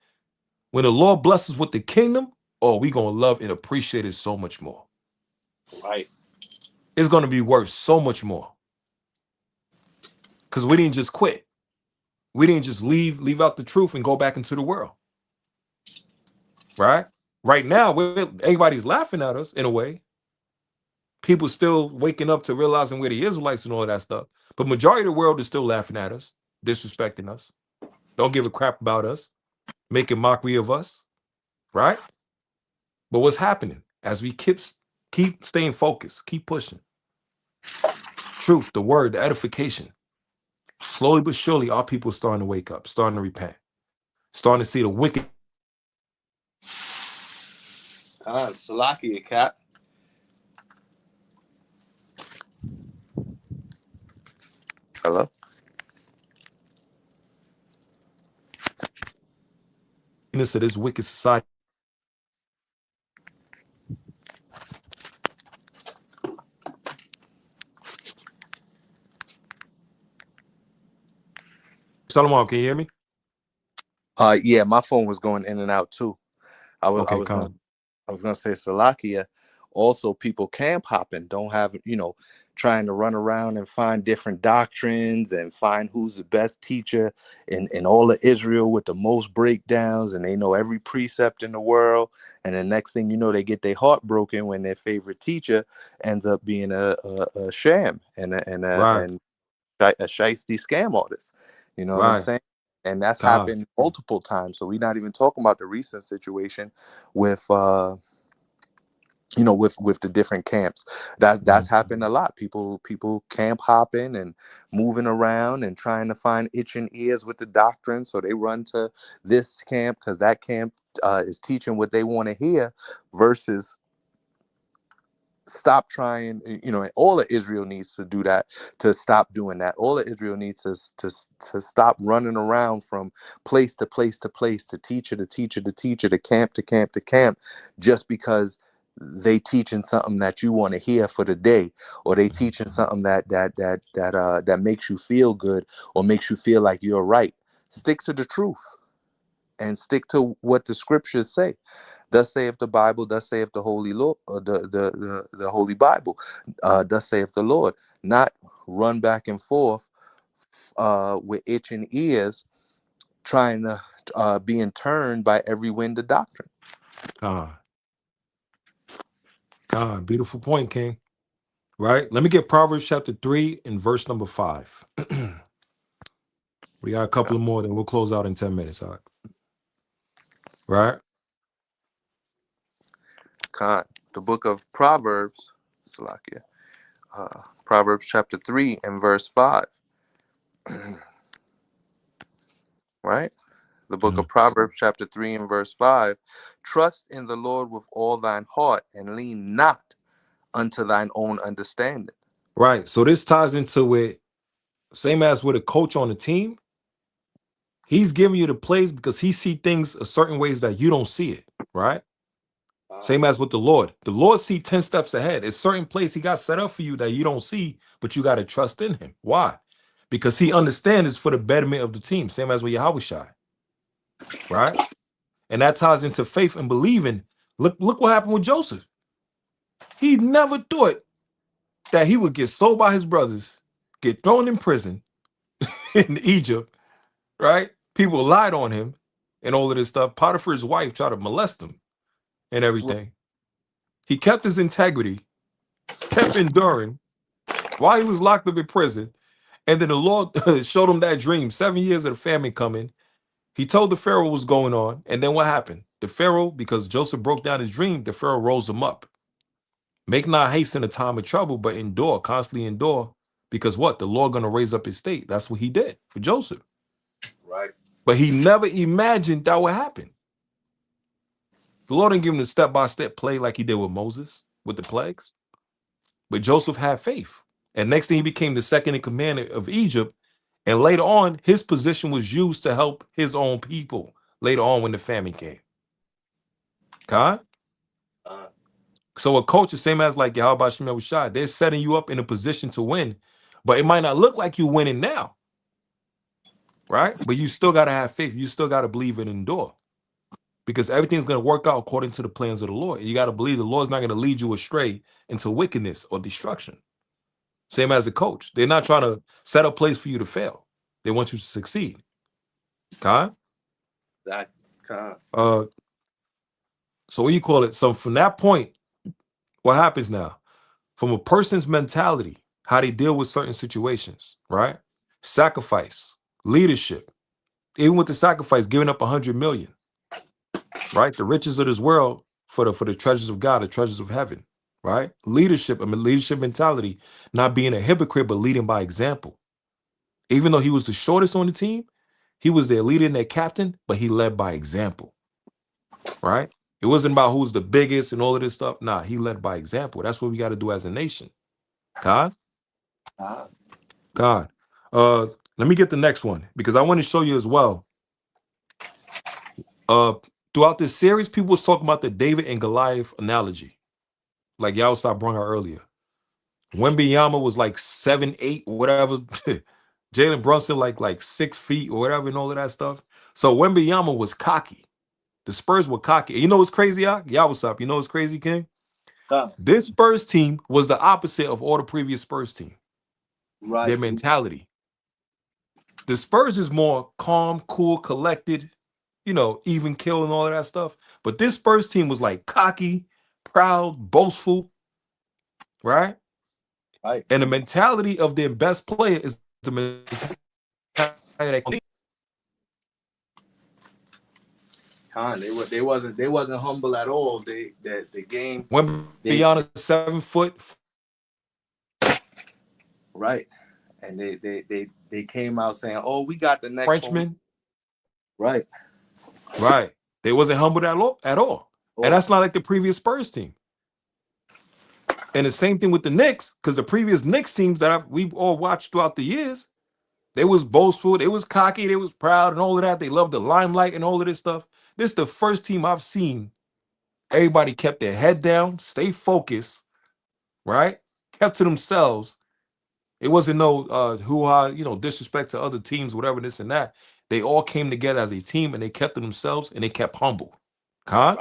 When the Lord blesses with the kingdom, we're going to love and appreciate it so much more. Right. It's going to be worth so much more. Because we didn't just quit. We didn't just leave out the truth and go back into the world. Right? Right now, everybody's laughing at us in a way. People still waking up to realizing we're the Israelites and all of that stuff. But majority of the world is still laughing at us, disrespecting us. Don't give a crap about us, making mockery of us. Right? But what's happening as we keep staying focused, keep pushing? Truth, the word, the edification. Slowly but surely, our people are starting to wake up, starting to repent, starting to see the wicked. Salakia, Cap. Hello? Of this wicked society. Shalom, can you hear me? Yeah, my phone was going in and out too. I was gonna say Salakia. Also, people camp hopping, don't have, trying to run around and find different doctrines and find who's the best teacher in all of Israel with the most breakdowns, and they know every precept in the world. And the next thing you know, they get their heart broken when their favorite teacher ends up being a sham and a shiesty scam artist. You know what I'm saying? And that's happened multiple times. So we're not even talking about the recent situation with you know, with the different camps. That's happened a lot. People camp hopping and moving around and trying to find itching ears with the doctrine, so they run to this camp because that camp is teaching what they want to hear, versus stop trying. You know, and all of Israel needs to do that, to stop doing that. All of Israel needs to stop running around from place to place to place, to teacher to teacher to teacher, to camp to camp to camp, just because they teaching something that you want to hear for the day, or they teaching something that makes you feel good or makes you feel like you're right. Stick to the truth and stick to what the scriptures say. Thus saith the Bible, thus saith the Holy Lord, the Holy Bible, thus saith the Lord. Not run back and forth with itching ears, trying to being turned by every wind of doctrine. God, beautiful point, King. Right? Let me get Proverbs chapter 3 and verse number 5. We got a couple of more, then we'll close out in 10 minutes. All right. Right? God, the book of Proverbs, Salakia, Proverbs chapter 3 and verse 5. Right? The book of Proverbs chapter 3 and verse 5. Trust in the Lord with all thine heart, and lean not unto thine own understanding. Right. So this ties into it, same as with a coach on the team. He's giving you the plays because he see things a certain ways that you don't see it. Right? Same as with the Lord. The Lord see 10 steps ahead. It's certain place he got set up for you that you don't see, but you got to trust in him. Why? Because he understands it's for the betterment of the team. Same as with Yahushua. Right? And that ties into faith and believing. Look what happened with Joseph. He never thought that he would get sold by his brothers, get thrown in prison in Egypt, right? People lied on him and all of this stuff. Potiphar's wife tried to molest him and everything. He kept his integrity, kept enduring while he was locked up in prison. And then the Lord showed him that dream, 7 years of the famine coming. He told the Pharaoh what was going on. And then what happened? The Pharaoh, because Joseph broke down his dream, the Pharaoh rose him up. Make not haste in a time of trouble, but endure, constantly endure. Because what? The Lord going to raise up his state. That's what he did for Joseph. Right. But he never imagined that would happen. The Lord didn't give him the step-by-step play like he did with Moses, with the plagues. But Joseph had faith. And next thing he became the second in command of Egypt. And later on, his position was used to help his own people. Later on when the famine came. God? So a coach, the same as like Yahweh Shemel Shah, they're setting you up in a position to win. But it might not look like you're winning now. Right? But you still got to have faith. You still got to believe and endure. Because everything's going to work out according to the plans of the Lord. You got to believe the Lord's not going to lead you astray into wickedness or destruction. Same as a coach. They're not trying to set a place for you to fail. They want you to succeed. God? So what you call it? So from that point, what happens now? From a person's mentality, how they deal with certain situations, right? Sacrifice, leadership. Even with the sacrifice, giving up 100 million, right? The riches of this world for the treasures of God, the treasures of heaven, right? Leadership, leadership mentality, not being a hypocrite, but leading by example. Even though he was the shortest on the team, he was their leader and their captain, but he led by example, right? It wasn't about who's the biggest and all of this stuff. Nah, he led by example. That's what we got to do as a nation. God? God. Let me get the next one because I want to show you as well. Throughout this series, people was talking about the David and Goliath analogy. Like y'all brought out earlier. Wembanyama was like 7'8" or whatever. Jalen Brunson like 6 feet or whatever and all of that stuff. So Wembanyama was cocky. The Spurs were cocky. You know what's crazy, y'all? What's up? You know what's crazy, King? This Spurs team was the opposite of all the previous Spurs team. Right. Their mentality. The Spurs is more calm, cool, collected, you know, even kill and all of that stuff. But this Spurs team was like cocky, proud, boastful, right? Right. And the mentality of their best player is the mentality. They wasn't humble at all. The game went beyond a 7 foot. Right. And they came out saying, "Oh, we got the next Frenchman." Right. Right. They wasn't humbled at all. And that's not like the previous Spurs team. And the same thing with the Knicks, because the previous Knicks teams that we've all watched throughout the years, they was boastful, they was cocky, they was proud and all of that. They loved the limelight and all of this stuff. This is the first team I've seen. Everybody kept their head down, stay focused, right? Kept to themselves. It wasn't no HOI, disrespect to other teams, whatever, this and that. They all came together as a team and they kept to themselves and they kept humble. Right.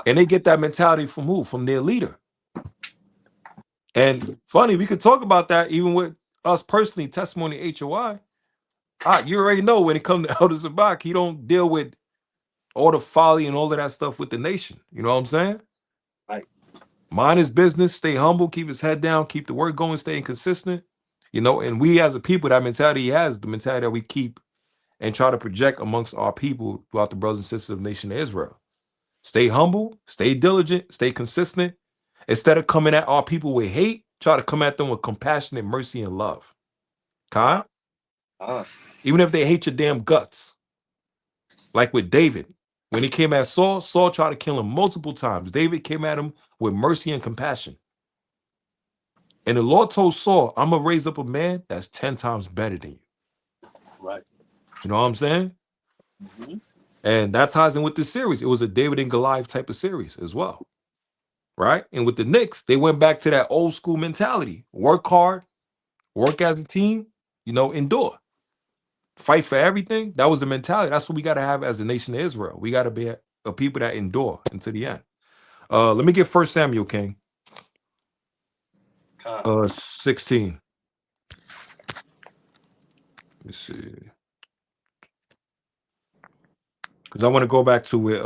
And they get that mentality from who? From their leader. And funny, we could talk about that even with us personally, testimony HOI. You already know when it comes to Elder Zabak, he don't deal with all the folly and all of that stuff with the nation. You know what I'm saying? Right. Mind his business, stay humble, keep his head down, keep the work going, staying consistent. And we as a people, that mentality he has, the mentality that we keep and try to project amongst our people throughout the brothers and sisters of the nation of Israel. Stay humble, stay diligent, stay consistent. Instead of coming at our people with hate, try to come at them with compassionate mercy and love. Even if they hate your damn guts. Like with David. When he came at Saul, Saul tried to kill him multiple times. David came at him with mercy and compassion. And the Lord told Saul, I'm going to raise up a man that's 10 times better than you. Right. You know what I'm saying? Mm-hmm. And that ties in with this series. It was a David and Goliath type of series as well. Right? And with the Knicks, they went back to that old school mentality. Work hard, work as a team, endure. Fight for everything. That was the mentality. That's what we got to have as a nation of Israel. We got to be a people that endure until the end. Let me get 1 Samuel, King. 16. Let me see. Because I want to go back to it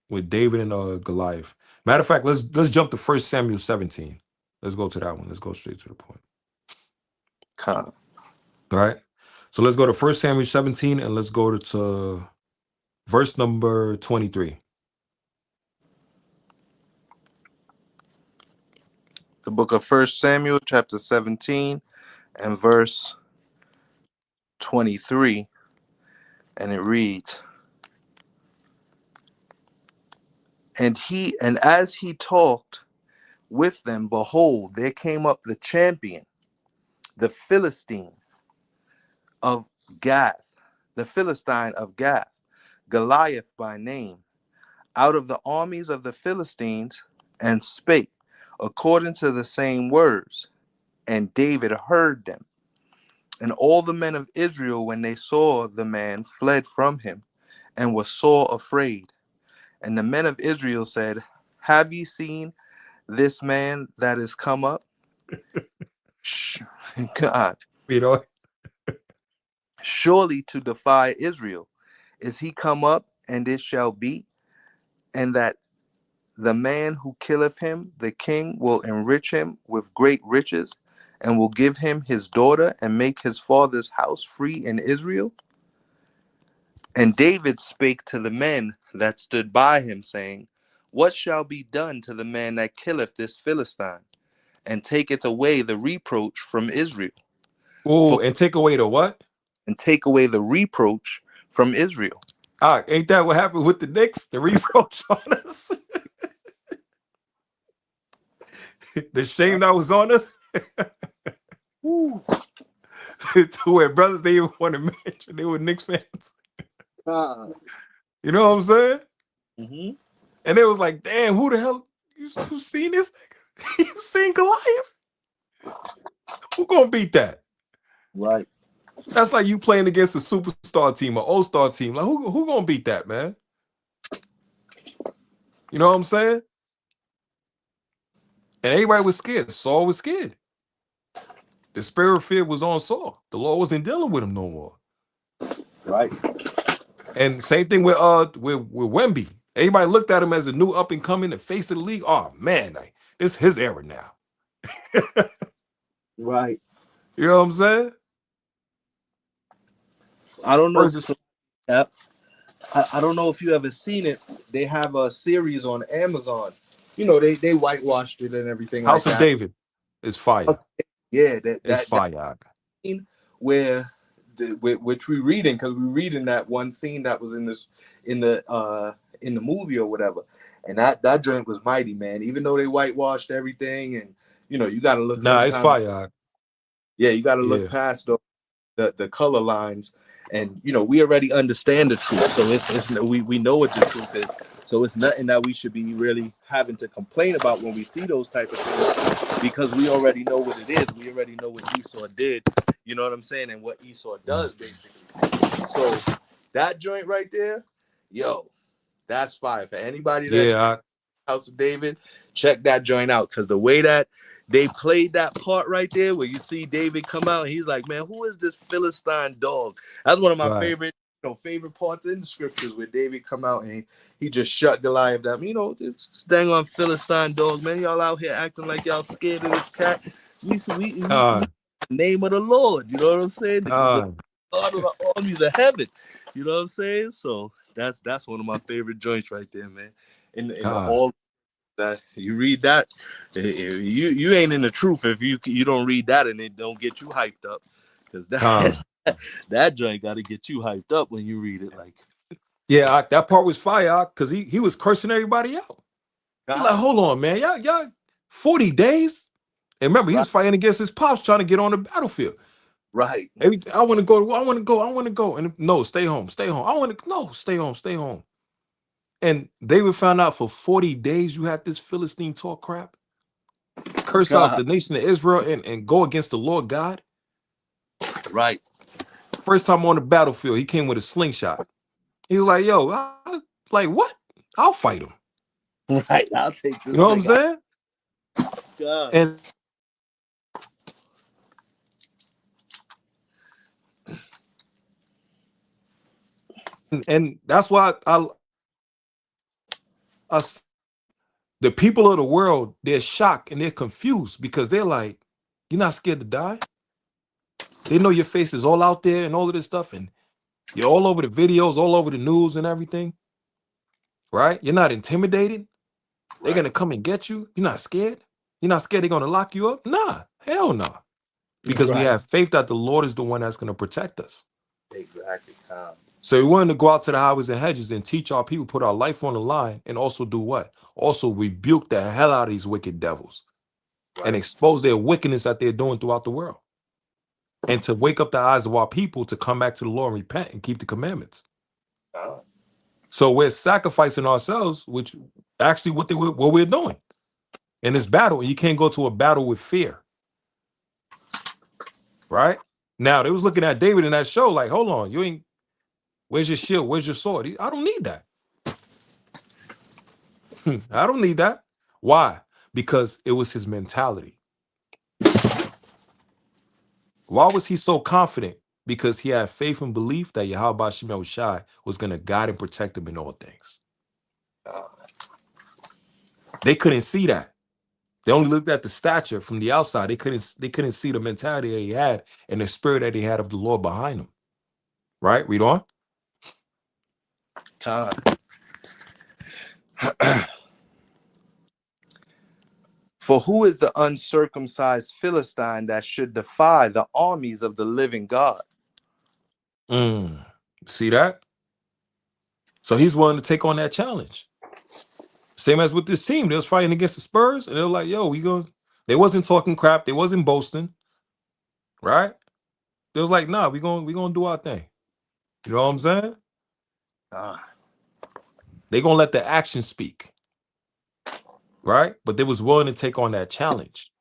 with David and Goliath. Matter of fact, let's jump to 1 Samuel 17. Let's go to that one. Let's go straight to the point. All right. So let's go to 1 Samuel 17 and let's go to verse number 23. The book of 1 Samuel, chapter 17, and verse 23. And it reads, And as he talked with them, behold, there came up the champion, the Philistine of Gath, Goliath by name, out of the armies of the Philistines, and spake according to the same words. And David heard them. And all the men of Israel, when they saw the man, fled from him, and were sore afraid. And the men of Israel said, Have ye seen this man that is come up? God. Surely to defy Israel is he come up, and it shall be, and that the man who killeth him, the king, will enrich him with great riches, and will give him his daughter, and make his father's house free in Israel. And David spake to the men that stood by him, saying, What shall be done to the man that killeth this Philistine, and taketh away the reproach from Israel? Oh, and take away the what? And take away the reproach from Israel. Ain't that what happened with the Knicks? The reproach on us? The shame that was on us? To where brothers they even want to mention they were Knicks fans. You know what I'm saying? Mm-hmm. And it was like, damn, who the hell you seen this nigga? You seen Goliath? Who gonna beat that? Right. That's like you playing against a superstar team, an all-star team. Like who gonna beat that, man? You know what I'm saying? And everybody was scared. Saul was scared. The spirit of fear was on Saul. The Lord wasn't dealing with him no more. Right. And same thing with Wemby. Everybody looked at him as a new up and coming, the face of the league. Oh man, this is his era now. Right. You know what I'm saying? I don't know. I don't know if you ever seen it. They have a series on Amazon. You know, they whitewashed it and everything like House of that. David is fire. Yeah, It's that fire. scene where which we reading, because we reading that one scene that was in the movie or whatever, and that joint was mighty, man. Even though they whitewashed everything, and you know, you got to look Nah, it's sometimes. fire. Yeah, you got to Yeah. look past the color lines, and you know, we already understand the truth, so it's we know what the truth is, so it's nothing that we should be really having to complain about when we see those type of things, because we already know what it is. We already know what Esau did, you know what I'm saying, and what Esau does basically. So that joint right there, yo, that's fire for anybody that Yeah. House of David. Check that joint out, because the way that they played that part right there, where you see David come out and he's like, "Man, who is this Philistine dog?" That's one of my favorite parts in the scriptures, where David come out and he just shut Goliath down. You know, this dang on Philistine dog, man. Y'all out here acting like y'all scared of this cat. We name of the Lord. You know what I'm saying? The God of the armies of heaven. You know what I'm saying? So that's one of my favorite joints right there, man. In the all that you read that, you ain't in the truth if you don't read that and it don't get you hyped up, because that joint got to get you hyped up when you read it. Like, yeah, that part was fire, because he was cursing everybody out. He like, hold on, man, y'all 40 days, and remember he was fighting against his pops, trying to get on the battlefield. Right. I want to go, and no, stay home. Stay home. And David found out for 40 days you had this Philistine talk crap, curse out the nation of Israel and go against the Lord God. Right. First time on the battlefield, he came with a slingshot. He was like, yo, like what? I'll fight him. Right. I'll take this. You know what I'm saying? God. And that's why the people of the world, they're shocked and they're confused, because they're like, you're not scared to die? They know your face is all out there and all of this stuff, and you're all over the videos, all over the news and everything, right? You're not intimidated. They're going to come and get you. You're not scared. You're not scared they're going to lock you up? Nah, hell no. Because we have faith that the Lord is the one that's going to protect us. Exactly. So we wanted to go out to the highways and hedges and teach our people, put our life on the line, and also do what? Also rebuke the hell out of these wicked devils and expose their wickedness that they're doing throughout the world. And to wake up the eyes of our people to come back to the Lord and repent and keep the commandments. So we're sacrificing ourselves, which actually what we're doing in this battle. And you can't go to a battle with fear. Right? Now, they was looking at David in that show like, hold on, where's your shield? Where's your sword? I don't need that. I don't need that. Why? Because it was his mentality. Why was he so confident? Because he had faith and belief that Yahweh Shemel Shai was going to guide and protect him in all things. They couldn't see that. They only looked at the stature from the outside. They couldn't see the mentality that he had and the spirit that he had of the Lord behind him. Right? Read on. For who is the uncircumcised Philistine that should defy the armies of the living God? See that? So he's willing to take on that challenge. Same as with this team. They was fighting against the Spurs, and they were like, yo, they wasn't talking crap. They wasn't boasting. Right? They was like, nah, we gonna do our thing. You know what I'm saying? They gonna let the action speak. Right? But they was willing to take on that challenge.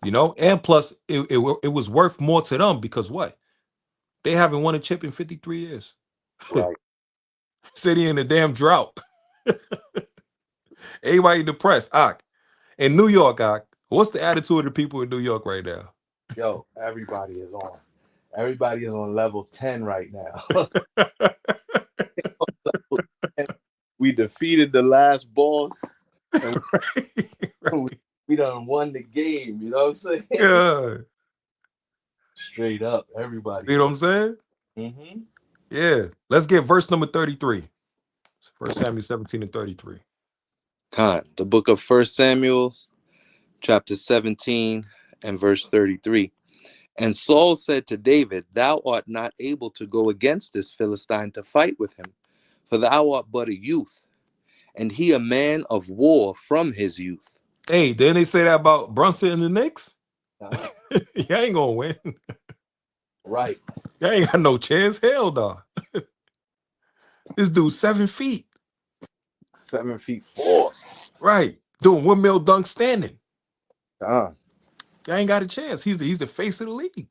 You know, and plus it was worth more to them, because what? They haven't won a chip in 53 years. Right. City in the damn drought. Everybody depressed. In New York, what's the attitude of the people in New York right now? Yo, everybody is on level 10 right now. We defeated the last boss. And we done won the game. You know what I'm saying? Yeah. Straight up, everybody. You know what I'm saying? Mm-hmm. Yeah. Let's get verse number 33. 1 Samuel 17 and 33. Khan, the book of 1 Samuel, chapter 17 and verse 33. And Saul said to David, thou art not able to go against this Philistine to fight with him, for thou art but a youth, and he a man of war from his youth. Hey, didn't they say that about Brunson and the Knicks? You ain't gonna win. Right. You ain't got no chance. Hell no. This dude's 7 feet. 7'4". Right. Doing windmill dunk standing. Khan. You ain't got a chance. He's the face of the league.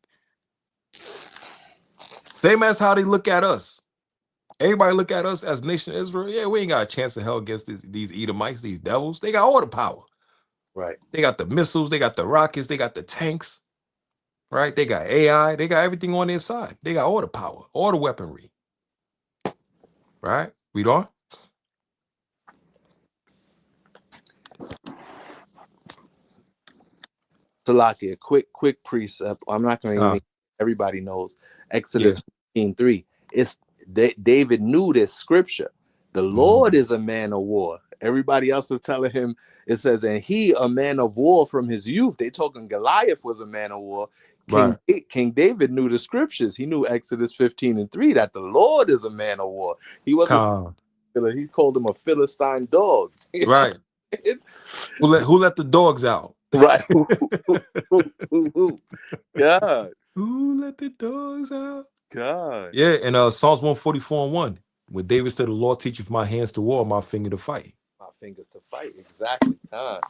Same as how they look at us. Everybody look at us as nation of Israel. Yeah, we ain't got a chance in hell against these Edomites, these devils. They got all the power. Right. They got the missiles, they got the rockets, they got the tanks. Right? They got AI, they got everything on their side. They got all the power, all the weaponry. Right? Read on. Salakia, quick precept. I'm not going to even, everybody knows Exodus 15:3. It's David knew this scripture. The Lord is a man of war. Everybody else is telling him, it says, and he a man of war from his youth. They talking Goliath was a man of war. King David knew the scriptures. He knew Exodus 15:3 that the Lord is a man of war. He wasn't. He called him a Philistine dog. Right. Who let the dogs out? Right. God. Who let the dogs out? God. Yeah, and Psalms 144:1, when David said, the Lord teacheth my hands to war, my finger to fight. My fingers to fight. Exactly. God.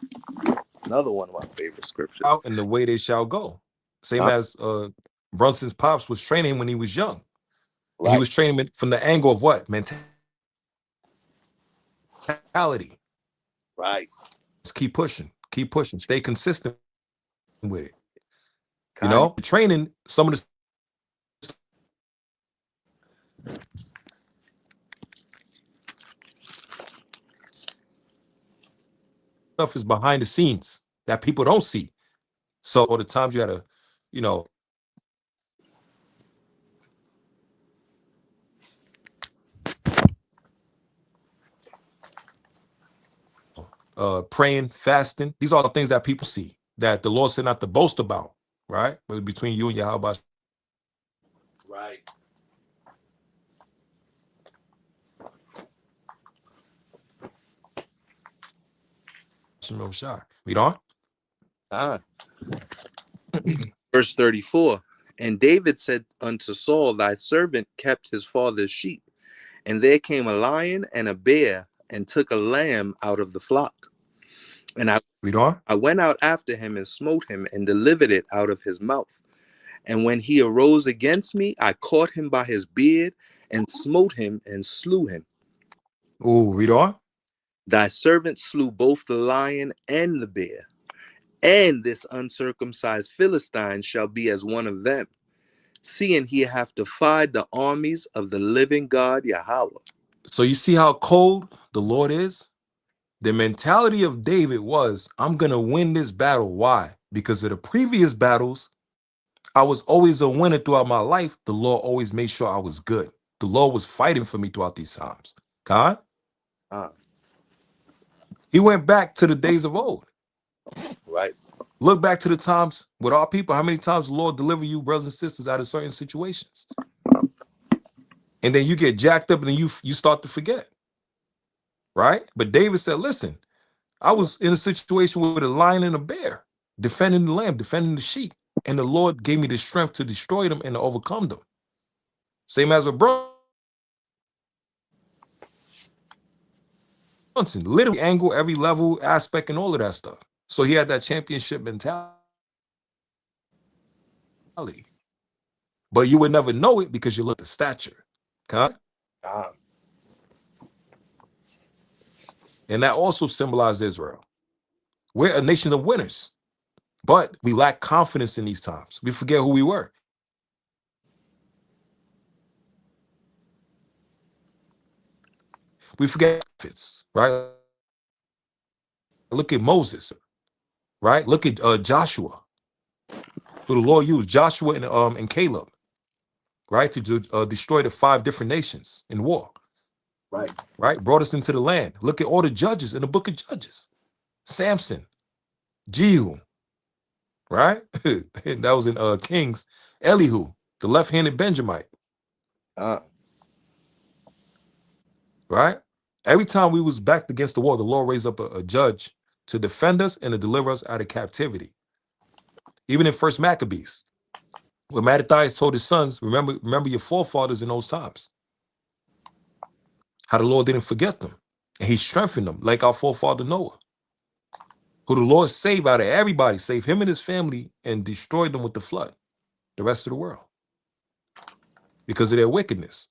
Another one of my favorite scriptures. Out in the way they shall go. Same as Brunson's pops was training him when he was young. Right. He was training him from the angle of what? Mentality. Right. Just keep pushing. Keep pushing. Stay consistent with it. You know, training some of the stuff is behind the scenes that people don't see. So all the times you gotta, you know, praying, fasting. These are the things that people see that the Lord said not to boast about, right? But between you and Yahweh. Right. Read on. Verse 34. And David said unto Saul, thy servant kept his father's sheep, and there came a lion and a bear and took a lamb out of the flock. And I went out after him and smote him and delivered it out of his mouth. And when he arose against me, I caught him by his beard and smote him and slew him. Oh, read on. Thy servant slew both the lion and the bear, and this uncircumcised Philistine shall be as one of them, seeing he hath defied the armies of the living God Yahweh. So you see how cold the Lord is? The mentality of David was, I'm going to win this battle. Why? Because of the previous battles, I was always a winner throughout my life. The Lord always made sure I was good. The Lord was fighting for me throughout these times. God? He went back to the days of old. Right. Look back to the times with our people. How many times the Lord delivered you, brothers and sisters, out of certain situations? And then you get jacked up and then you start to forget. Right? But David said, listen, I was in a situation with a lion and a bear, defending the lamb, defending the sheep. And the Lord gave me the strength to destroy them and to overcome them. Same as with Brunson. Literally angle, every level, aspect, and all of that stuff. So he had that championship mentality. But you would never know it because you look at the stature. Okay? And that also symbolized Israel. We're a nation of winners, but we lack confidence in these times. We forget who we were. We forget it's right. Look at Moses, right? Look at Joshua. Who the Lord used Joshua and Caleb. right? To destroy the 5 different nations in war. Right. Right? Brought us into the land. Look at all the judges in the book of Judges. Samson, Jehu, right? That was in Kings. Elihu, the left-handed Benjamite. Right? Every time we was backed against the wall, the Lord raised up a judge to defend us and to deliver us out of captivity. Even in First Maccabees, where Mattathias told his sons, remember your forefathers in those times. How the Lord didn't forget them. And he strengthened them, like our forefather Noah, who the Lord saved out of everybody, saved him and his family, and destroyed them with the flood, the rest of the world, because of their wickedness,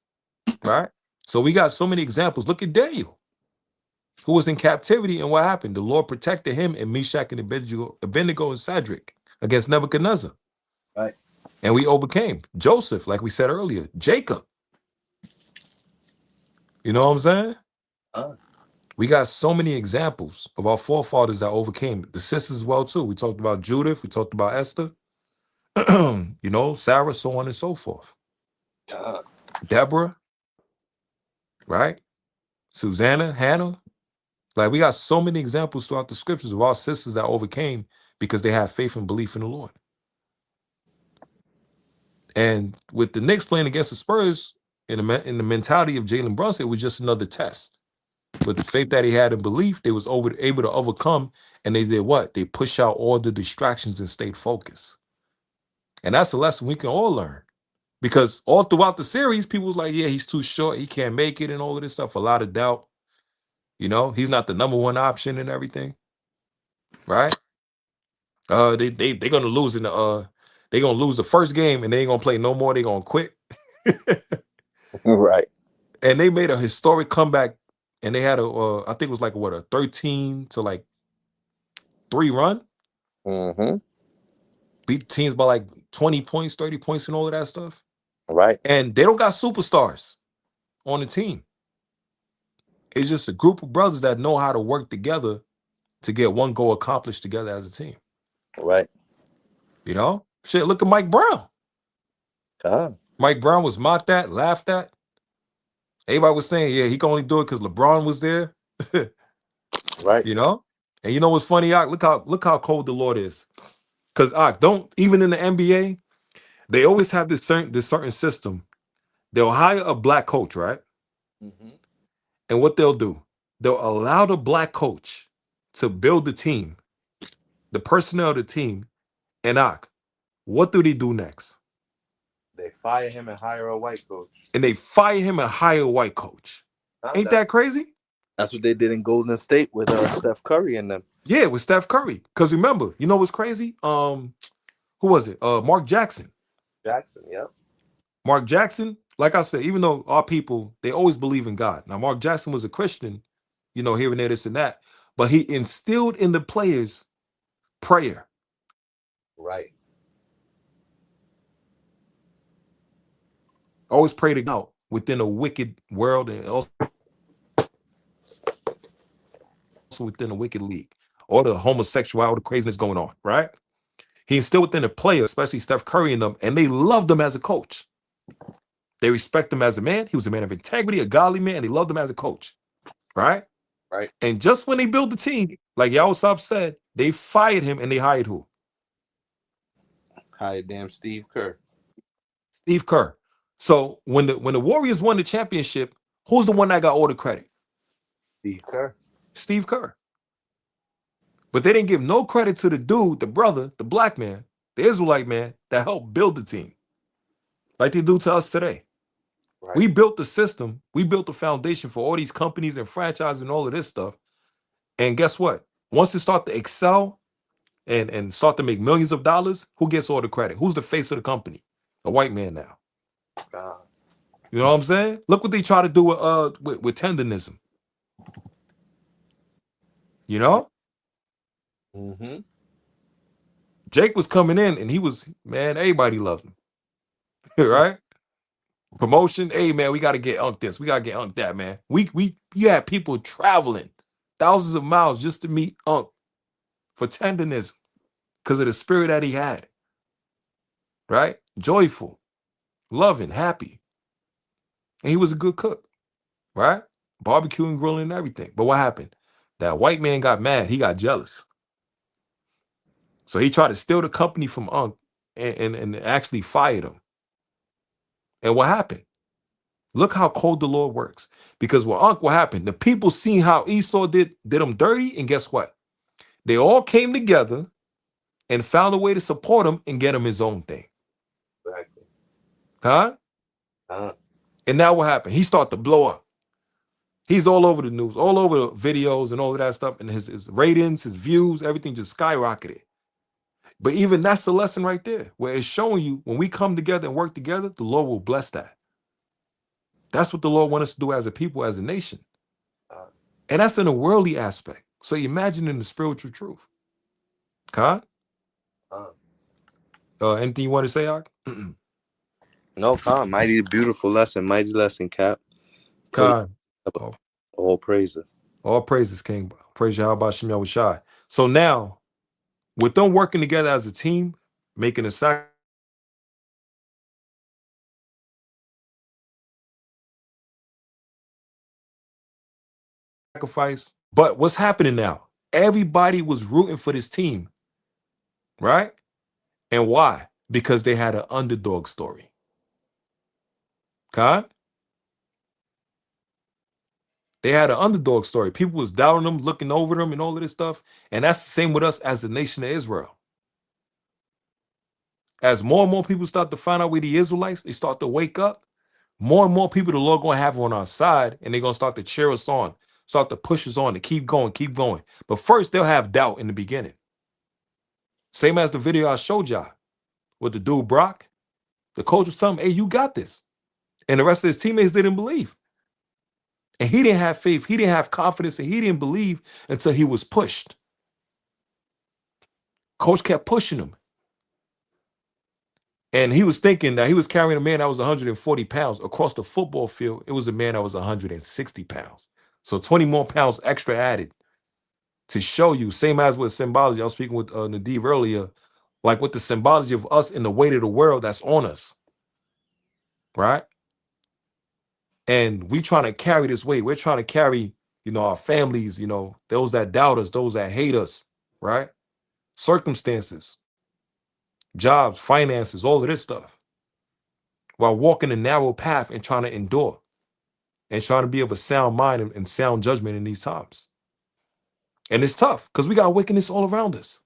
right? So we got so many examples. Look at Daniel, who was in captivity, and what happened? The Lord protected him and Meshach and Abednego and Shadrach against Nebuchadnezzar. Right. And we overcame. Joseph, like we said earlier, Jacob. You know what I'm saying? We got so many examples of our forefathers that overcame. The sisters as well, too. We talked about Judith. We talked about Esther. You know, Sarah, so on and so forth. Deborah, right? Susanna, Hannah. Like, we got so many examples throughout the scriptures of our sisters that overcame because they had faith and belief in the Lord. And with the Knicks playing against the Spurs, in the mentality of Jalen Brunson, it was just another test. With the faith that he had in belief, they was able to overcome, and they did what? They pushed out all the distractions and stayed focused. And that's a lesson we can all learn. Because all throughout the series, people was like, yeah, he's too short, he can't make it, and all of this stuff. A lot of doubt. You know, he's not the #1 option and everything. Right? They're gonna lose in the they're gonna lose the first game and they ain't gonna play no more, they're gonna quit. Right. And they made a historic comeback, and they had I think it was like a 13 to like 3 run. Beat teams by like 20 points, 30 points, and all of that stuff. Right. And they don't got superstars on the team. It's just a group of brothers that know how to work together to get one goal accomplished together as a team. Right. You know? Shit, look at Mike Brown. Mike Brown was mocked at, laughed at. Everybody was saying, yeah, he can only do it because LeBron was there. Right. You know? And you know what's funny, Ak? Look how cold the Lord is. Because Ak, don't even in the NBA, they always have this certain system. They'll hire a black coach, right? And what they'll do, they'll allow the black coach to build the team, the personnel of the team, and Ak, what do they do next? They fire him and hire a white coach. And they fire him and hire a white coach. Ain't that crazy? That's what they did in Golden State with Steph Curry and them. Yeah, with Steph Curry. Because remember, you know what's crazy? Who was it? Mark Jackson. Jackson, yep. Mark Jackson, like I said, even though our people, they always believe in God. Now, Mark Jackson was a Christian, you know, here and there, this and that. But he instilled in the players prayer. Right. Always pray to God within a wicked world and also within a wicked league. All the homosexuality, the craziness going on, right? He instilled within the player, especially Steph Curry and them, and they loved him as a coach. They respect him as a man. He was a man of integrity, a godly man, and they loved him as a coach, right? Right. And just when they built the team, like Yawasab said, they fired him and they hired who? Hired damn Steve Kerr. Steve Kerr. So when the Warriors won the championship, who's the one that got all the credit? Steve Kerr. Steve Kerr. But they didn't give no credit to the dude, the brother, the black man, the Israelite man that helped build the team. Like they do to us today. Right. We built the system. We built the foundation for all these companies and franchises and all of this stuff. And guess what? Once it start to excel and start to make millions of dollars, who gets all the credit? Who's the face of the company? A white man now. You know what I'm saying? Look what they try to do with tendonism. You know? Jake was coming in and he was, man, everybody loved him. Right? Promotion, hey man, we got to get Unk this, we got to get Unk that, man. You had people traveling thousands of miles just to meet Unk for tendonism because of the spirit that he had. Right? Joyful. loving, happy. And he was a good cook, right? Barbecuing, grilling, and everything. But what happened? That white man got mad. He got jealous. So he tried to steal the company from Unc and actually fired him. And what happened? Look how cold the Lord works. Because with Unc, what happened? The people seen how Esau did him dirty, and guess what? They all came together and found a way to support him and get him his own thing. Exactly. Huh? And now what happened? He started to blow up. He's all over the news, all over the videos and all of that stuff. And his ratings, his views, everything just skyrocketed. But even that's the lesson right there, where it's showing you when we come together and work together, the Lord will bless that. That's what the Lord wants us to do as a people, as a nation. And that's in a worldly aspect. So imagine in the spiritual truth. Huh? Anything you want to say, Ak? No, Khan. Mighty beautiful lesson. Mighty lesson, Cap. Khan. All praises. All praises, King. Praise Yahweh Shem Yahushai. So now, with them working together as a team, making a sacrifice. But what's happening now? Everybody was rooting for this team, right? And why? Because they had an underdog story. Khan? They had an underdog story. People was doubting them, looking over them, and all of this stuff. And that's the same with us as the nation of Israel. As more and more people start to find out we're the Israelites, they start to wake up. More and more people the Lord going to have on our side, and they're going to start to cheer us on, start to push us on to keep going, keep going. But first, they'll have doubt in the beginning. Same as the video I showed y'all with the dude Brock. The coach was telling him, hey, you got this. And the rest of his teammates didn't believe. And he didn't have faith. He didn't have confidence, and he didn't believe until he was pushed. Coach kept pushing him. And he was thinking that he was carrying a man that was 140 pounds. Across the football field, it was a man that was 160 pounds. So 20 more pounds extra added to show you, same as with symbology. I was speaking with Nadeeb earlier, like with the symbology of us in the weight of the world that's on us, right? And we trying to carry this weight. We're trying to carry, our families, those that doubt us, those that hate us, right? Circumstances, jobs, finances, all of this stuff, while walking a narrow path and trying to endure and trying to be of a sound mind and sound judgment in these times. And it's tough because we got wickedness all around us,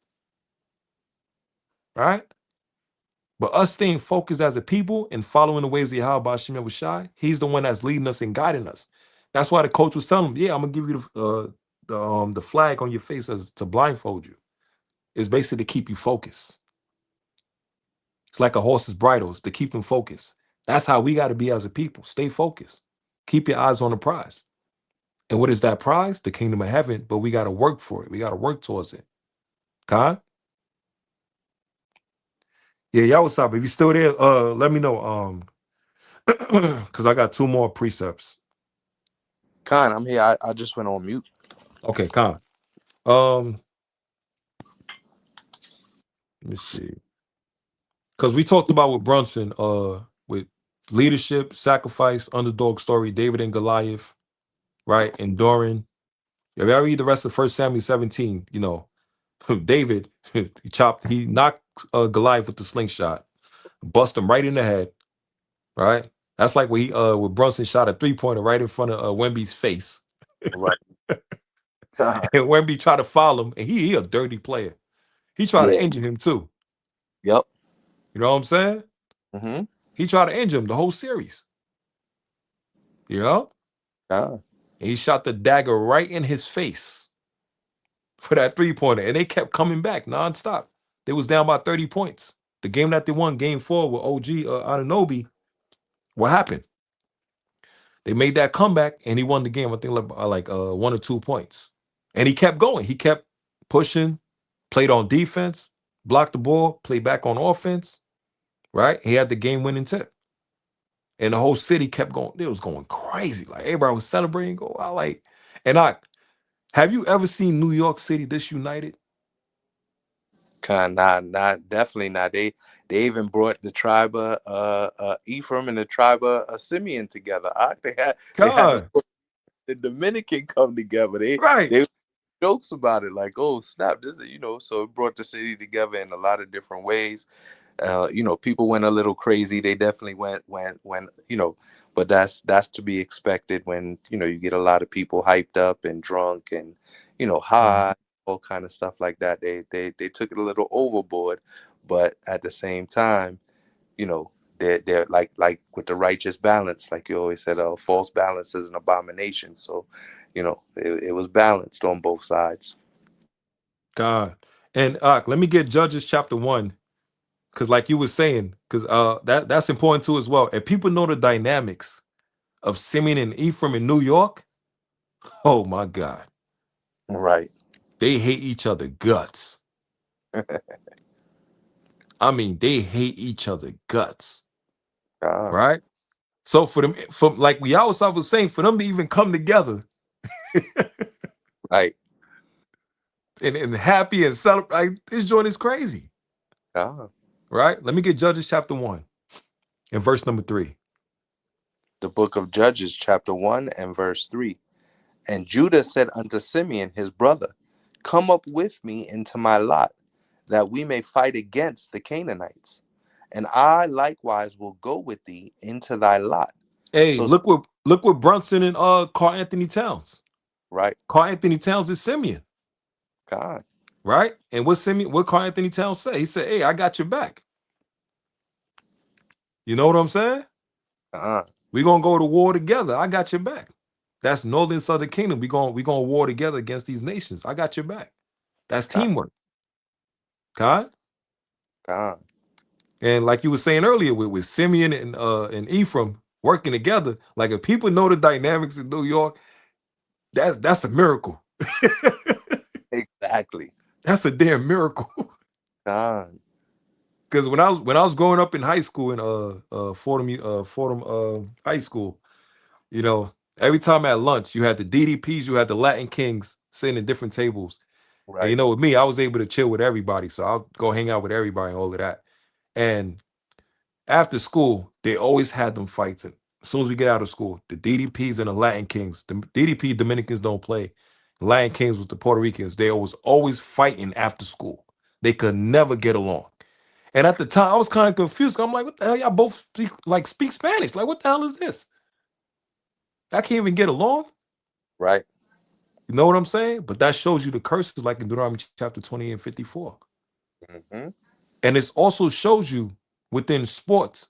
right? But us staying focused as a people and following the ways of Yahweh Shem Yahushai, he's the one that's leading us and guiding us. That's why the coach was telling him, yeah, I'm going to give you the flag on your face to blindfold you. It's basically to keep you focused. It's like a horse's bridle, to keep them focused. That's how we got to be as a people. Stay focused. Keep your eyes on the prize. And what is that prize? The kingdom of heaven. But we got to work for it. We got to work towards it. Khan? Yeah, y'all what's up? If you're still there, let me know. Because I got 2 more precepts. Khan, I'm here. I just went on mute. Okay, Khan. Let me see. Because we talked about with Brunson, with leadership, sacrifice, underdog story, David and Goliath, right? Enduring. If I read the rest of 1 Samuel 17, David, he knocked Goliath with the slingshot, bust him right in the head, right? That's like when with Brunson shot a 3-pointer right in front of Wemby's face. Right. And Wemby tried to foul him, and he a dirty player. He tried to injure him too. Yep. You know what I'm saying? Mm-hmm. He tried to injure him the whole series. Yeah. And he shot the dagger right in his face for that 3-pointer, and they kept coming back nonstop. They was down by 30 points. The game that they won, game 4 with OG Anunoby, what happened? They made that comeback, and he won the game, I think, like 1 or 2 points. And he kept going. He kept pushing, played on defense, blocked the ball, played back on offense, right? He had the game-winning tip. And the whole city kept going. It was going crazy. Like, everybody was celebrating. Have you ever seen New York City this united? Not definitely not. They even brought the tribe of Ephraim and the tribe of Simeon together. They had God, the Dominican come together. right. They jokes about it, like, oh snap, this is, so it brought the city together in a lot of different ways. People went a little crazy. They definitely went, but that's to be expected when, you get a lot of people hyped up and drunk and, Mhm. high, all kind of stuff like that. They took it a little overboard, but at the same time, you know, they're like with the righteous balance, like you always said, false balance is an abomination. So, it was balanced on both sides. God. And let me get Judges chapter 1. Because like you were saying, because that's important too as well. If people know the dynamics of Simeon and Ephraim in New York, oh my God, Right. they hate each other guts. I mean, they hate each other guts, Ah, right? So for them, for like I was saying, for them to even come together right. and happy and celebrate, like, this joint is crazy, Ah. right? Let me get Judges chapter 1 and verse number 3. The book of Judges, chapter 1 and verse 3. And Judah said unto Simeon his brother, come up with me into my lot, that we may fight against the Canaanites. And I likewise will go with thee into thy lot. Hey, So, look what Brunson and Carl Anthony Towns. right, Carl Anthony Towns is Simeon. God, Right? And what Carl Anthony Towns say? He said, hey, I got your back. You know what I'm saying? God, We're gonna go to war together. I got your back. That's Northern Southern Kingdom. We gonna war together against these nations. I got your back. That's God, teamwork. Okay? God, And like you were saying earlier, with Simeon and Ephraim working together, like if people know the dynamics in New York, that's a miracle. exactly. That's a damn miracle. God, Because when I was growing up in high school in Fordham High School, every time at lunch you had the DDPs, you had the Latin Kings sitting at different tables, and right, with me, I was able to chill with everybody, so I'll go hang out with everybody and all of that. And after school, they always had them fights. And as soon as we get out of school, the DDPs and the Latin Kings, the DDP Dominicans don't play. The Latin Kings with the Puerto Ricans, they was always fighting after school. They could never get along. And at the time, I was kind of confused. I'm like, what the hell? Y'all both speak Spanish. Like, what the hell is this? I can't even get along. right, You know what I'm saying? But that shows you the curses, like in Deuteronomy chapter 20 and 54. mm-hmm. And it also shows you within sports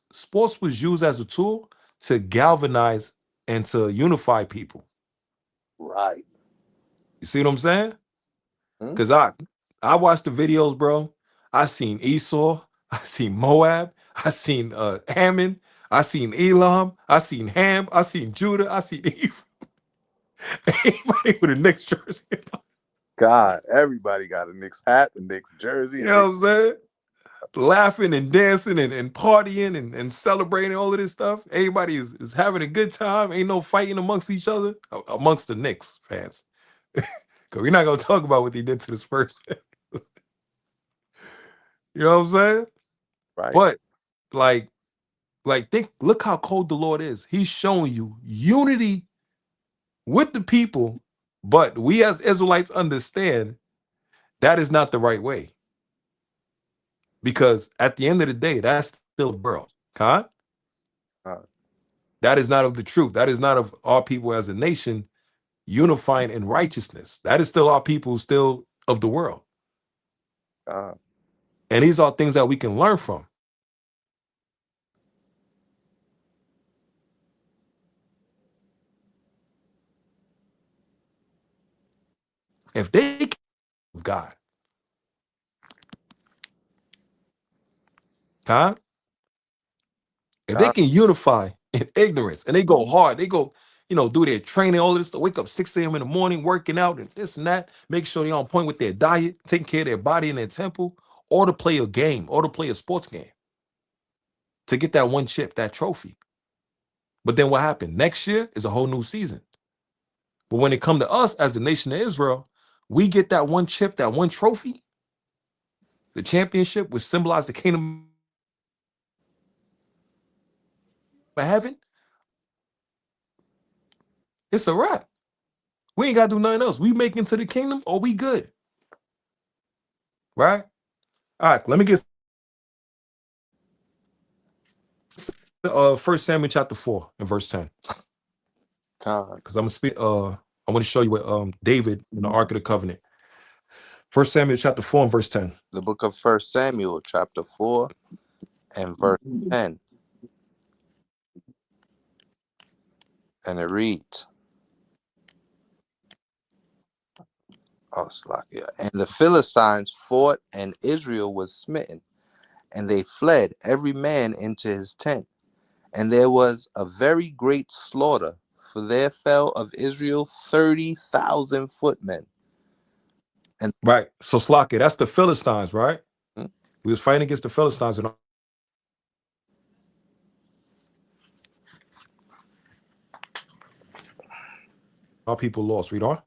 was used as a tool to galvanize and to unify people. Right. You see what I'm saying? Hmm? Because I watched the videos, bro. I seen Esau, I seen Moab, I seen Ammon, I seen Elam, I seen Ham, I seen Judah, I seen Ephraim. Anybody with a Knicks jersey. God, everybody got a Knicks hat, a Knicks jersey, You and know what I'm saying? Laughing and dancing and partying and celebrating all of this stuff. Everybody is having a good time. Ain't no fighting amongst each other, amongst the Knicks fans. Because we're not going to talk about what they did to the Spurs. You know what I'm saying? right, But like look how cold the Lord is. He's showing you unity with the people, but we as Israelites understand that is not the right way. Because at the end of the day, that's still the world. Huh? God, That is not of the truth. That is not of our people as a nation unifying in righteousness. That is still our people, still of the world. God, And these are things that we can learn from. If they can God, huh? If they God, can unify in ignorance and they go hard, they go, do their training, all of this stuff, wake up 6 a.m. in the morning, working out and this and that, make sure they're on point with their diet, taking care of their body and their temple, or to play a game, or to play a sports game to get that one chip, that trophy. But then what happened? Next year is a whole new season. But when it come to us as the nation of Israel, we get that one chip, that one trophy, the championship, which symbolized the kingdom of heaven, it's a wrap. We ain't got to do nothing else. We make it to the kingdom or we good. Right? All right, let me get 1 Samuel chapter 4 and verse 10. Con. Because I'm gonna speak I want to show you what David in the Ark of the Covenant. 1 Samuel chapter 4 and verse 10. The book of 1 Samuel chapter 4 and verse 10. And it reads, and the Philistines fought, and Israel was smitten, and they fled every man into his tent. And there was a very great slaughter, for there fell of Israel 30,000 footmen. And right, so Slakia, that's the Philistines, right? Hmm? We was fighting against the Philistines, and our people lost. Read on.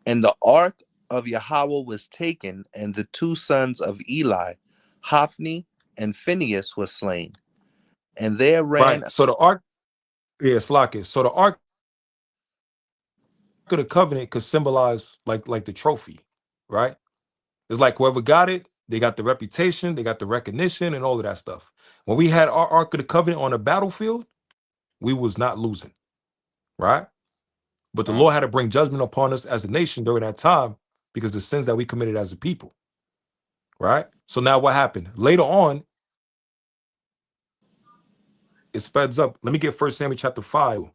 And the ark of Yahweh was taken, and the two sons of Eli, Hophni and Phinehas, were slain. And there ran. Right. So the Ark, yeah, Slakia. So the Ark of the Covenant could symbolize like the trophy, right? It's like whoever got it, they got the reputation, they got the recognition, and all of that stuff. When we had our Ark of the Covenant on the battlefield, we was not losing, right? But the Lord had to bring judgment upon us as a nation during that time because the sins that we committed as a people, right? So now what happened? Later on, it speds up. Let me get 1 Samuel chapter 5.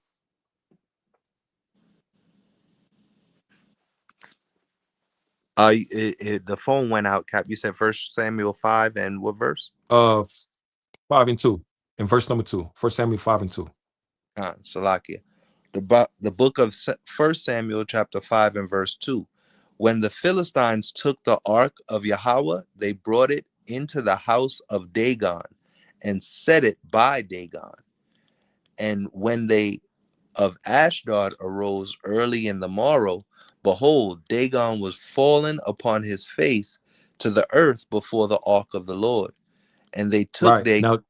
The phone went out, Cap. You said 1 Samuel 5 and what verse? 5 and 2. In verse number 2. 1 Samuel 5 and 2. Salakia. The book of 1 Samuel chapter 5 and verse 2. When the Philistines took the ark of Yahweh, they brought it into the house of Dagon and set it by Dagon. And when they of Ashdod arose early in the morrow, behold, Dagon was fallen upon his face to the earth before the ark of the Lord. And they took Dagon.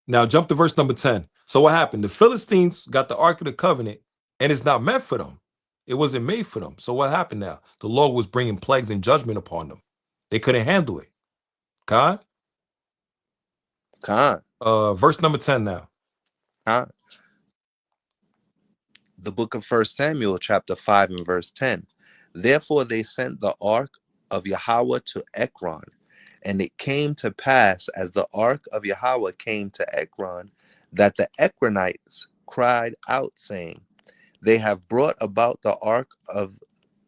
Now jump to verse number 10. So what happened? The Philistines got the Ark of the Covenant, and it's not meant for them. It wasn't made for them. So what happened now? The Lord was bringing plagues and judgment upon them. They couldn't handle it. Khan? Verse number 10 now. The book of 1 Samuel chapter 5 and verse 10. Therefore they sent the ark of Yahweh to Ekron. And it came to pass, as the ark of Yahweh came to Ekron, that the Ekronites cried out, saying, they have brought about the ark of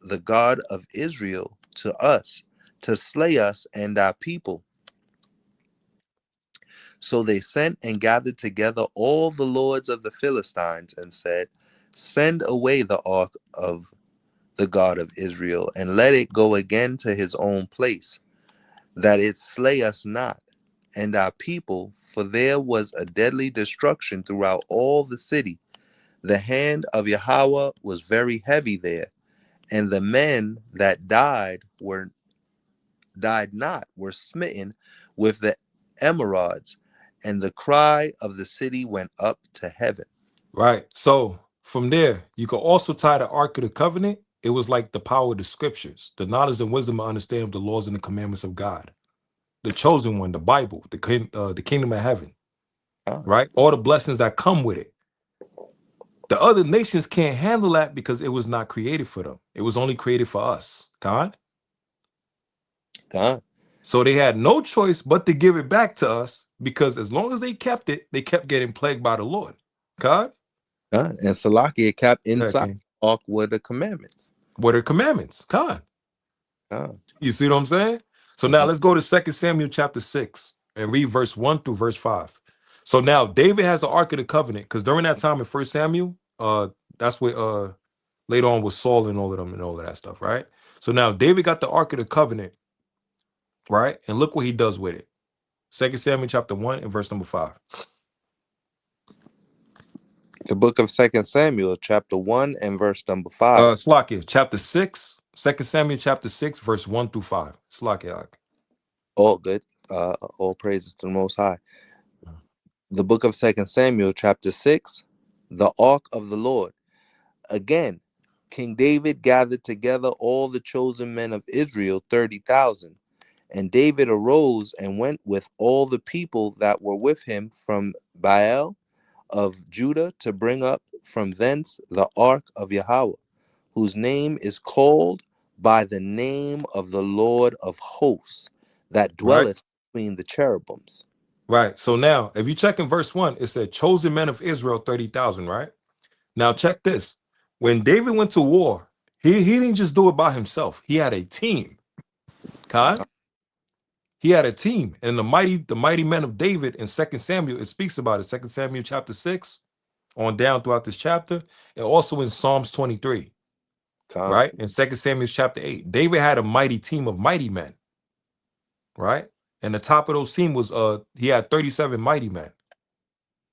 the God of Israel to us, to slay us and our people. So they sent and gathered together all the lords of the Philistines and said, send away the ark of the God of Israel, and let it go again to his own place, that it slay us not and our people, for there was a deadly destruction throughout all the city. The hand of Yahweh was very heavy there, and the men that died not, were smitten with the emerods, and the cry of the city went up to heaven. Right. So from there, you could also tie the Ark of the Covenant. It was like the power of the scriptures, the knowledge and wisdom to understand the laws and the commandments of God. The chosen one, the Bible, the kingdom of heaven, right? All the blessings that come with it. The other nations can't handle that because it was not created for them. It was only created for us. God. So they had no choice but to give it back to us, because as long as they kept it, they kept getting plagued by the Lord. God. And Salakia kept inside the ark were the commandments. What are commandments? God. You see what I'm saying? So now let's go to 2 Samuel chapter 6 and read verse 1 through verse 5. So now David has the Ark of the Covenant, because during that time in 1 Samuel, that's where later on was Saul and all of them and all of that stuff, right? So now David got the Ark of the Covenant, right? And look what he does with it. 2 Samuel chapter 1 and verse number 5. The book of 2 Samuel chapter 1 and verse number 5. Slakia, chapter 6 2 Samuel chapter 6, verse 1 through 5. Slakia. All good. All praises to the Most High. The book of 2 Samuel chapter 6, the ark of the Lord. Again, King David gathered together all the chosen men of Israel, 30,000. And David arose and went with all the people that were with him from Baal of Judah to bring up from thence the ark of Yahweh, whose name is called by the name of the Lord of hosts, that dwelleth between the cherubims. Right. So now, if you check in verse 1, it said chosen men of Israel, 30,000, right? Now check this. When David went to war, he didn't just do it by himself. He had a team. Khan? He had a team. And the mighty men of David in 2 Samuel, it speaks about it. 2 Samuel chapter 6, on down throughout this chapter, and also in Psalms 23. Right? In 2 Samuel chapter 8. David had a mighty team of mighty men. Right? And the top of those team was he had 37 mighty men.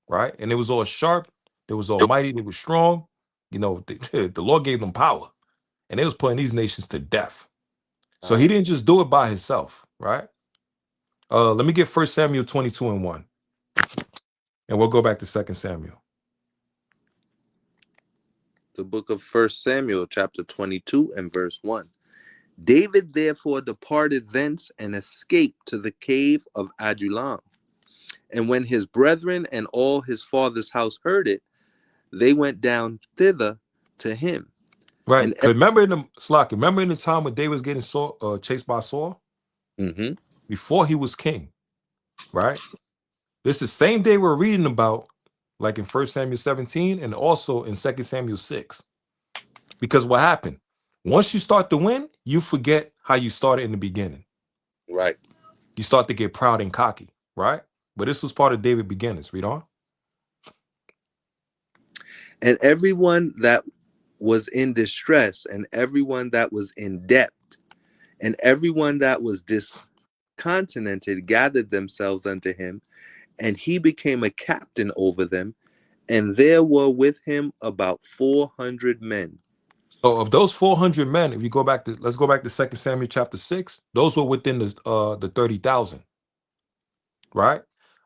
Right? And it was all sharp, they was all mighty, they were strong. You know, the Lord gave them power. And they was putting these nations to death. So he didn't just do it by himself, right? Let me get 1 Samuel 22 and 1. And we'll go back to 2 Samuel. The book of 1 Samuel chapter 22 and verse 1. David therefore departed thence and escaped to the cave of Adullam. And when his brethren and all his father's house heard it, they went down thither to him. Right. And remember in the time when David was getting chased by Saul? Before he was king, right? This is the same day we're reading about, like in 1 Samuel 17 and also in 2 Samuel 6. Because what happened? Once you start to win, you forget how you started in the beginning. Right. You start to get proud and cocky, right? But this was part of David's beginnings. Read on. And everyone that was in distress, and everyone that was in debt, and everyone that was discontented gathered themselves unto him, and he became a captain over them, and there were with him about 400 men. So of those 400 men, if you go back to, let's go back to 2 Samuel chapter 6, those were within the 30,000, right?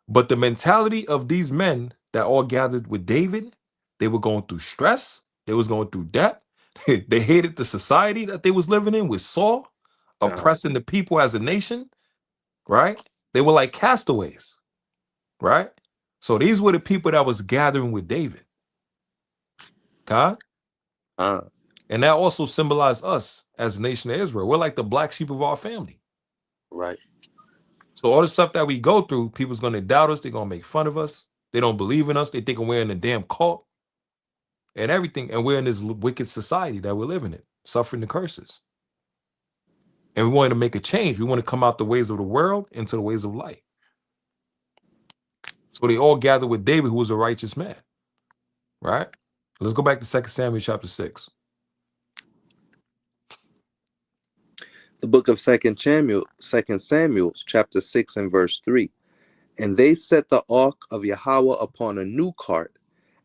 But the mentality of these men that all gathered with David, they were going through stress, they was going through debt, they hated the society that they was living in with Saul, oppressing the people as a nation, right? They were like castaways, right? So these were the people that was gathering with David. And that also symbolized us as a nation of Israel. We're like the black sheep of our family. Right. So all the stuff that we go through, people's going to doubt us. They're going to make fun of us. They don't believe in us. They think we're in a damn cult and everything. And we're in this wicked society that we're living in, suffering the curses. And we want to make a change. We want to come out the ways of the world into the ways of light. So they all gathered with David, who was a righteous man. Right? Let's go back to 2 Samuel chapter 6. The book of 2 Samuel chapter 6 and verse 3. And they set the ark of Yahweh upon a new cart,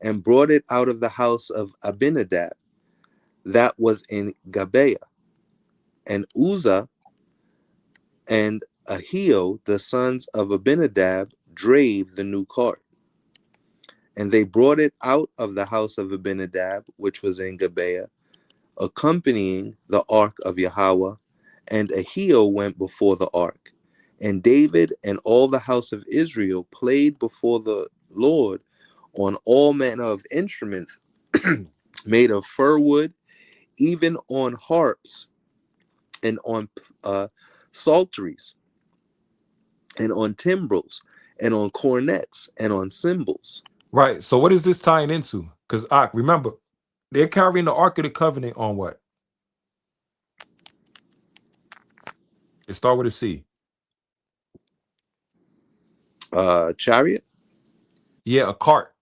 and brought it out of the house of Abinadab, that was in Gibeah. And Uzzah and Ahio, the sons of Abinadab, drave the new cart. And they brought it out of the house of Abinadab, which was in Gibeah, accompanying the ark of Yahweh. And Ahio went before the ark. And David and all the house of Israel played before the Lord on all manner of instruments made of fir wood, even on harps, and on psalteries, and on timbrels, and on cornets, and on cymbals. Right. So what is this tying into? Because remember, they're carrying the Ark of the Covenant on what? It start with a C. Chariot? Yeah, a cart.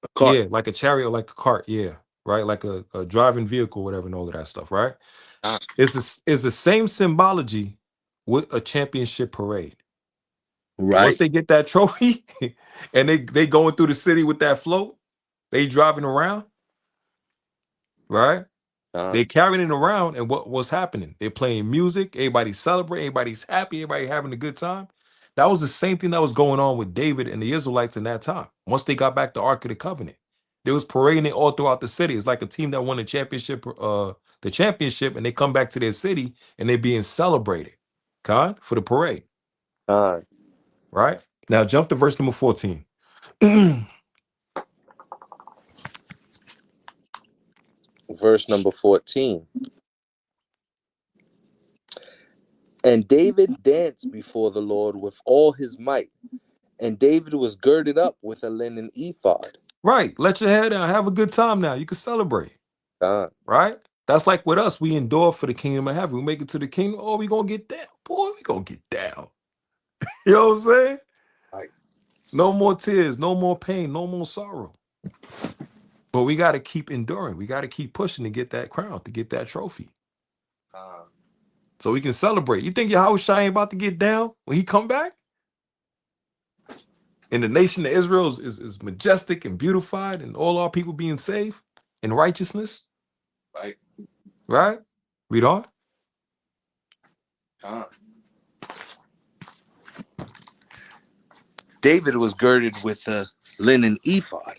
A cart. Yeah, like a chariot, like a cart. Yeah, right. Like a driving vehicle, whatever, and all of that stuff. Right. It's the same symbology with a championship parade. Right. Once they get that trophy and they going through the city with that float, they driving around. Right. They carrying it around, and what's happening? They're playing music, everybody's celebrating, everybody's happy, everybody having a good time. That was the same thing that was going on with David and the Israelites in that time. Once they got back the Ark of the Covenant, they was parading it all throughout the city. It's like a team that won the championship, and they come back to their city and they're being celebrated, for the parade. Right? Now jump to verse number 14. Verse number 14. And David danced before the Lord with all his might, and David was girded up with a linen ephod. Right. Let your head down. Have a good time now. You can celebrate. Right? That's like with us. We endure for the kingdom of heaven. We make it to the kingdom. Oh, we going to get down. Boy, we going to get down. You know what I'm saying? Right. No more tears. No more pain. No more sorrow. But we got to keep enduring. We got to keep pushing to get that crown, to get that trophy. So we can celebrate. You think Yahushua ain't about to get down when he come back? And the nation of Israel is majestic and beautified, and all our people being saved in righteousness. Right. Right? Read on. David was girded with a linen ephod.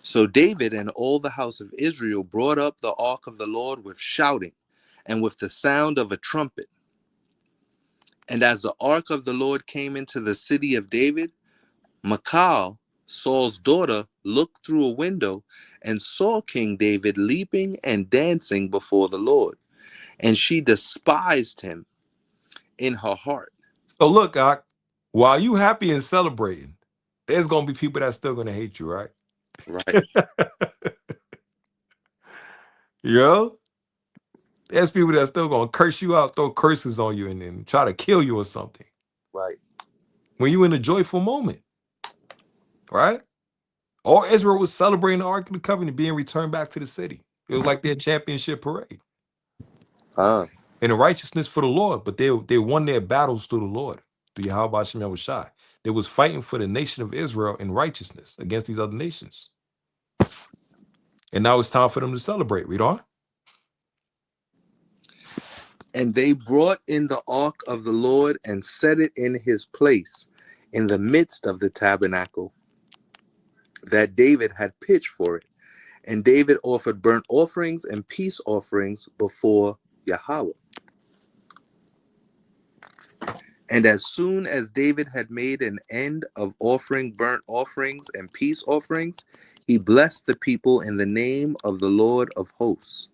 So David and all the house of Israel brought up the ark of the Lord with shouting and with the sound of a trumpet. And as the ark of the Lord came into the city of David, Michal, Saul's daughter, looked through a window and saw King David leaping and dancing before the Lord. And she despised him in her heart. So look, while you happy and celebrating, there's going to be people that's still going to hate you, right? Right. Yo, there's people that's still going to curse you out, throw curses on you, and then try to kill you or something. Right. When you in a joyful moment, right? All Israel was celebrating the Ark of the Covenant being returned back to the city. It was like their championship parade. And the righteousness for the Lord, but they won their battles through the Lord, through Yahweh Hashem Yahushai. They was fighting for the nation of Israel in righteousness against these other nations. And now it's time for them to celebrate. Read on. And they brought in the ark of the Lord and set it in his place in the midst of the tabernacle that David had pitched for it. And David offered burnt offerings and peace offerings before Yahweh. And as soon as David had made an end of offering burnt offerings and peace offerings, he blessed the people in the name of the Lord of hosts.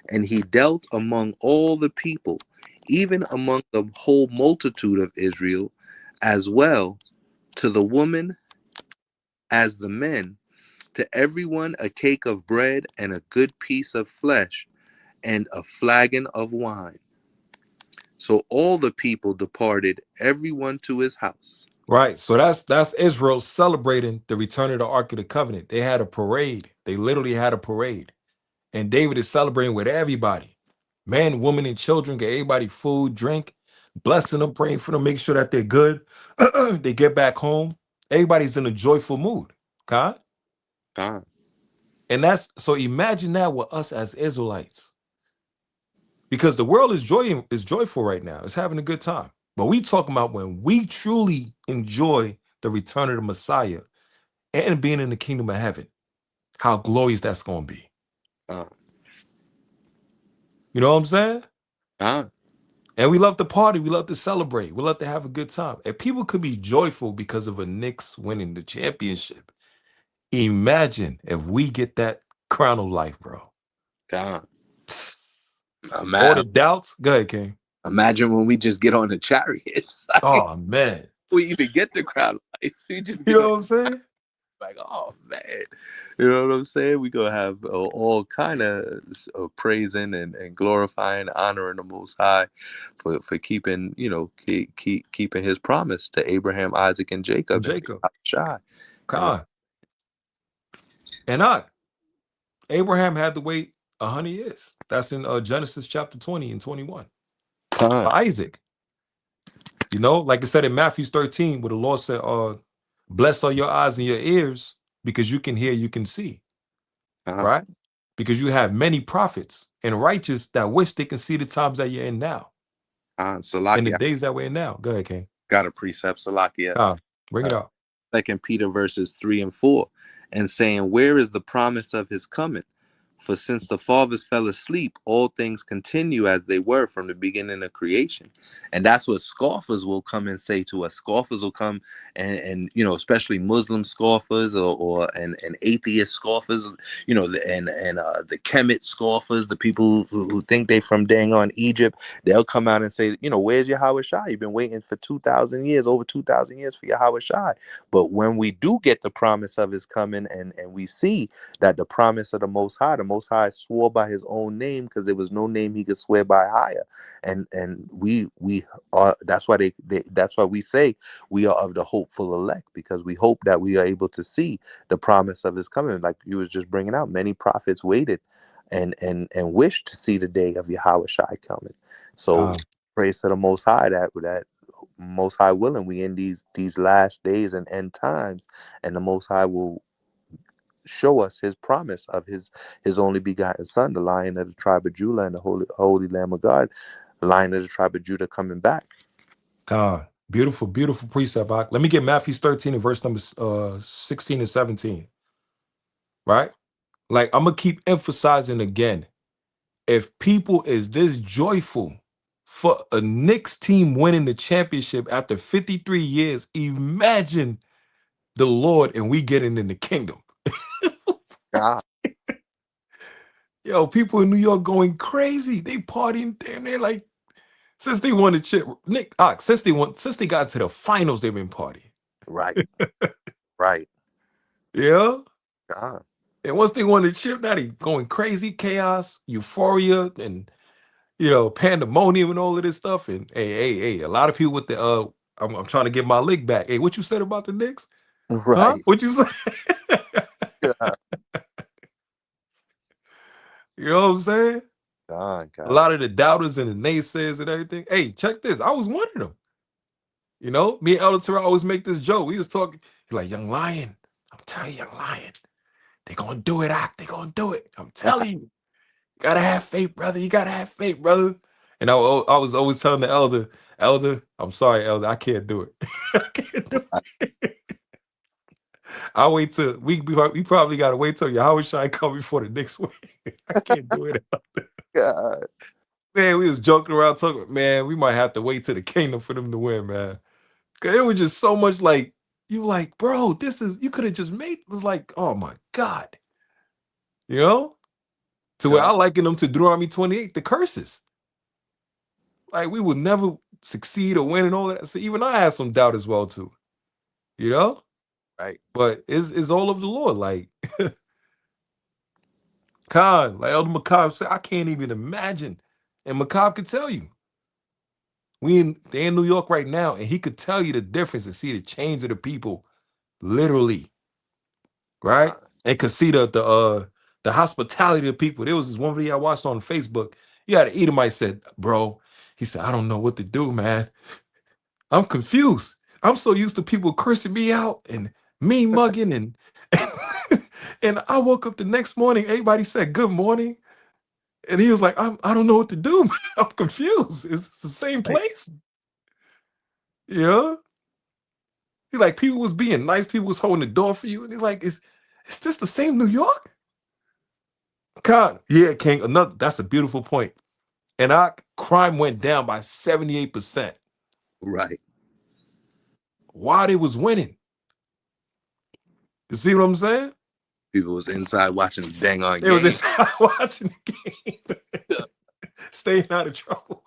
And he dealt among all the people, even among the whole multitude of Israel, as well to the woman as the men, to everyone a cake of bread and a good piece of flesh and a flagon of wine. So all the people departed, everyone to his house. Right. So that's Israel celebrating the return of the Ark of the Covenant. They had a parade. They literally had a parade. And David is celebrating with everybody. Man, woman, and children. Get everybody food, drink, blessing them, praying for them, make sure that they're good. They get back home. Everybody's in a joyful mood. God. And so imagine that with us as Israelites. Because the world is joyful right now. It's having a good time. But we talking about when we truly enjoy the return of the Messiah and being in the kingdom of heaven, how glorious that's going to be. You know what I'm saying? And we love to party. We love to celebrate. We love to have a good time. And people could be joyful because of a Knicks winning the championship. Imagine if we get that crown of life, bro. All the doubts. Go ahead, King. Imagine when we just get on the chariots. Like, oh, man. We even get the crown of life. We just you know what I'm saying? Like, oh, man. You know what I'm saying? We're going to have all kind of praising and glorifying, honoring the Most High for keeping, keeping his promise to Abraham, Isaac, and Jacob. God. And Abraham had to wait 100 years. That's in Genesis chapter 20 and 21. For Isaac. You know, like I said in Matthew 13, where the Lord said, blessed are your eyes and your ears, because you can hear, you can see. Right? because you have many prophets and righteous that wish they can see the times that you're in now. And the Salakia. days that we're in now. Go ahead, King. Got a precept, Salakia. Bring it out. 2 Peter verses 3 and 4, and saying, where is the promise of his coming? For since the fathers fell asleep, all things continue as they were from the beginning of creation. And that's what scoffers will come and say to us. Scoffers will come and you know, especially Muslim scoffers and atheist scoffers, you know, and the Kemet scoffers, the people who think they from dang on Egypt, they'll come out and say, you know, where's Yahweh Shai? You've been waiting for 2,000 years, over 2,000 years for Yahweh Shai. But when we do get the promise of his coming and we see that the promise of the Most High swore by his own name, because there was no name he could swear by higher, and we are, that's why that's why we say we are of the hopeful elect, because we hope that we are able to see the promise of his coming. Like you was just bringing out, many prophets waited and wished to see the day of Yahweh Shai coming. So praise to the Most High that Most High willing, we in these last days and end times, and the Most High will show us his promise of his only begotten son, the Lion of the tribe of Judah and the holy Lamb of God, the Lion of the tribe of Judah coming back. God, beautiful precept. Let me get Matthew 13 and verse number 16 and 17. Right? Like, I'm gonna keep emphasizing again. If people is this joyful for a Knicks team winning the championship after 53 years, imagine the Lord and we getting in the kingdom. God. Yo, people in New York going crazy. They partying, damn, they're like, since they won the chip, Nick, since they got to the finals, they've been partying. Right. Right. Yeah. God. And once they won the chip, now they going crazy, chaos, euphoria, and you know, pandemonium and all of this stuff. And hey, a lot of people with the I'm trying to get my lick back. Hey, what you said about the Knicks? Right. Huh? What you say? God. You know what I'm saying? God. A lot of the doubters and the naysayers and everything. Hey, check this. I was one of them. You know, me and Elder Terrell always make this joke. We was talking, he's like, Young Lion, I'm telling you, Young Lion, they gonna do it, They gonna do it. I'm telling you. You gotta have faith, brother. You gotta have faith, brother. And I was always telling the Elder, I'm sorry, Elder, I can't do it. I can't do it. I'll wait till we probably gotta wait till Yahweh Shai come before the Knicks win. I can't do it. God. Man, we was joking around talking, man, we might have to wait till the kingdom for them to win, man. Cause it was just so much like, you like, bro, you could have just made, it was like, oh my God. You know? To where I liken them to Deuteronomy 28, the curses. Like, we would never succeed or win and all that. So even I had some doubt as well, too. You know? Right. But it's all of the Lord. Like, Khan, like Elder Macabre said, I can't even imagine. And Macabre could tell you. They're in New York right now, and he could tell you the difference and see the change of the people, literally. Right? And could see the hospitality of people. There was this one video I watched on Facebook. You had an Edomite said, bro, he said, I don't know what to do, man. I'm confused. I'm so used to people cursing me out and me mugging and and I woke up the next morning, everybody said good morning. And he was like, I don't know what to do. I'm confused. It's the same place. Yeah. He's like, people was being nice, people was holding the door for you. And he's like, is this the same New York? God, yeah, King. That's a beautiful point. And our crime went down by 78%. Right. While they was winning. You see what I'm saying? People was inside watching the dang on game. They was inside watching the game. Staying out of trouble.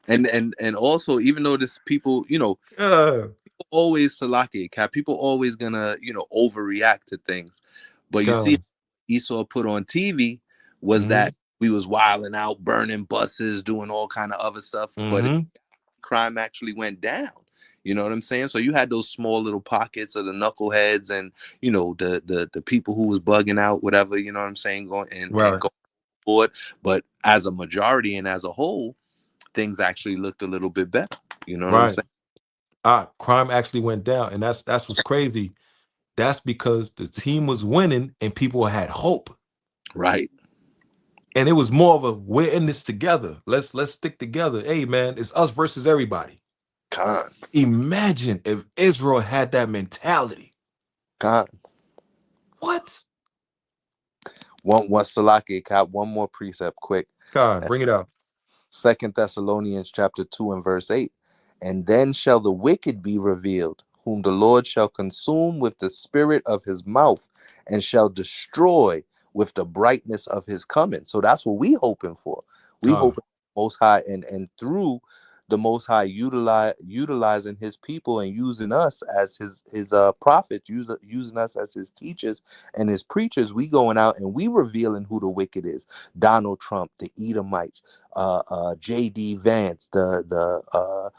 And also, even though this people, you know, people always Salaki, Cap, people always gonna, you know, overreact to things. But you see, Esau put on TV was that we was wilding out, burning buses, doing all kind of other stuff, but crime actually went down. You know what I'm saying? So you had those small little pockets of the knuckleheads and, you know, the people who was bugging out, whatever, you know what I'm saying, going and going forward. But as a majority and as a whole, things actually looked a little bit better. You know what I'm saying? Crime actually went down, and that's what's crazy. That's because the team was winning and people had hope. Right. And it was more of a, we're in this together. Let's stick together. Hey man, it's us versus everybody. Con. Imagine if Israel had that mentality. Con. What? One Salaki, Cap, one more precept quick. God, bring it out. 2 Thessalonians chapter 2 and verse 8. And then shall the wicked be revealed, whom the Lord shall consume with the spirit of his mouth, and shall destroy with the brightness of his coming. So that's what we hoping for. We God. hoping Most High, and through the Most High utilizing his people and using us as his prophets, using us as his teachers and his preachers. We going out and we revealing who the wicked is. Donald Trump, the Edomites, J.D. Vance, all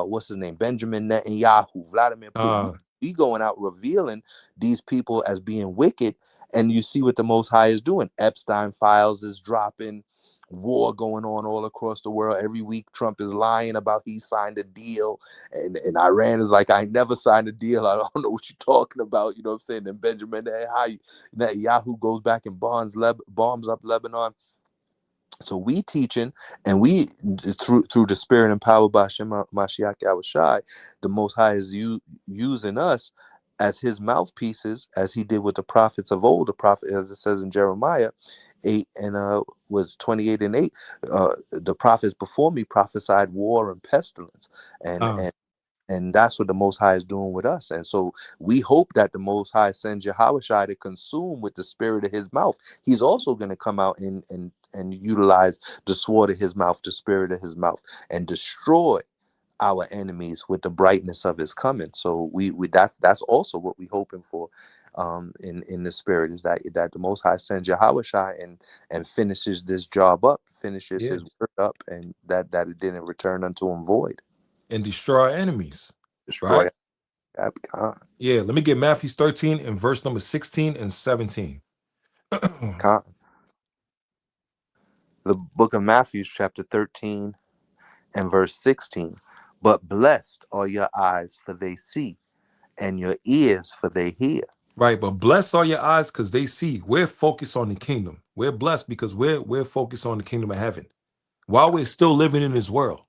what's his name, Benjamin Netanyahu, Vladimir Putin. We going out revealing these people as being wicked, and you see what the Most High is doing. Epstein files is dropping. War going on all across the world. Every week Trump is lying about he signed a deal, and Iran is like, I never signed a deal, I don't know what you're talking about. You know what I'm saying? And Benjamin Netanyahu goes back and bombs up Lebanon. So we teaching, and we through the spirit and power by Hashem Mashiach Yahushai, the Most High is using us as his mouthpieces, as he did with the prophets of old. The prophet, as it says in Jeremiah 8 and was 28 and 8, the prophets before me prophesied war and pestilence, and that's what the Most High is doing with us. And so we hope that the Most High sends Yahushai to consume with the spirit of his mouth. He's also going to come out and utilize the sword of his mouth, the spirit of his mouth, and destroy our enemies with the brightness of his coming. So that's also what we're hoping for in the spirit, is that the Most High sends Yahushai and finishes this job up, finishes his work up, and that it didn't return unto him void. And destroy our enemies. Destroy. Right? Yeah, let me get Matthew 13 and verse number 16 and 17. The book of Matthew, chapter 13 and verse 16. But blessed are your eyes, for they see, and your ears, for they hear. Right, but blessed are your eyes because they see. We're focused on the kingdom. We're blessed because we're focused on the kingdom of heaven while we're still living in this world,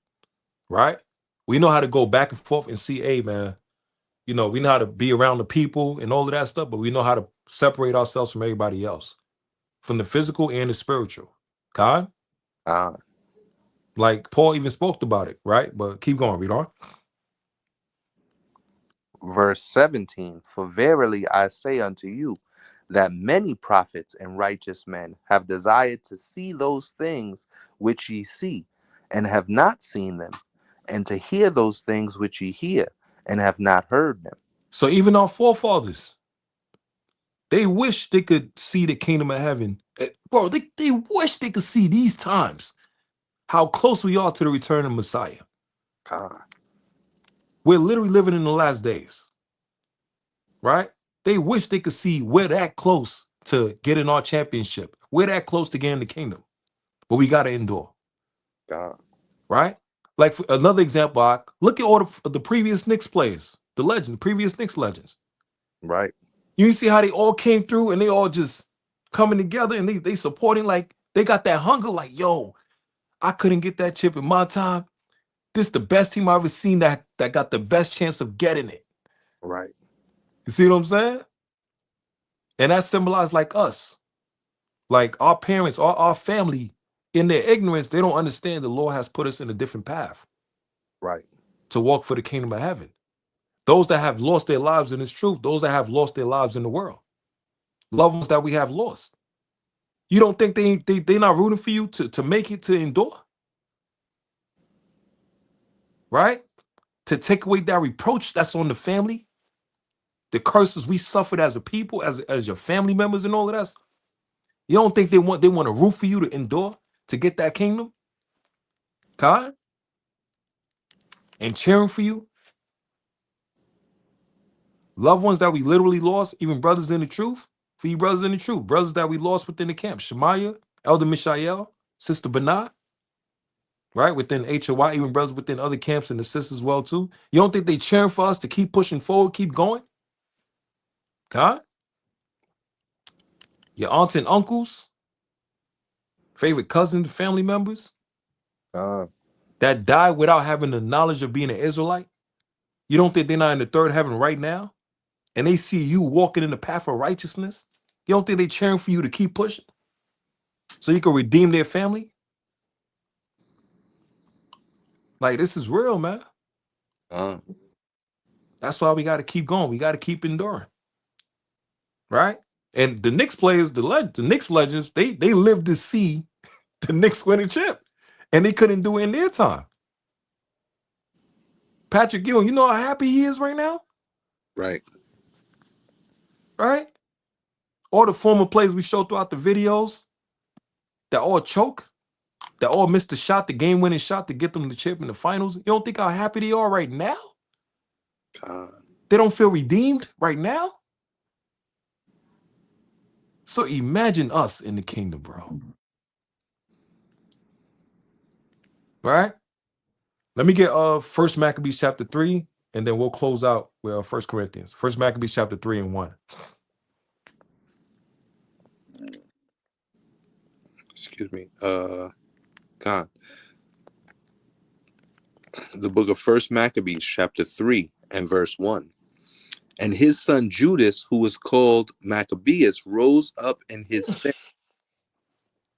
right? We know how to go back and forth and see, hey, man, we know how to be around the people and all of that stuff, but we know how to separate ourselves from everybody else, from the physical and the spiritual. God? Like Paul even spoke about it, right? But keep going, read on. Verse 17, for verily I say unto you, that many prophets and righteous men have desired to see those things which ye see, and have not seen them, and to hear those things which ye hear, and have not heard them. So even our forefathers, they wish they could see the kingdom of heaven. Bro, they wish they could see these times, how close we are to the return of Messiah. We're literally living in the last days, right? They wish they could see we're that close to getting our championship. We're that close to getting the kingdom, but we got to endure. Right? Like for another example, look at all the previous Knicks players, the legends, previous Knicks legends. Right. You see how they all came through and they all just coming together and they supporting, like they got that hunger, like, yo, I couldn't get that chip in my time. This the best team I've ever seen that got the best chance of getting it. Right. You see what I'm saying? And that symbolized like us. Like our parents, our family, in their ignorance, they don't understand the Lord has put us in a different path. Right. To walk for the kingdom of heaven. Those that have lost their lives in this truth, those that have lost their lives in the world. Loved ones that we have lost. You don't think they not rooting for you to make it, to endure? Right? To take away that reproach that's on the family, the curses we suffered as a people, as your family members and all of that stuff. You don't think they want to root for you to endure, to get that kingdom? God? And cheering for you? Loved ones that we literally lost, even brothers in the truth, for you brothers in the truth, brothers that we lost within the camp, Shemaiah, Elder Mishael, Sister Banat, right, within HOI, even brothers within other camps and the sisters as well too. You don't think they cheering for us to keep pushing forward, keep going? God? Your aunts and uncles, favorite cousins, family members God. that died without having the knowledge of being an Israelite? You don't think they're not in the third heaven right now? And they see you walking in the path of righteousness? You don't think they're cheering for you to keep pushing so you can redeem their family? Like, this is real, man. That's why we got to keep going. We got to keep enduring. Right? And the Knicks players, the Knicks legends, they lived to see the Knicks win a chip. And they couldn't do it in their time. Patrick Ewing, you know how happy he is right now? Right. Right? All the former players we showed throughout the videos that all choke, that all missed the shot, the game-winning shot to get them the chip in the finals. You don't think how happy they are right now? They don't feel redeemed right now? So imagine us in the kingdom, bro. Right? Let me get First Maccabees chapter 3, and then we'll close out with 1 Corinthians. First Maccabees chapter 3 and 1. Excuse me. God. The book of First Maccabees chapter 3 and verse 1. And his son Judas, who was called Maccabeus, rose up in his stead,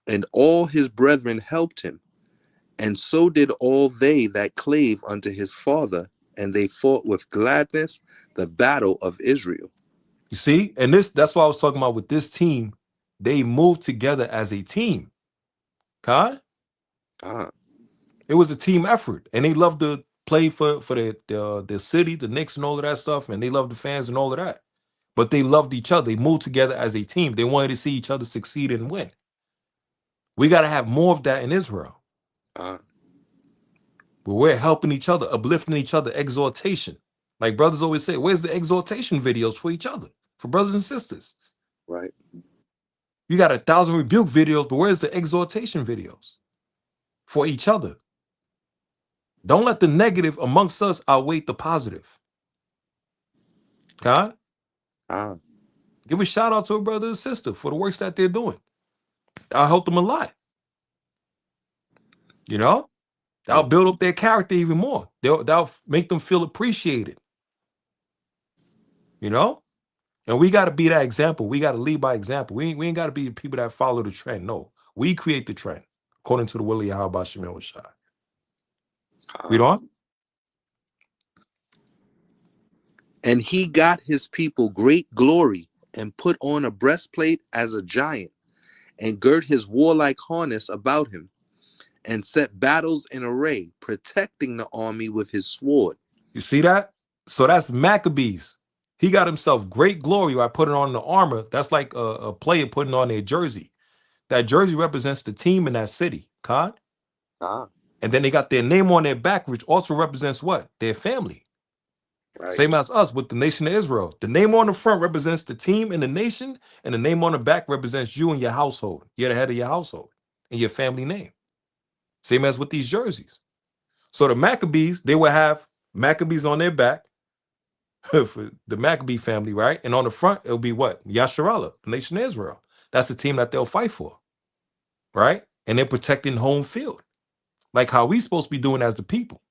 and all his brethren helped him. And so did all they that clave unto his father, and they fought with gladness the battle of Israel. You see? And that's what I was talking about with this team. They moved together as a team. Huh? It was a team effort. And they loved to play for the city, the Knicks and all of that stuff. And they loved the fans and all of that. But they loved each other. They moved together as a team. They wanted to see each other succeed and win. We got to have more of that in Israel. Where we're helping each other, uplifting each other, exhortation. Like brothers always say, where's the exhortation videos for each other, for brothers and sisters? Right. You got 1,000 rebuke videos, but where's the exhortation videos for each other? Don't let the negative amongst us outweigh the positive. God? Give a shout out to a brother and sister for the works that they're doing. I'll help them a lot. You know? That'll build up their character even more. That'll make them feel appreciated. You know? And we got to be that example. We got to lead by example. We ain't got to be the people that follow the trend. No. We create the trend according to the will of Yahweh Shemel Shai. Read on. And he got his people great glory, and put on a breastplate as a giant, and girt his warlike harness about him, and set battles in array, protecting the army with his sword. You see that? So that's Maccabees. He got himself great glory by putting on the armor. That's like a player putting on their jersey. That jersey represents the team in that city. Con? And then they got their name on their back, which also represents what? Their family. Right. Same as us with the nation of Israel. The name on the front represents the team and the nation, and the name on the back represents you and your household. You're the head of your household and your family name. Same as with these jerseys. So the Maccabees, they will have Maccabees on their back for the Maccabee family, right? And on the front, it'll be what? Yasharallah, the nation of Israel. That's the team that they'll fight for, right? And they're protecting home field, like how we supposed to be doing as the people.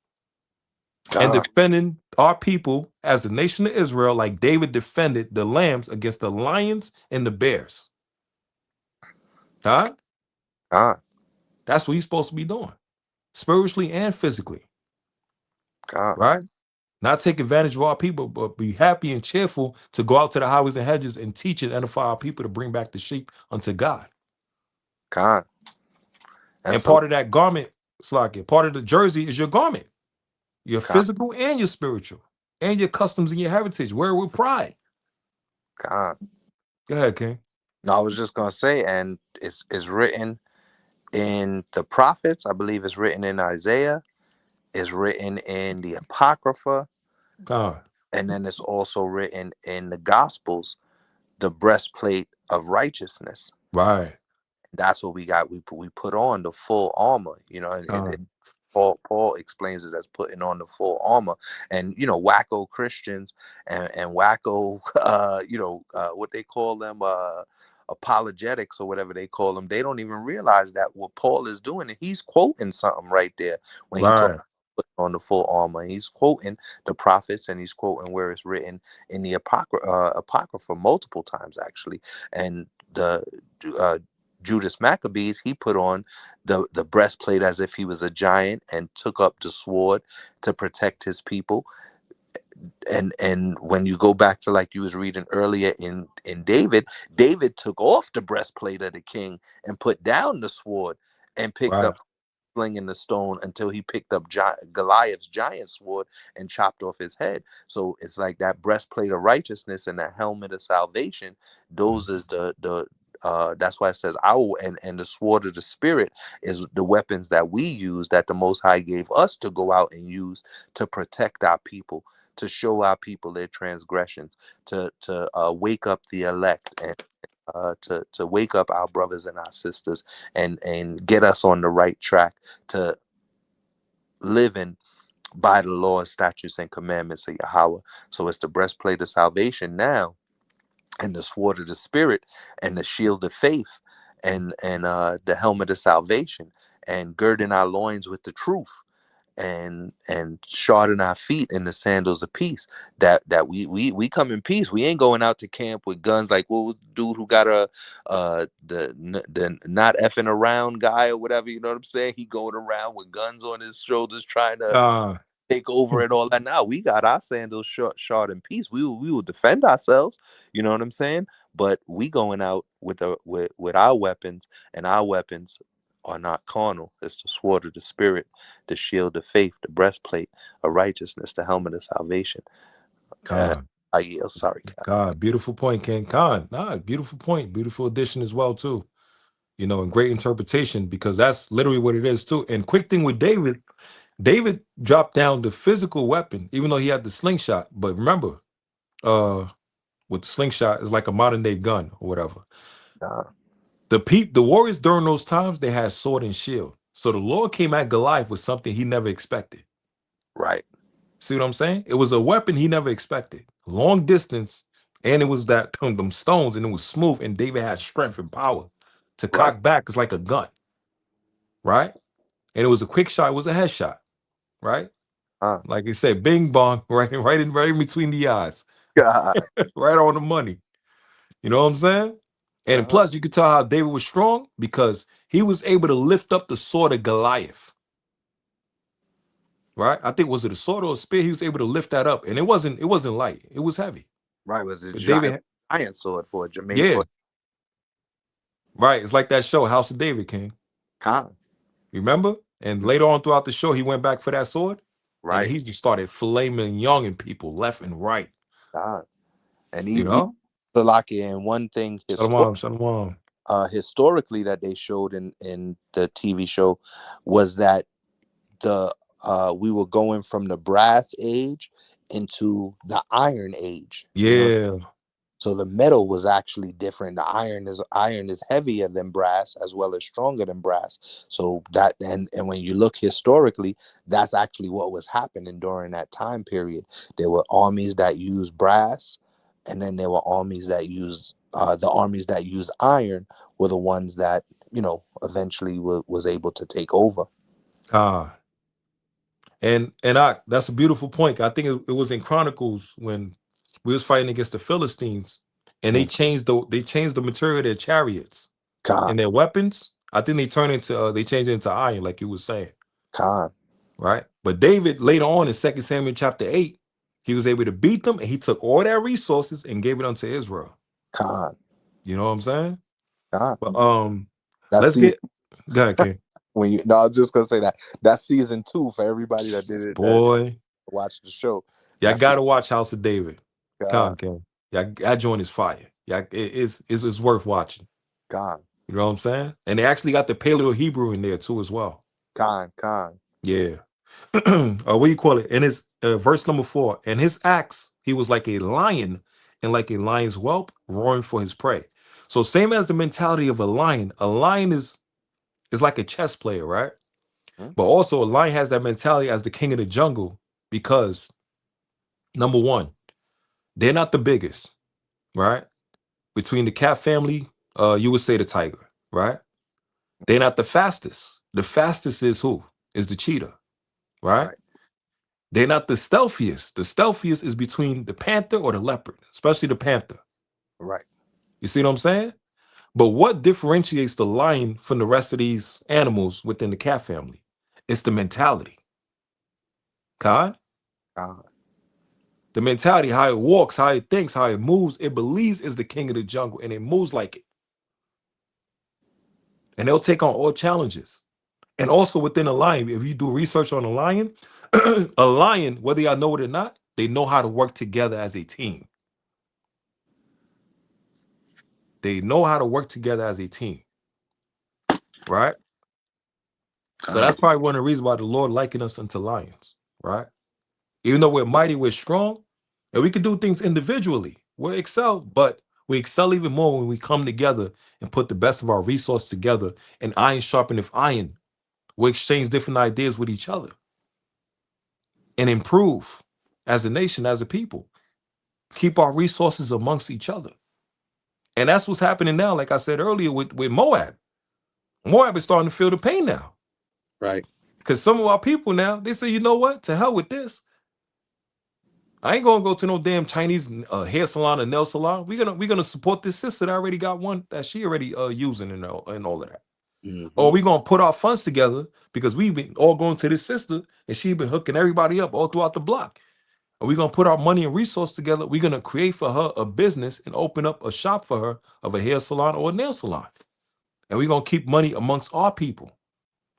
And defending our people as the nation of Israel, like David defended the lambs against the lions and the bears. That's what he's supposed to be doing, spiritually and physically. Right? Not take advantage of our people, but be happy and cheerful to go out to the highways and hedges and teach and edify our people to bring back the sheep unto God. And part of that garment, Slakia, part of the jersey is your garment. Your physical and your spiritual, and your customs and your heritage. Wear it with pride. Go ahead, King. No, I was just gonna say, and it's written in the prophets. I believe it's written in Isaiah. It's written in the Apocrypha. And then it's also written in the Gospels, the breastplate of righteousness. Right. That's what we got. We put on the full armor. You know, and Paul explains it as putting on the full armor. And, you know, wacko Christians and wacko, what they call them, apologetics or whatever they call them, they don't even realize that what Paul is doing, and he's quoting something right there when he talks Right. on the full armor. He's quoting the prophets, and he's quoting where it's written in the Apocrypha multiple times actually. And the Judas Maccabees, he put on the breastplate as if he was a giant and took up the sword to protect his people. And when you go back to, like you was reading earlier in David took off the breastplate of the king and put down the sword and picked Right. up slinging the stone until he picked up Goliath's giant sword and chopped off his head. So it's like that breastplate of righteousness and that helmet of salvation. Those is the that's why it says our and the sword of the spirit is the weapons that we use, that the Most High gave us to go out and use to protect our people, to show our people their transgressions, to wake up the elect, and to wake up our brothers and our sisters, and get us on the right track to living by the laws, statutes, and commandments of Yahweh. So it's the breastplate of salvation now, and the sword of the spirit, and the shield of faith, and the helmet of salvation, and girding our loins with the truth, and shodding our feet in the sandals of peace, that we come in peace. We ain't going out to camp with guns like what was the dude who got the not effing around guy or whatever, you know what I'm saying? He going around with guns on his shoulders trying to take over and all that. Now we got our sandals shod in peace. We will defend ourselves, you know what I'm saying? But we going out with our weapons, and our weapons are not carnal. It's the sword of the spirit, the shield of faith, the breastplate of righteousness, the helmet of salvation. I yield. Sorry, God, beautiful point, King. Khan, beautiful point, beautiful addition as well too. You know, and great interpretation, because that's literally what it is too. And quick thing with David dropped down the physical weapon, even though he had the slingshot. But remember, with the slingshot, it's like a modern day gun or whatever. The warriors during those times, they had sword and shield. So the Lord came at Goliath with something he never expected. Right. See what I'm saying? It was a weapon he never expected. Long distance, and it was that them stones, and it was smooth, and David had strength and power to cock back. It's like a gun, right? And it was a quick shot. It was a headshot, right? Like you said, bing bong, right in between the eyes, right on the money. You know what I'm saying? And plus, you could tell how David was strong because he was able to lift up the sword of Goliath. Right? I think, was it a sword or a spear? He was able to lift that up, and it wasn't light. It was heavy. Right? Was it David giant sword for Jermaine? Yeah. Right. It's like that show, House of David, King. Remember? And later on throughout the show, he went back for that sword. Right. And he just started flaming young and people left and right. And you know, Salakia, and one thing Shalom. Historically that they showed in the TV show was that we were going from the brass age into the iron age. Yeah. You know? So the metal was actually different. The iron is heavier than brass, as well as stronger than brass. So that and when you look historically, that's actually what was happening during that time period. There were armies that used brass, and then there were armies that used the armies that used iron were the ones that, you know, eventually was able to take over. And that's a beautiful point. I think it was in Chronicles when we was fighting against the Philistines, and they changed the material of their chariots and their weapons. I think they changed it into iron, like you were saying. Right. But David later on in 2 Samuel chapter 8, he was able to beat them, and he took all their resources and gave it unto Israel. You know what I'm saying? But let's get go ahead, King. I was just gonna say that's season 2 for everybody that did it. Boy, watch the show. Yeah, I gotta watch House of David. King. Yeah, I join his fire. Yeah, it's worth watching. You know what I'm saying? And they actually got the Paleo Hebrew in there too as well. Yeah. What do you call it? In his verse number 4, and his acts, he was like a lion, and like a lion's whelp roaring for his prey. So same as the mentality of a lion is like a chess player, right? But also a lion has that mentality as the king of the jungle, because number one, they're not the biggest, right? Between the cat family, you would say the tiger, right? They're not the fastest. The fastest is who? Is the cheetah, right? Right. They're not the stealthiest. The stealthiest is between the panther or the leopard, especially the panther. Right. You see what I'm saying? But what differentiates the lion from the rest of these animals within the cat family? It's the mentality. God? God. The mentality, how it walks, how it thinks, how it moves, it believes is the king of the jungle and it moves like it. And they'll take on all challenges. And also within a lion, if you do research on a lion, whether y'all know it or not, they know how to work together as a team. They know how to work together as a team. Right? So that's probably one of the reasons why the Lord likened us unto lions. Right? Even though we're mighty, we're strong, and we can do things individually. We're excel, but we excel even more when we come together and put the best of our resources together, and iron sharpeneth iron. We exchange different ideas with each other and improve as a nation, as a people. Keep our resources amongst each other. And that's what's happening now, like I said earlier, with Moab. Moab is starting to feel the pain now. Right. Because some of our people now, they say, you know what? To hell with this. I ain't gonna go to no damn Chinese hair salon or nail salon. We're gonna support this sister that already got one that she already using and all of that. Mhm. Or we gonna put our funds together because we've been all going to this sister and she been hooking everybody up all throughout the block. And we're gonna put our money and resource together. We're gonna create for her a business and open up a shop for her of a hair salon or a nail salon. And we're gonna keep money amongst our people.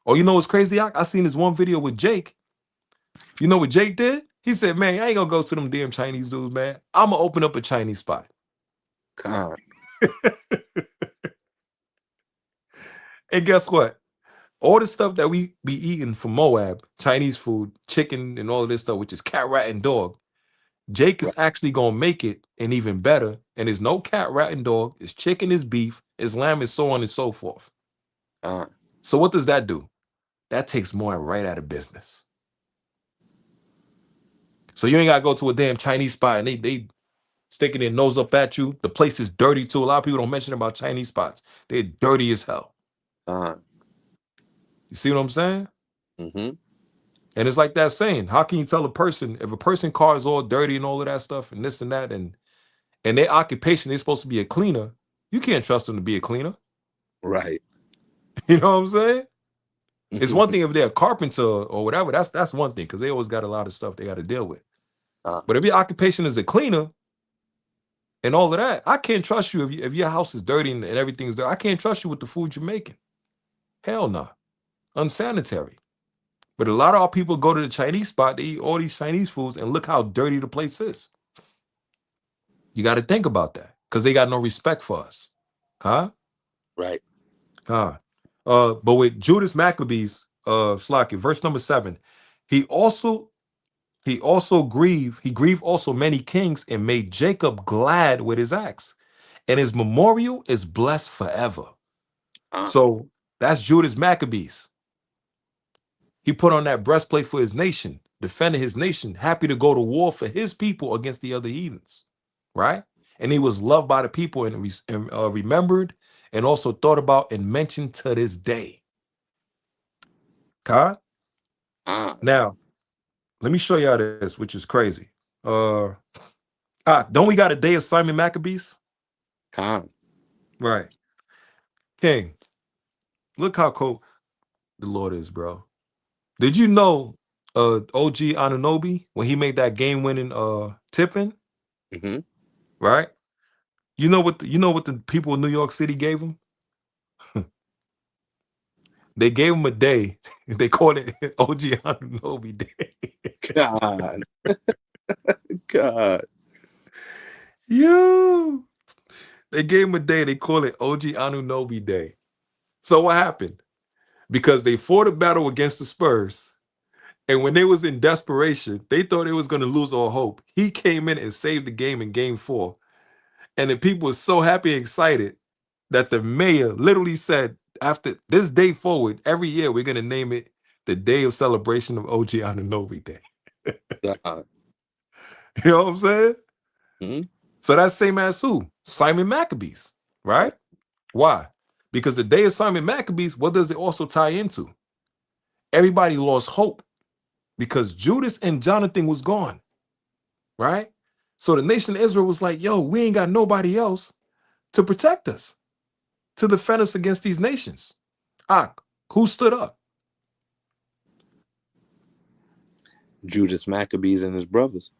Oh, you know what's crazy? I seen this one video with Jake. You know what Jake did? He said, man, I ain't gonna go to them damn Chinese dudes, man. I'm gonna open up a Chinese spot. God. And guess what? All the stuff that we be eating from Moab, Chinese food, chicken, and all of this stuff, which is cat, rat, and dog, Jake is actually gonna make it and even better. And there's no cat, rat, and dog. It's chicken, is beef, is lamb, is so on and so forth. So what does that do? That takes more right out of business. So you ain't gotta go to a damn Chinese spot and they sticking their nose up at you. The place is dirty too. A lot of people don't mention about Chinese spots. They're dirty as hell. You see what I'm saying? Mm-hmm. And it's like that saying, how can you tell a person, if a person car is all dirty and all of that stuff and this and that, and their occupation, they're supposed to be a cleaner, you can't trust them to be a cleaner. Right. You know what I'm saying? It's one thing if they're a carpenter or whatever, that's one thing, because they always got a lot of stuff they got to deal with. But if your occupation is a cleaner and all of that, I can't trust you if your house is dirty and everything's dirty. I can't trust you with the food you're making. Hell no. Unsanitary. But a lot of our people go to the Chinese spot, they eat all these Chinese foods, and look how dirty the place is. You got to think about that, because they got no respect for us. Huh? Right. Huh. But with Judas Maccabees, Slocky, verse number 7, he grieved also many kings and made Jacob glad with his acts, and his memorial is blessed forever. So that's Judas Maccabees. He put on that breastplate for his nation, defended his nation, happy to go to war for his people against the other heathens, right? And he was loved by the people and remembered and also thought about and mentioned to this day. God? Now, let me show y'all this, which is crazy. Don't we got a day of Simon Maccabees? Right. King, look how cool the Lord is, bro. Did you know OG Anunoby, when he made that game-winning tip-in? Mm-hmm. Right? You know what the people in New York City gave him? They gave him a day. They called it OG Anunoby Day. God. God. Yo. They gave him a day. They call it OG Anunoby Day. So what happened? Because they fought a battle against the Spurs, and when they was in desperation, they thought they was going to lose all hope. He came in and saved the game in game 4. And the people were so happy and excited that the mayor literally said, after this day forward, every year we're going to name it the day of celebration of OG Anunoby Day. You know what I'm saying? Mm-hmm. So that's same as who? Simon Maccabees, right? Why? Because the day of Simon Maccabees, what does it also tie into? Everybody lost hope because Judas and Jonathan was gone, right? So the nation of Israel was like, yo, we ain't got nobody else to protect us, to defend us against these nations. Who stood up? Judas Maccabees and his brothers.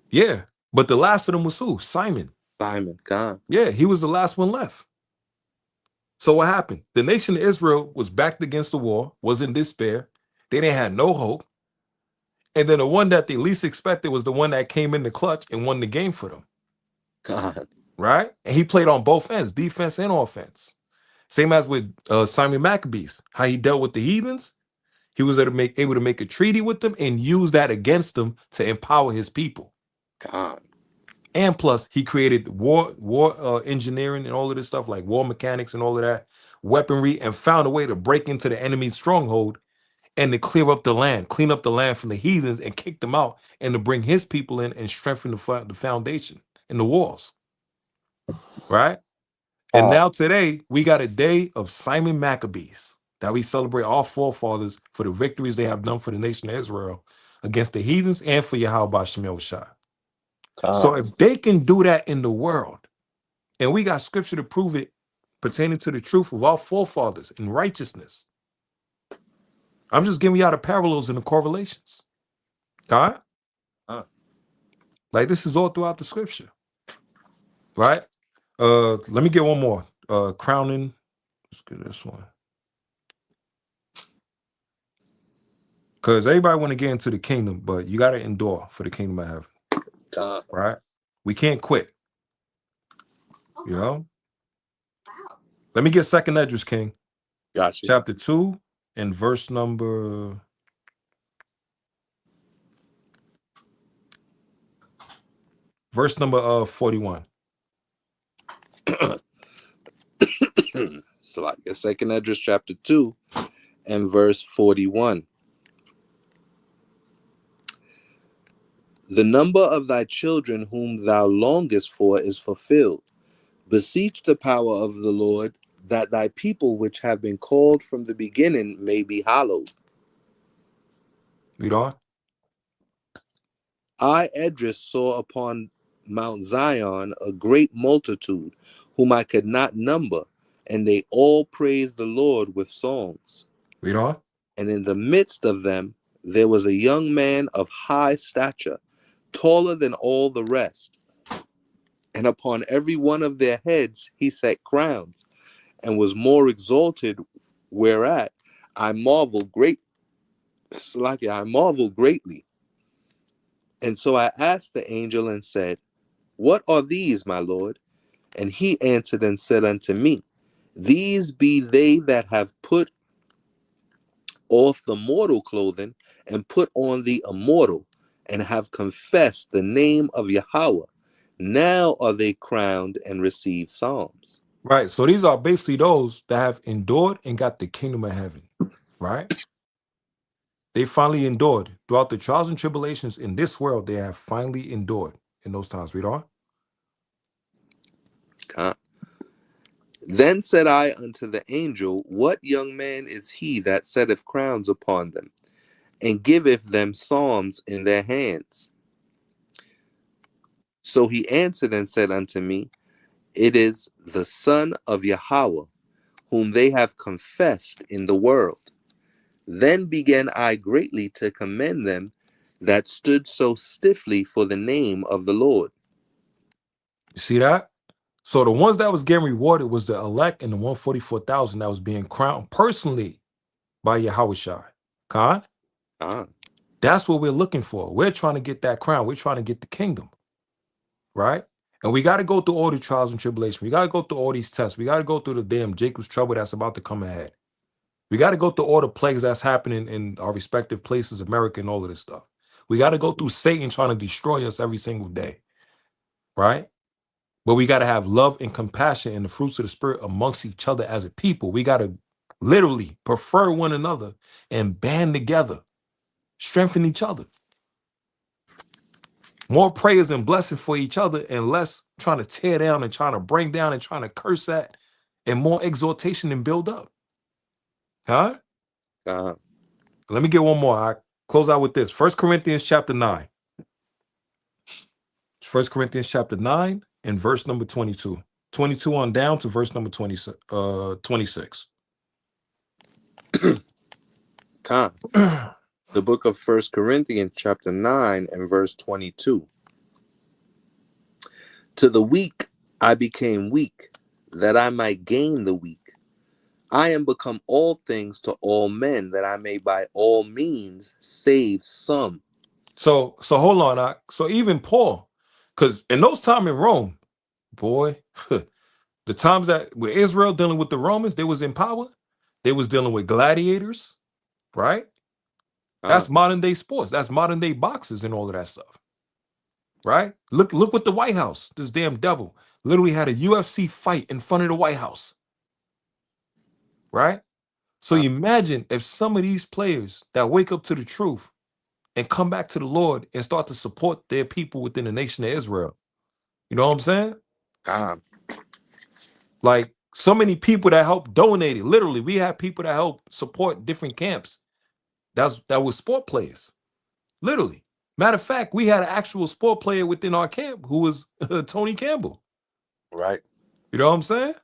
Yeah, but the last of them was who? Simon. Simon, Khan. Yeah, he was the last one left. So what happened? The nation of Israel was backed against the wall, was in despair. They didn't have no hope. And then the one that they least expected was the one that came in the clutch and won the game for them. God. Right? And he played on both ends, defense and offense. Same as with Simon Maccabees, how he dealt with the heathens. He was able to make a treaty with them and use that against them to empower his people. God. And plus, he created war engineering and all of this stuff, like war mechanics and all of that, weaponry, and found a way to break into the enemy's stronghold and to clean up the land from the heathens and kick them out, and to bring his people in and strengthen the foundation and the walls. Right? And now today, we got a day of Simon Maccabees that we celebrate our forefathers for the victories they have done for the nation of Israel against the heathens and for Yahweh Shemel Shai. So if they can do that in the world, and we got scripture to prove it pertaining to the truth of our forefathers in righteousness, I'm just giving y'all the parallels and the correlations. All right? Like this is all throughout the scripture. Right? Let me get one more. Crowning. Let's get this one. Because everybody want to get into the kingdom, but you got to endure for the kingdom of heaven. Right? We can't quit. You know? Wow. Let me get second Esdras, King. Gotcha. Chapter 2 and verse number... Verse number 41. So like second Esdras chapter 2 and verse 41. The number of thy children whom thou longest for is fulfilled. Beseech the power of the Lord, that thy people which have been called from the beginning may be hallowed. Read on. I, Esdras, saw upon Mount Zion a great multitude, whom I could not number, and they all praised the Lord with songs. Read on. And in the midst of them there was a young man of high stature, taller than all the rest. And upon every one of their heads he set crowns, and was more exalted, whereat I marveled greatly. And so I asked the angel and said, What are these, my Lord? And he answered and said unto me, These be they that have put off the mortal clothing and put on the immortal, and have confessed the name of Yahweh. Now are they crowned and receive psalms. Right. So these are basically those that have endured and got the kingdom of heaven. Right? They finally endured throughout the trials and tribulations in this world. They have finally endured in those times. Read on. Then said I unto the angel, What young man is he that setteth crowns upon them, and giveth them psalms in their hands? So he answered and said unto me, It is the Son of Yahweh, whom they have confessed in the world. Then began I greatly to commend them that stood so stiffly for the name of the Lord. You see that? So the ones that was getting rewarded was the elect and the 144,000 that was being crowned personally by Yahweh Shai. Khan? That's what we're looking for. We're trying to get that crown. We're trying to get the kingdom. Right? And we got to go through all the trials and tribulations. We got to go through all these tests. We got to go through the damn Jacob's trouble that's about to come ahead. We got to go through all the plagues that's happening in our respective places, America and all of this stuff. We got to go through Satan trying to destroy us every single day. Right? But we got to have love and compassion and the fruits of the spirit amongst each other as a people. We got to literally prefer one another and band together, strengthen each other. More prayers and blessing for each other and less trying to tear down and trying to bring down and trying to curse at and more exhortation and build up. Huh? God. Let me get one more. I close out with this. 1 Corinthians chapter 9. 1 Corinthians chapter 9 and verse number 22. 22 on down to verse number 26. 26. God. The book of 1 Corinthians chapter 9 and verse 22. To the weak I became weak, that I might gain the weak. I am become all things to all men, that I may by all means save some. So hold on. So even Paul, because in those times in Rome, boy, the times that with Israel dealing with the Romans, they was in power. They was dealing with gladiators, right? That's modern day sports. That's modern day boxers and all of that stuff. Right? Look what the White House, this damn devil, literally had a UFC fight in front of the White House. Right? So imagine if some of these players that wake up to the truth and come back to the Lord and start to support their people within the nation of Israel. You know what I'm saying? Like so many people that help donate it. Literally, we have people that help support different camps. That was sport players. Literally. Matter of fact, we had an actual sport player within our camp who was Tony Campbell. Right. You know what I'm saying?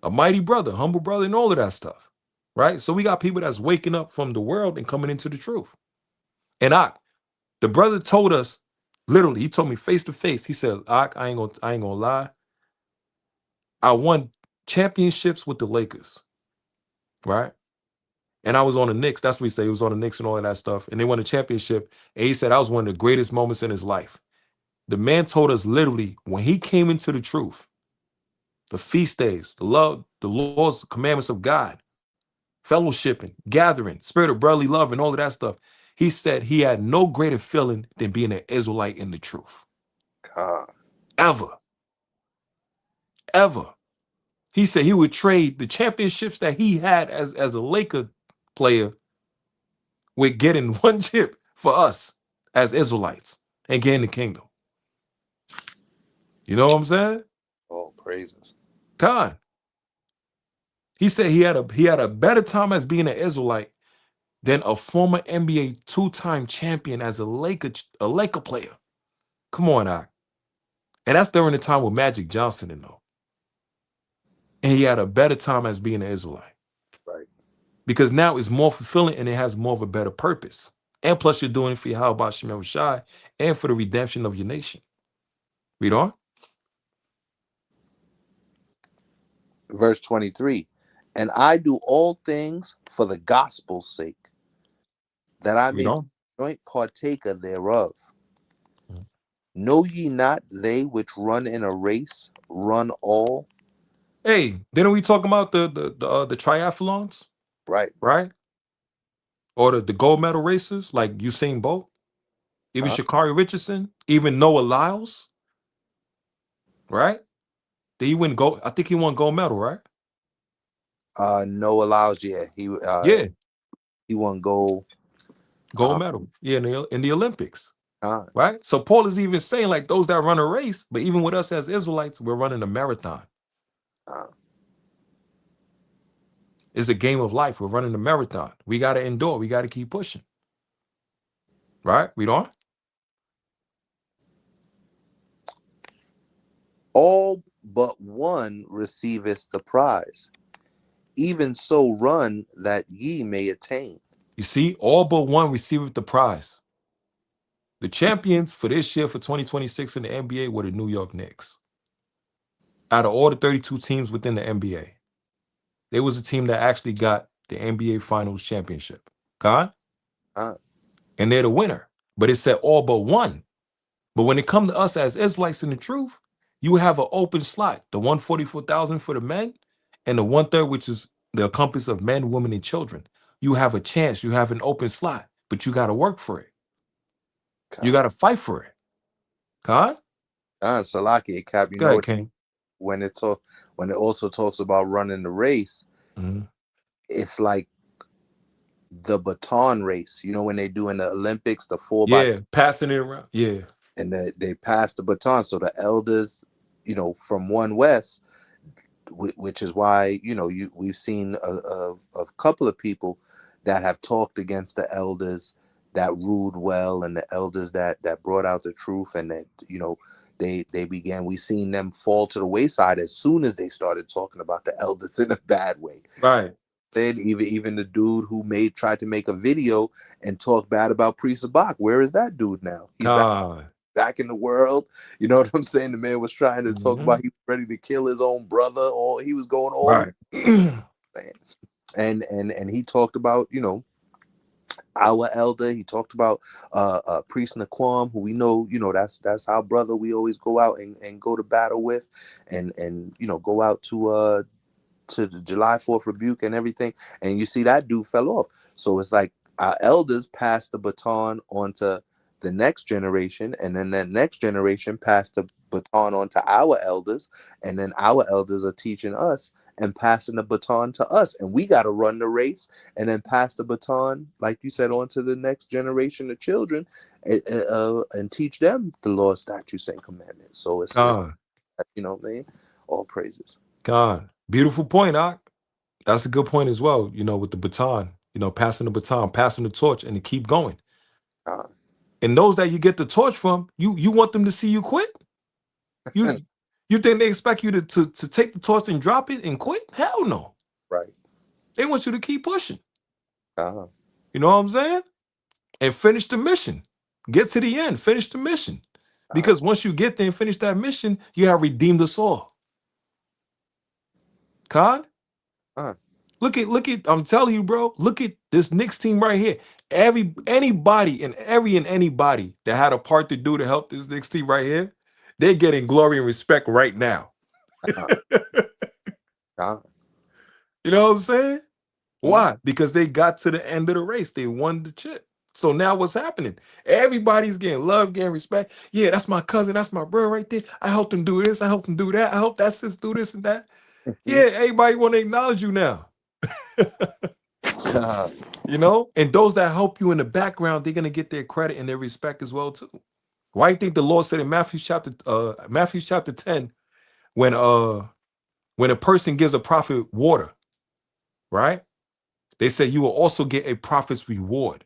A mighty brother, humble brother, and all of that stuff. Right? So we got people that's waking up from the world and coming into the truth. And the brother told us, literally, he told me face to face. He said, I ain't gonna lie. I won championships with the Lakers. Right? And I was on the Knicks. That's what he said. He was on the Knicks and all of that stuff. And they won a championship. And he said that was one of the greatest moments in his life. The man told us literally when he came into the truth, the feast days, the love, the laws, the commandments of God, fellowshipping, gathering, spirit of brotherly love, and all of that stuff. He said he had no greater feeling than being an Israelite in the truth. Ever. Ever. He said he would trade the championships that he had as a Laker player with getting one chip for us as Israelites and getting the kingdom. You know what I'm saying? Oh, praises. God. He said he had a better time as being an Israelite than a former NBA two-time champion as a Laker player. Come on, Ak. And that's during the time with Magic Johnson and all. And he had a better time as being an Israelite. Right. Because now it's more fulfilling and it has more of a better purpose. And plus you're doing it for Yahweh Shem Shai and for the redemption of your nation. Read on. Verse 23. And I do all things for the gospel's sake, that I may be joint partaker thereof. Know ye not they which run in a race run all? Hey, didn't we talk about the triathlons? Right. Right? Or the gold medal racers like Usain Bolt, even Sha'Carri Richardson, even Noah Lyles. Right? Did he win gold? I think he won gold medal, right? Noah Lyles, yeah. He won gold. Gold medal. Yeah, in the Olympics. Right? So Paul is even saying like those that run a race, but even with us as Israelites, we're running a marathon. It's a game of life. We're running a marathon. We got to endure. We got to keep pushing. Right? Read on. All but one receiveth the prize. Even so run that ye may attain. You see, all but one receiveth the prize. The champions for this year for 2026 in the NBA were the New York Knicks. Out of all the 32 teams within the NBA, there was a team that actually got the NBA Finals championship. And they're the winner. But it said all but one. But when it comes to us as Israelites in the truth, you have an open slot. The 144,000 for the men and the 1/3, which is the compass of men, women, and children. You have a chance. You have an open slot, but you got to work for it. You got to fight for it. Salaki, Cap, you know what, when it also talks about running the race, it's like the baton race. You know, when they do in the Olympics, the 4x4, passing it around. Yeah. And they pass the baton. So the elders, from One West, which is why, you know, we've seen a couple of people that have talked against the elders that ruled well, and the elders that brought out the truth, and that, you know, we seen them fall to the wayside as soon as they started talking about the elders in a bad way. Right. Then even the dude who tried to make a video and talk bad about Priest Sabak, where is that dude now? He's back in the world. You know what I'm saying? The man was trying to talk about he was ready to kill his own brother, or he was going all right. and he talked about, you know, our elder. He talked about Priest Naquam, who we know, you know, that's our brother. We always go out and go to battle with, and you know, go out to the July 4th rebuke and everything. And you see that dude fell off. So it's like our elders passed the baton on to the next generation, and then that next generation passed the baton on to our elders, and then our elders are teaching us and passing the baton to us, and we got to run the race and then pass the baton, like you said, on to the next generation of children, and teach them the law, statutes, and commandments. So it's you know what I mean? All praises. God, beautiful point, Doc. That's a good point as well. You know, with the baton, you know, passing the baton, passing the torch, and to keep going. And those that you get the torch from, you want them to see you quit. You think they expect you to take the torch and drop it and quit? Hell no. Right. They want you to keep pushing. You know what I'm saying? And finish the mission. Get to the end. Finish the mission. Because once you get there and finish that mission, you have redeemed us all. Con? Look at, I'm telling you, bro, look at this Knicks team right here. Anybody that had a part to do to help this Knicks team right here, they're getting glory and respect right now. You know what I'm saying? Why? Because they got to the end of the race. They won the chip. So now what's happening? Everybody's getting love, getting respect. Yeah, that's my cousin. That's my bro right there. I helped him do this. I helped him do that. I helped that sis do this and that. Yeah, everybody want to acknowledge you now. You know? And those that help you in the background, they're going to get their credit and their respect as well too. Why do you think the Lord said in Matthew chapter 10, when a person gives a prophet water, right? They say you will also get a prophet's reward.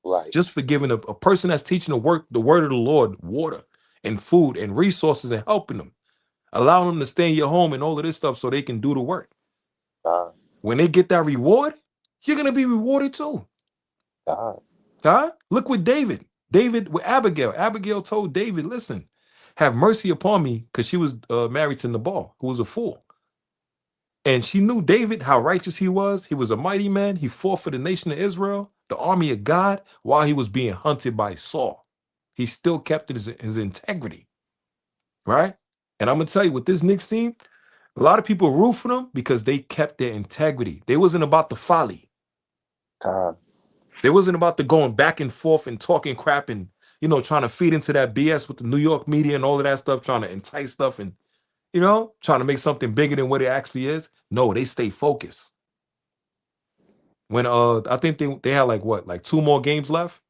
Right. Just for giving a person that's teaching the word of the Lord, water and food and resources, and helping them, allowing them to stay in your home and all of this stuff so they can do the work. When they get that reward, you're going to be rewarded too. Look with David with Abigail. Abigail told David, listen, have mercy upon me, because she was married to Nabal, who was a fool. And she knew David, how righteous he was. He was a mighty man. He fought for the nation of Israel, the army of God, while he was being hunted by Saul. He still kept his integrity, right? And I'm going to tell you, with this Knicks team, a lot of people root for them because they kept their integrity. They wasn't about the folly. They wasn't about the going back and forth and talking crap and, you know, trying to feed into that BS with the New York media and all of that stuff, trying to entice stuff and, you know, trying to make something bigger than what it actually is. No, they stay focused. When I think they had like 2 more games left,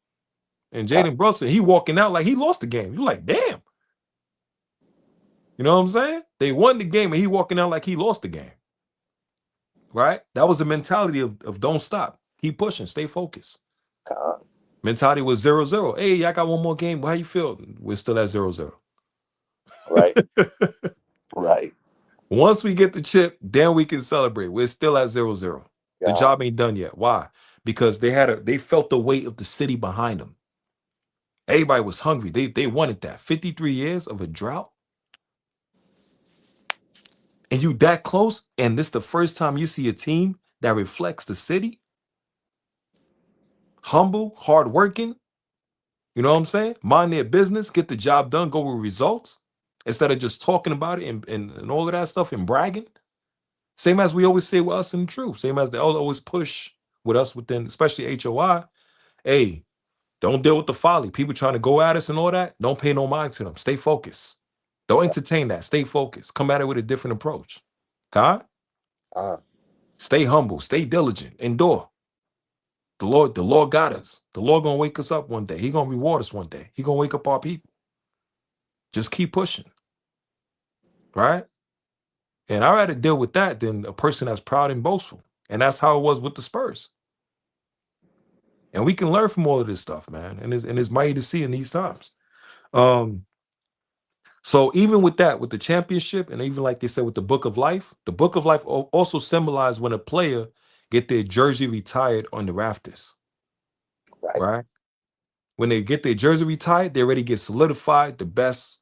and Jaden Brunson, he walking out like he lost the game. You're like, damn. You know what I'm saying? They won the game and he walking out like he lost the game. Right? That was the mentality of don't stop. Keep pushing, stay focused. Mentality was 0-0. Hey, I got 1 more game. How you feel? We're still at 0-0. Right. Right. Once we get the chip, then we can celebrate. We're still at 0-0. The job ain't done yet. Why? Because they felt the weight of the city behind them. Everybody was hungry. They wanted that. 53 years of a drought. And you that close, and this the first time you see a team that reflects the city. Humble, hardworking. You know what I'm saying? Mind their business, get the job done, go with results, instead of just talking about it and all of that stuff and bragging. Same as we always say with us in the truth. Same as they always push with us within, especially HOI. Hey, don't deal with the folly. People trying to go at us and all that. Don't pay no mind to them. Stay focused. Don't entertain that. Stay focused. Come at it with a different approach. God? Stay humble. Stay diligent. Endure. The Lord got us. The Lord gonna wake us up one day. He gonna reward us one day. He gonna wake up our people. Just keep pushing. Right? And I'd rather deal with that than a person that's proud and boastful. And that's how it was with the Spurs. And we can learn from all of this stuff, man. And it's mighty to see in these times. So even with that, with the championship, and even like they said with the Book of Life also symbolized when a player get their jersey retired on the rafters. Right? When they get their jersey retired, they already get solidified, the best,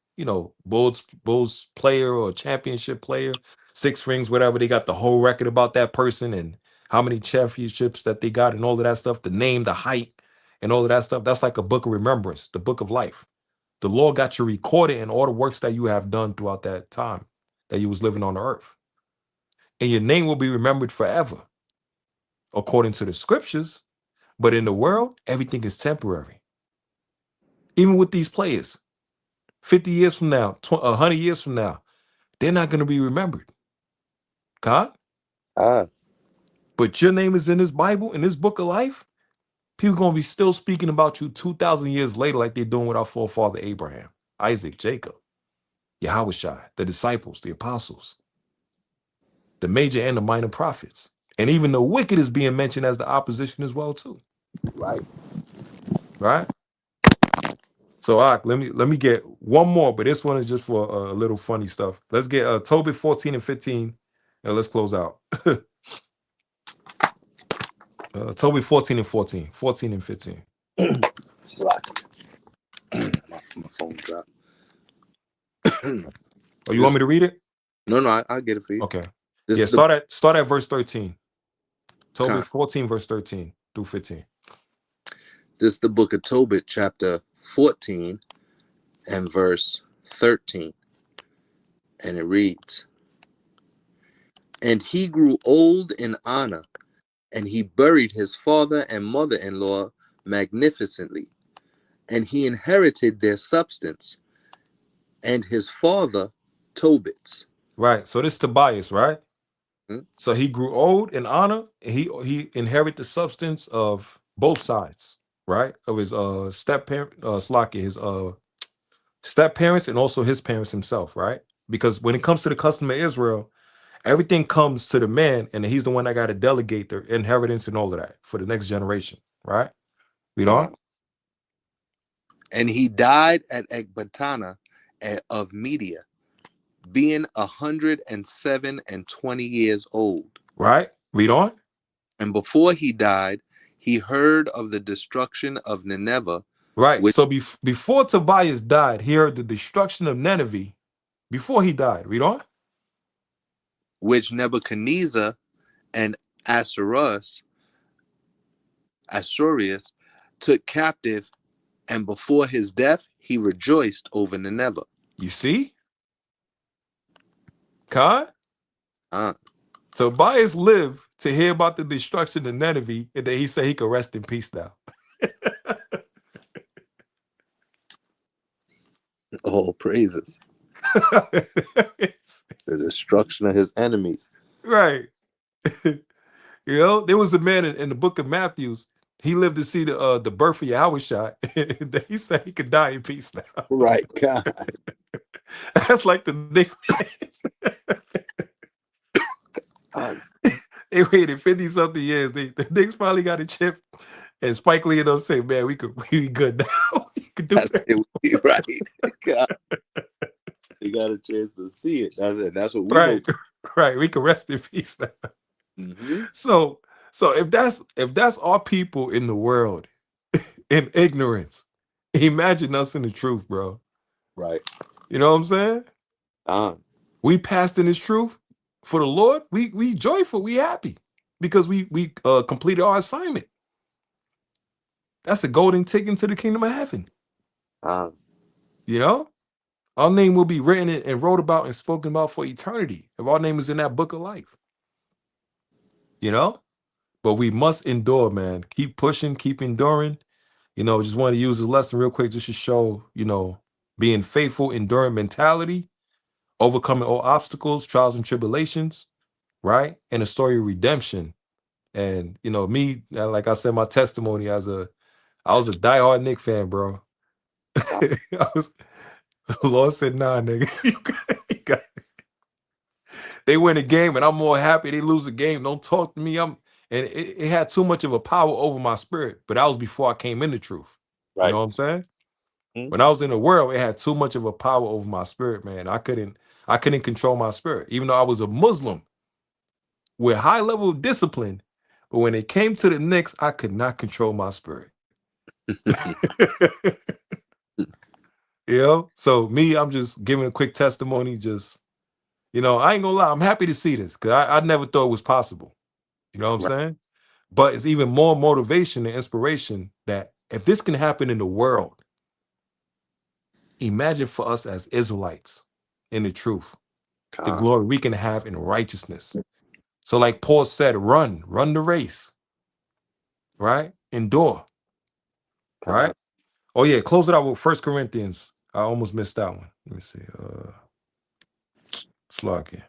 Bulls player or championship player, 6 rings, whatever. They got the whole record about that person and how many championships that they got and all of that stuff, the name, the height, and all of that stuff. That's like a book of remembrance, the Book of Life. The Lord got you recorded in all the works that you have done throughout that time that you was living on the earth. And your name will be remembered forever, according to the scriptures. But in the world, everything is temporary. Even with these players, 50 years from now, 100 years from now, they're not going to be remembered. God? But your name is in this Bible, in this Book of Life. People going to be still speaking about you 2,000 years later like they're doing with our forefather Abraham, Isaac, Jacob, Yahushua, the disciples, the apostles, the major and the minor prophets. And even the wicked is being mentioned as the opposition as well, too. Right? So, let me get one more, but this one is just for a little funny stuff. Let's get Tobit 14 and 15, and let's close out. Tobit 14 and 14, 14 and 15. Slack. My phone dropped. Oh, you want me to read it? No, I'll get it for you. Okay. Start at verse 13. Tobit 14, verse 13 through 15. This is the book of Tobit, chapter 14 and verse 13. And it reads, "And he grew old in honor, and he buried his father and mother-in-law magnificently, and he inherited their substance, and his father Tobit's." Right. So this is Tobias, right? So he grew old in honor, and he inherited the substance of both sides, right? Of his step parent, his step parents, and also his parents himself, right? Because when it comes to the custom of Israel, everything comes to the man, and he's the one that got to delegate the inheritance and all of that for the next generation, right? Read on. And he died at Ecbatana of Media, being 107 and 20 years old. Right. Read on. And before he died, he heard of the destruction of Nineveh. Right. So before Tobias died, he heard the destruction of Nineveh before he died. Read on. Which Nebuchadnezzar and Assuerus took captive, and before his death, he rejoiced over Nineveh. You see? Khan? Tobias lived to hear about the destruction of Nineveh, and then he said he could rest in peace now. Oh, praises. The destruction of his enemies. Right. There was a man in the book of Matthews. He lived to see the birth of Yahushua. He said he could die in peace now. Right, God. That's like the Knicks. They waited 50-something years. The Knicks finally got a chip, and Spike Lee and them say, "Man, we good now. We could do that." Right. God. They got a chance to see it. That's it. That's what we right. Right. We can rest in peace now. So if that's our people in the world in ignorance, imagine us in the truth, bro. Right. You know what I'm saying? We passed in this truth for the Lord. We joyful, we happy because we completed our assignment. That's a golden ticket to the kingdom of heaven. Our name will be written and wrote about and spoken about for eternity if our name is in that book of life. But we must endure, man. Keep pushing, keep enduring. Just want to use a lesson real quick just to show, being faithful, enduring mentality, overcoming all obstacles, trials, and tribulations, right? And a story of redemption. And, me, like I said, my testimony I was a diehard Knick fan, bro. The Lord said, "Nah, nigga, They win a game and I'm more happy. They lose a game. Don't talk to me. And it had too much of a power over my spirit. But that was before I came into truth. You Right. know what I'm saying? Mhm. When I was in the world, it had too much of a power over my spirit, man. I couldn't control my spirit, even though I was a Muslim with high level of discipline. But when it came to the Knicks, I could not control my spirit. You know? So me, I'm just giving a quick testimony. Just, I ain't gonna lie, I'm happy to see this because I never thought it was possible. You know what I'm Right. saying? But it's even more motivation and inspiration that if this can happen in the world, imagine for us as Israelites in the truth, the Con. glory we can have in righteousness. So, like Paul said, run the race, right? Endure, Con. right? Oh, yeah, close it out with First Corinthians. I almost missed that one. Let me see. Slug here.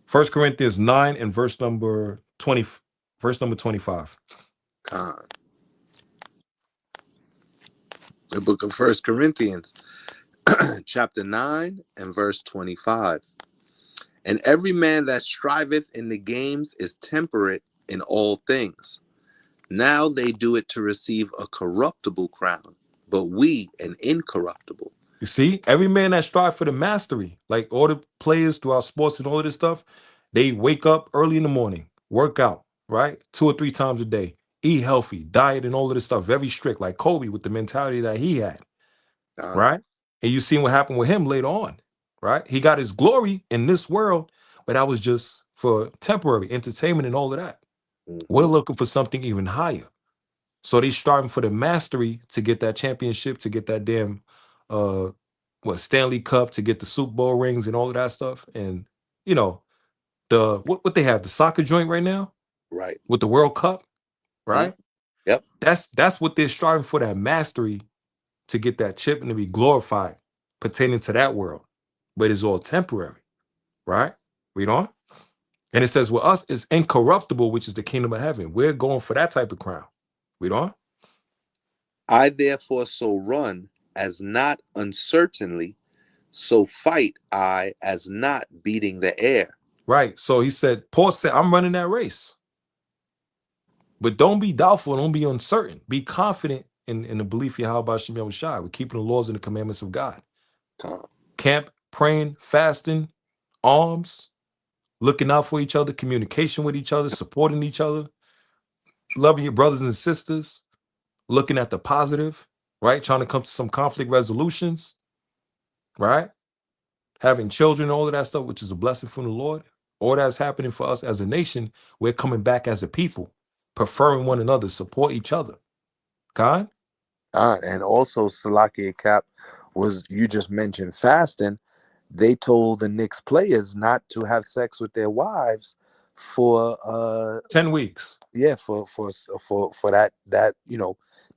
First Corinthians 9 and verse number 20, verse number 25. Con. The book of First Corinthians, chapter 9 and verse 25. And every man that striveth in the games is temperate in all things. Now they do it to receive a corruptible crown, but we an incorruptible. You see, every man that strive for the mastery, like all the players throughout sports and all of this stuff, they wake up early in the morning, work out, right? 2 or 3 times a day, eat healthy, diet and all of this stuff, very strict, like Kobe with the mentality that he had, Con. right? And you seen what happened with him later on, right? He got his glory in this world, but that was just for temporary entertainment and all of that. We're Mhm. looking for something even higher. So they starting for the mastery to get that championship, to get that damn uh Stanley Cup, to get the Super Bowl rings and all of that stuff. And you know, the what they have, the soccer joint right now Right. with the World Cup, Mhm. right? Yep. That's what they're striving for, that mastery to get that chip and to be glorified pertaining to that world. But it's all temporary, right? Read on. And it says, with us, it's incorruptible, which is the kingdom of heaven. We're going for that type of crown. Read on. I therefore so run as not uncertainly, so fight I as not beating the air. Right. So he said, Paul said, I'm running that race. But don't be doubtful, don't be uncertain. Be confident in the belief of Yahweh Shem Yahushua. We're keeping the laws and the commandments of God. Con. Camp, praying, fasting, alms, looking out for each other, communication with each other, supporting each other, loving your brothers and sisters, looking at the positive, right? Trying to come to some conflict resolutions, right? Having children, all of that stuff, which is a blessing from the Lord. All that's happening for us as a nation. We're coming back as a people, preferring one another, support each other. God? And also Salakia Cap was, you just mentioned fasting. They told the Knicks players not to have sex with their wives for 10 weeks. yeah, for that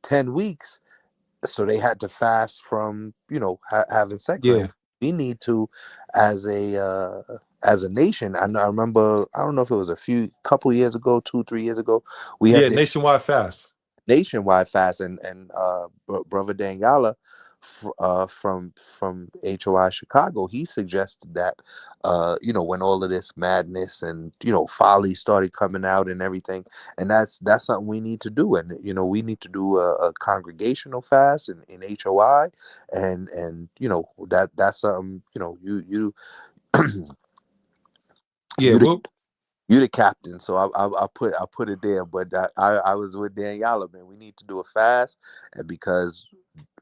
10 weeks. So they had to fast from having sex. Yeah. And we need to, as a nation. I remember, I don't know if it was couple years ago, 2-3 years ago, we had Yeah, the nationwide fast. nationwide fast, and brother Daniela from HOI Chicago, he suggested that when all of this madness and folly started coming out and everything, and that's something we need to do. And we need to do a congregational fast in HOI, and that's something you Yeah, you the well, you the captain, so I put it there. But I was with Daniela, man. We need to do a fast, and because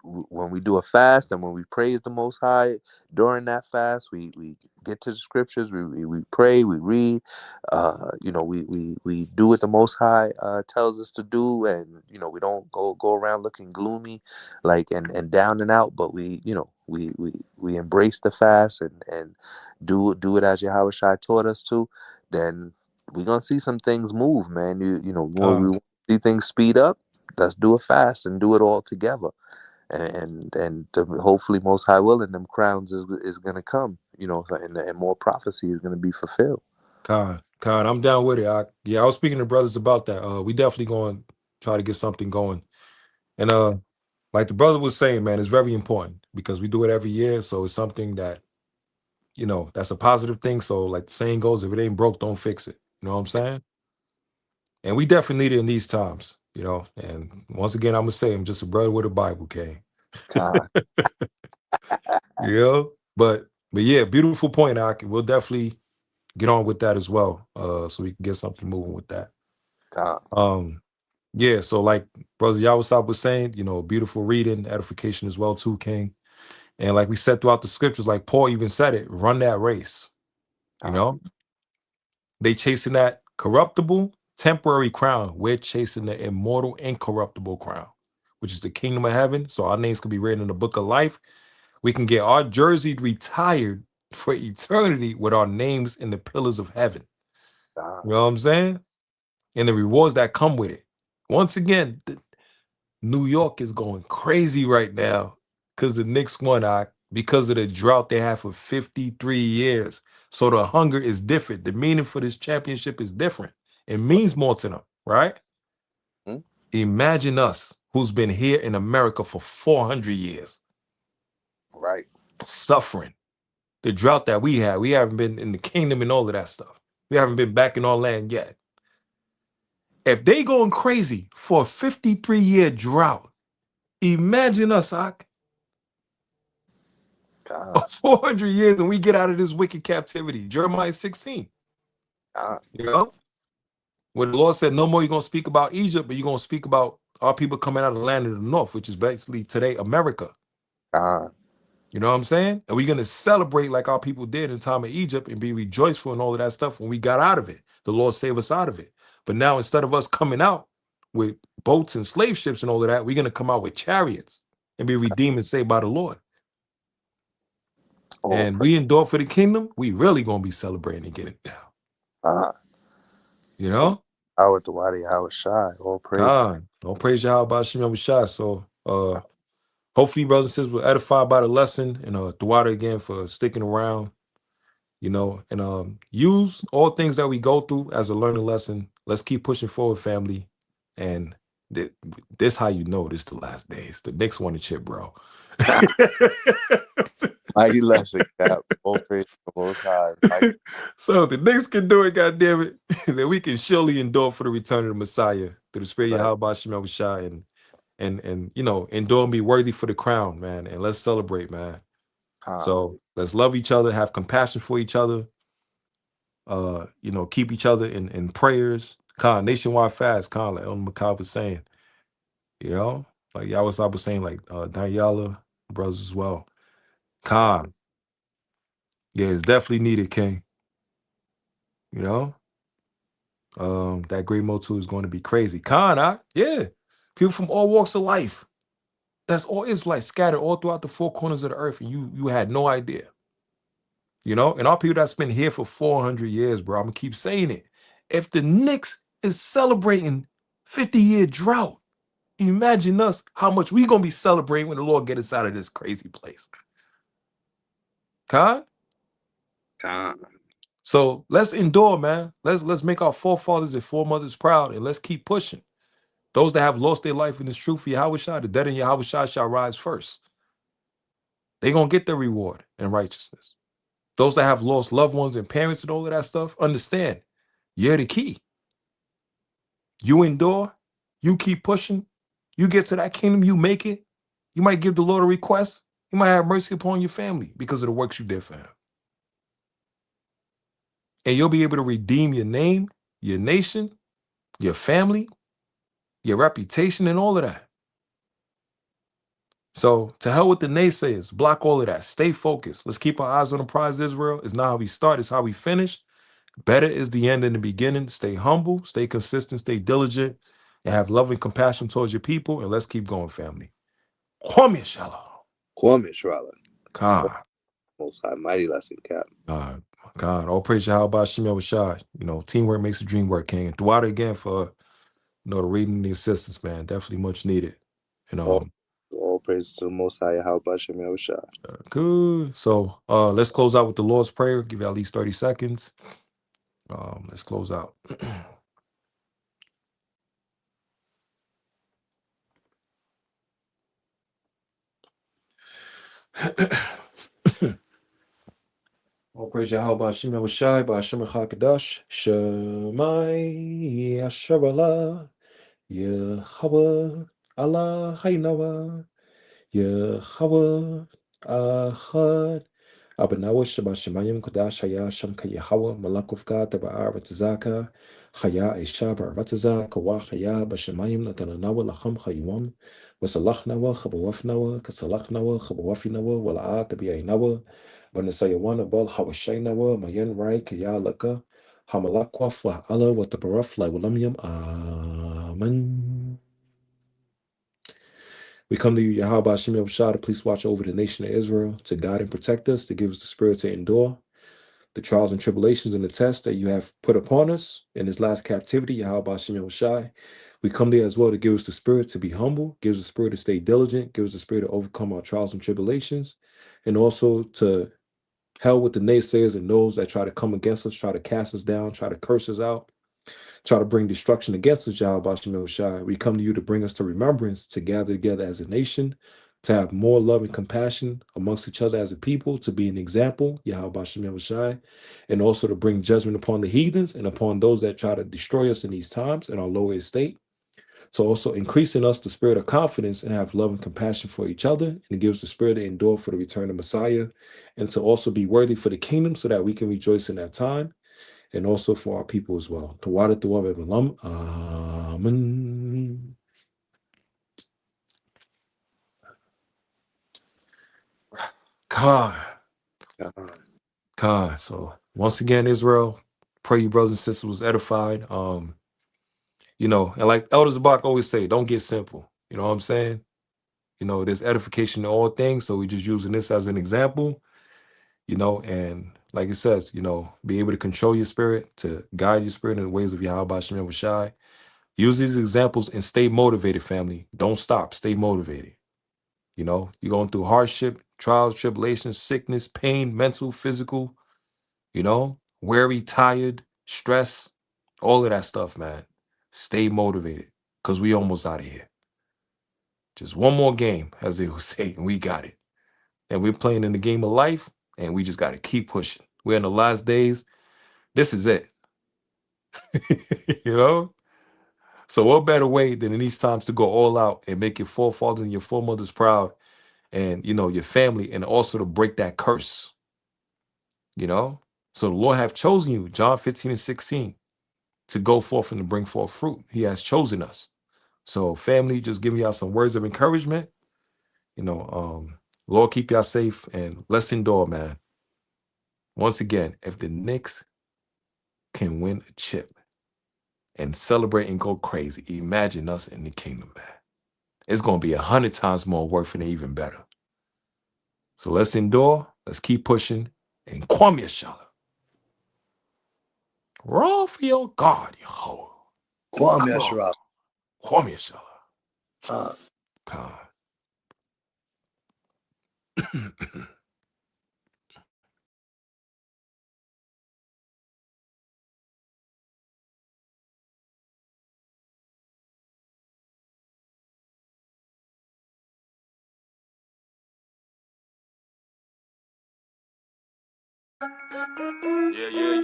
when we do a fast and when we praise the Most High during that fast, we get to the scriptures, we pray, we read, we do what the Most High tells us to do, and we don't go around looking gloomy, like and down and out, but we embrace the fast and do it as Yahweh Shai taught us to. Then we're gonna see some things move, man. When God, we see things speed up, let's do a fast and do it all together, and hopefully, Most High willing, them crowns is gonna come, and more prophecy is gonna be fulfilled. God, I'm down with it. I was speaking to brothers about that. We definitely going to try to get something going. And like the brother was saying, man, it's very important because we do it every year. So it's something that you know, that's a positive thing. So like the saying goes, if it ain't broke, don't fix it. You know what I'm saying? And we definitely need it in these times, you know. And once again, I'm gonna say I'm just a brother with a Bible, okay? God, You know, but yeah, beautiful point, Ak. We'll definitely get on with that as well. So we can get something moving with that. God, Yeah, so like Brother Yawasab was saying, you know, beautiful reading, edification as well, too, King. And like we said throughout the scriptures, like Paul even said it, run that race. You God, know, they chasing that corruptible, temporary crown. We're chasing the immortal, incorruptible crown, which is the kingdom of heaven. So our names can be written in the book of life. We can get our jersey retired for eternity with our names in the pillars of heaven. God, You know what I'm saying? And the rewards that come with it. Once again, New York is going crazy right now because the Knicks won because of the drought they have for 53 years. So the hunger is different. The meaning for this championship is different. It means more to them, right? hmm? Imagine us who's been here in America for 400 years Right. suffering. The drought that we had, we haven't been in the kingdom and all of that stuff. We haven't been back in our land yet. If they going crazy for a 53-year drought, imagine us, Ak. God, 400 years and we get out of this wicked captivity. Jeremiah 16. God, You know, where the Lord said, no more you're going to speak about Egypt, but you're going to speak about our people coming out of the land of the north, which is basically today America. God, You know what I'm saying? And we're going to celebrate like our people did in the time of Egypt and be rejoiceful and all of that stuff when we got out of it. The Lord saved us out of it. But now instead of us coming out with boats and slave ships and all of that, we're going to come out with chariots and be redeemed and saved by the Lord. all And praise. we endure for the kingdom, we really going to be celebrating and getting down. God, You know? Howard Dwadi, Howard Shy, all praise. God, don't praise Yahweh about Shem Shah. So hopefully brothers and sisters were edified by the lesson and Dwada again for sticking around, you know, and use all things that we go through as a learning lesson. Let's keep pushing forward, family. And this how you know this the last days. The Knicks won the chip, bro. Mighty lesson, Cap. All praise to the Most High. So if the Knicks can do it, goddammit, then we can surely endure for the return of the Messiah through the spirit of Right. Yahweh Shem Shah and you know, endure and be worthy for the crown, man. And let's celebrate, man. So let's love each other, have compassion for each other, you know, keep each other in prayers. Nationwide fast, like on Macabre was saying, you know, like y'all was saying, like Daniela, brothers as well. Yeah, it's definitely needed, King. You know, that great motu is going to be crazy. Yeah, people from all walks of life. That's all Israelites scattered all throughout the four corners of the earth, and you had no idea. You know, and our people that's been here for 400 years, bro. I'm gonna keep saying it. If the Knicks is celebrating 50-year drought, imagine us how much we gonna be celebrating when the Lord get us out of this crazy place. Con? So let's endure, man. Let's make our forefathers and foremothers proud, and let's keep pushing. Those that have lost their life in this truth for Yahweh Shai, the dead in Yahweh Shai shall rise first. They're gonna get their reward in righteousness. Those that have lost loved ones and parents and all of that stuff, understand, you're the key. You endure, you keep pushing, you get to that kingdom, you make it. You might give the Lord a request. He might have mercy upon your family because of the works you did for him. And you'll be able to redeem your name, your nation, your family, your reputation, and all of that. So to hell with the naysayers, block all of that. Stay focused. Let's keep our eyes on the prize, Israel. It's not how we start, it's how we finish. Better is the end than the beginning. Stay humble, stay consistent, stay diligent, and have love and compassion towards your people. And let's keep going, family. Kwame Shalom. Kwame Shrala. God. Most High, mighty lesson, Cap. God. All praise Yahweh Shem Shah. You know, teamwork makes the dream work, King. And Dwada again for the reading the assistance, man. Definitely much needed. And all praise to the Most High, how about you, Shah? Good. So let's close out with the Lord's Prayer. Give you at least 30 seconds. Let's close out. All praise Yahweh Hashem Yahushai, Ba'ashem HaKadosh, Shemai Yashabala, Yahweh, Allah Hainawa, Yahweh, Ahad, Abanawa Shema Shemayim Kodash Haya Shem Kayahawa, Malakov God, Taba'ar Ratazaka, Haya Esha Barataza, Kawah Haya, Bashemayim Natananawa, Lacham Hayuam, Wasalachnawa, Chabawafnawa, Kasalachnawa, Chabawafinawa, Wala'at, Tabiainawa, Banasayawana, Bal Hawashainawa, Mayan Rai, Kayalaka, Hamalakwaf, Wa Allah, Watabaraf, Lawalamium, Amen. We come to you, Yahweh Hashem Yahushua, to please watch over the nation of Israel, to guide and protect us, to give us the spirit to endure the trials and tribulations and the tests that you have put upon us in this last captivity, Yahweh Hashem Yahushua. We come there as well to give us the spirit to be humble, give us the spirit to stay diligent, give us the spirit to overcome our trials and tribulations, and also to hell with the naysayers and those that try to come against us, try to cast us down, try to curse us out, try to bring destruction against us, Yahweh Hashem Yahushua. We come to you to bring us to remembrance, to gather together as a nation, to have more love and compassion amongst each other as a people, to be an example, Yahweh Hashem Yahushua, and also to bring judgment upon the heathens and upon those that try to destroy us in these times in our lower estate. So also increase in us the spirit of confidence and have love and compassion for each other, and give us the spirit to endure for the return of Messiah, and to also be worthy for the kingdom so that we can rejoice in that time, and also for our people as well. Tawada Tawab Evalam. Amen. God. So once again, Israel, pray you brothers and sisters was edified. You know, and like Elder Zabak always say, don't get simple. You know what I'm saying? You know, there's edification in all things, so we're just using this as an example, you know, and like it says, you know, be able to control your spirit, to guide your spirit in the ways of Yahweh Hashem Yahushai. Use these examples and stay motivated, family. Don't stop. Stay motivated. You know, you're going through hardship, trials, tribulations, sickness, pain, mental, physical, you know, weary, tired, stress, all of that stuff, man. Stay motivated, because we almost out of here. Just one more game, as they would say, and we got it. And we're playing in the game of life, and we just got to keep pushing. We're in the last days. This is it. You know? So what better way than in these times to go all out and make your forefathers and your foremothers proud, and, you know, your family, and also to break that curse, you know? So the Lord have chosen you, John 15:16, to go forth and to bring forth fruit. He has chosen us. So family, just giving y'all some words of encouragement. You know, Lord keep y'all safe, and let's endure, man. Once again, if the Knicks can win a chip and celebrate and go crazy, imagine us in the kingdom, man. It's going to be 100 times more worth it and even better. So let's endure, let's keep pushing, and Kwame Yashala. Raw for your God, Yahweh. Kwame Yashala. Kwame Yashala. God.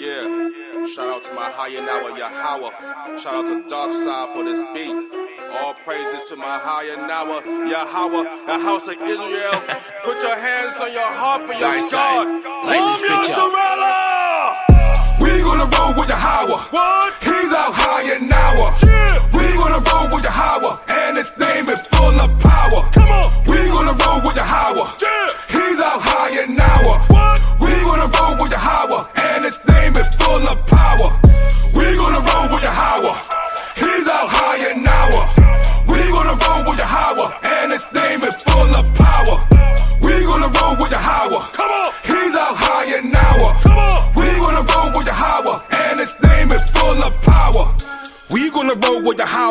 Yeah. Shout out to my higher now, Yahweh. Shout out to Dark Side for this beat. All praises to my higher now, Yahweh, the house of Israel. Put your hands on your heart for your God. We gonna roll with Yahweh. What? He's out higher now. Yeah. We gonna roll with Yahweh, and his name is full of power. Come on. We gonna roll with Yahweh. Yeah. He's out higher now. What? We gonna roll with Yahweh, and his name is full of power. We gonna roll with Yahweh. He's out higher now. We gonna roll with Yahweh, and his name is full of power. We gonna roll with Yahweh. Come on. He's out higher now.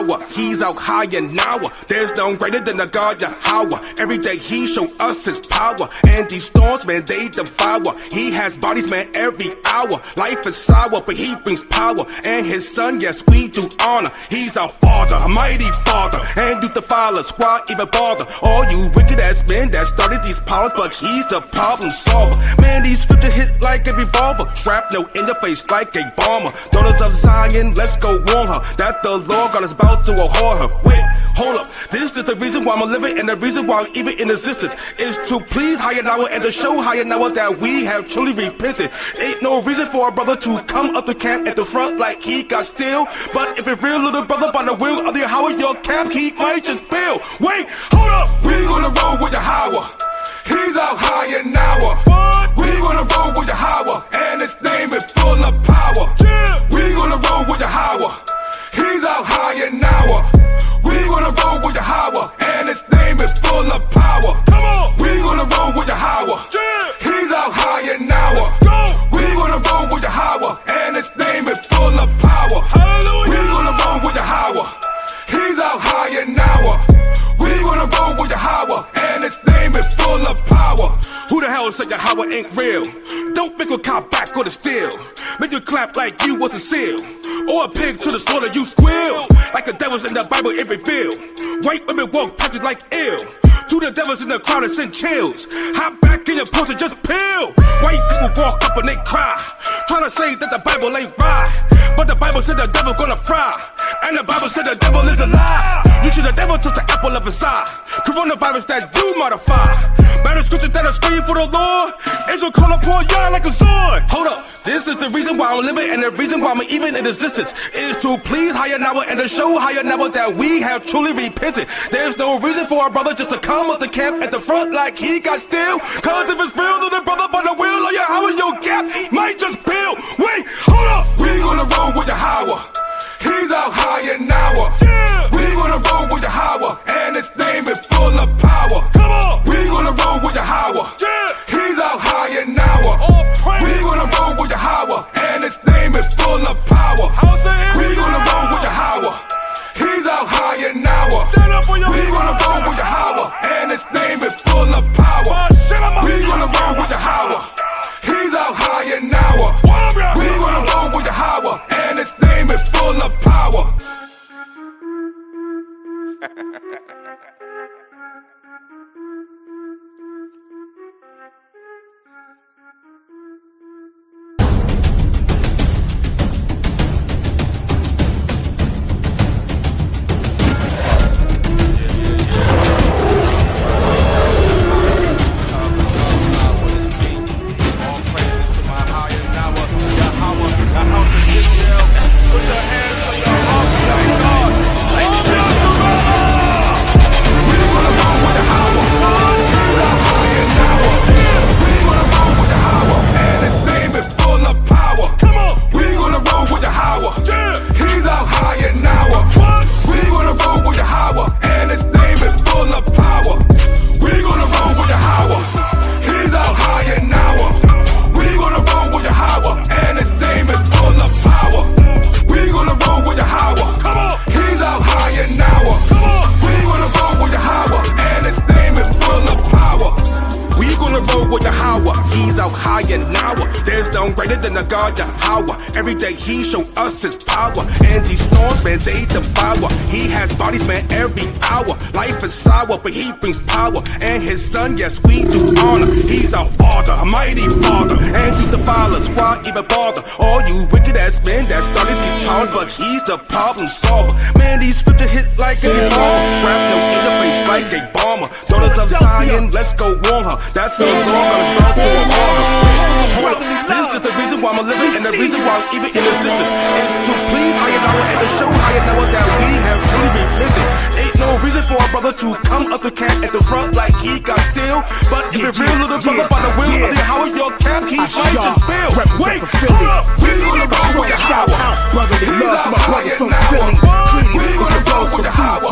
Yahweh, he's out high and now. There's no greater than the God Yahweh. Every day he show us his power, and these storms, man, they devour. He has bodies, man, every hour. Life is sour, but he brings power, and his son, yes, we do honor. He's our father, a mighty father, and you defile us, why even bother? All you wicked ass men that started these problems, but he's the problem solver. Man, these scriptures hit like a revolver, shrapnel in the face like a bomber. Daughters of Zion, let's go warn her that the Lord God is about to abhor her. Wait, hold up, this is the reason why I'm living, and the reason why I'm even in existence is to please Hayanawa and to show Hayanawa that we have truly repented. Ain't no reason for a brother to come up the camp at the front like he got still, but if a real little brother by the will of the Yahweh, your camp, he might just fail. Wait, hold up, we gonna roll with Yahweh. He's out high and now. We gonna roll with Yahweh, and his name is full of power. We gonna roll with Yahweh. He's out high and now. We gonna roll with Yahweh, and his name is full of power. Come on, we gonna roll with Yahweh. He's out high and now. We gonna roll with Yahweh, and his name is full of power. Hallelujah. We gonna roll with Yahweh. He's out high and now. We gonna roll with Yahweh, and his name is full of power. Who the hell said Yahweh ain't real? Don't make a cop back or the steel. Make you clap like you was a seal, or a pig to the slaughter you squeal. Like the devils in the Bible it revealed. White women walk past you like ill. To the devils in the crowd and send chills. Hop back in your post and just peel. White people walk up and they cry, trying to say that the Bible ain't right, but the Bible said the devil gonna fry, and the Bible said the devil is a lie. You should the devil touch the apple of his eye. Coronavirus that you modify. Better scripture that I scream for the Lord. Israel call upon Yah like a sword. Hold up, this is the reason why I'm living, and the reason why I'm even in existence is to please Hayanawa and to show Hayanawa that we have truly repented. There's no reason for our brother just to come up the camp at the front like he got still. Cause if it's real, little brother by the will of Yahweh, your gap might just peel. Wait, hold up, we gonna roll with Yahweh. He's out high and now. We gonna roll with Yahweh, and his name is full of power. Come on, we gonna roll with Yahweh. He's out high and now. We gonna roll with Yahweh, and his name is full of power. We gonna roll with Yahweh. He's out high and now. We gonna roll with Yahweh, and his name is full of power. We gonna roll with Yahweh. He's out high and now. We gonna roll with Yahweh, and his name is full of power. Every day he show us his power, and these storms, man, they devour. He has bodies, man, every hour. Life is sour, but he brings power, and his son, yes, we do honor. He's our father, a mighty father, and you defile us, why even bother? All you wicked ass men that started these problems, but he's the problem solver. Man, these scriptures hit like a bomb, trapped in the face like a bomber. Daughters of Zion, let's go warn her that the Lord God is about to abhor her. This is the reason why I'm living, and the reason why I'm even in existence is to please Hayanawa and to show Hayanawa that we have truly repented. Ain't no reason for a brother to come up the camp at the front like he got still, but if a real little brother by the will of the Yahweh, your camp, he might just fail. Wait, hold up, we gonna go with Yahweh. Brotherly love to my brothers from Philly. Greetings, it's your brothers from Drought.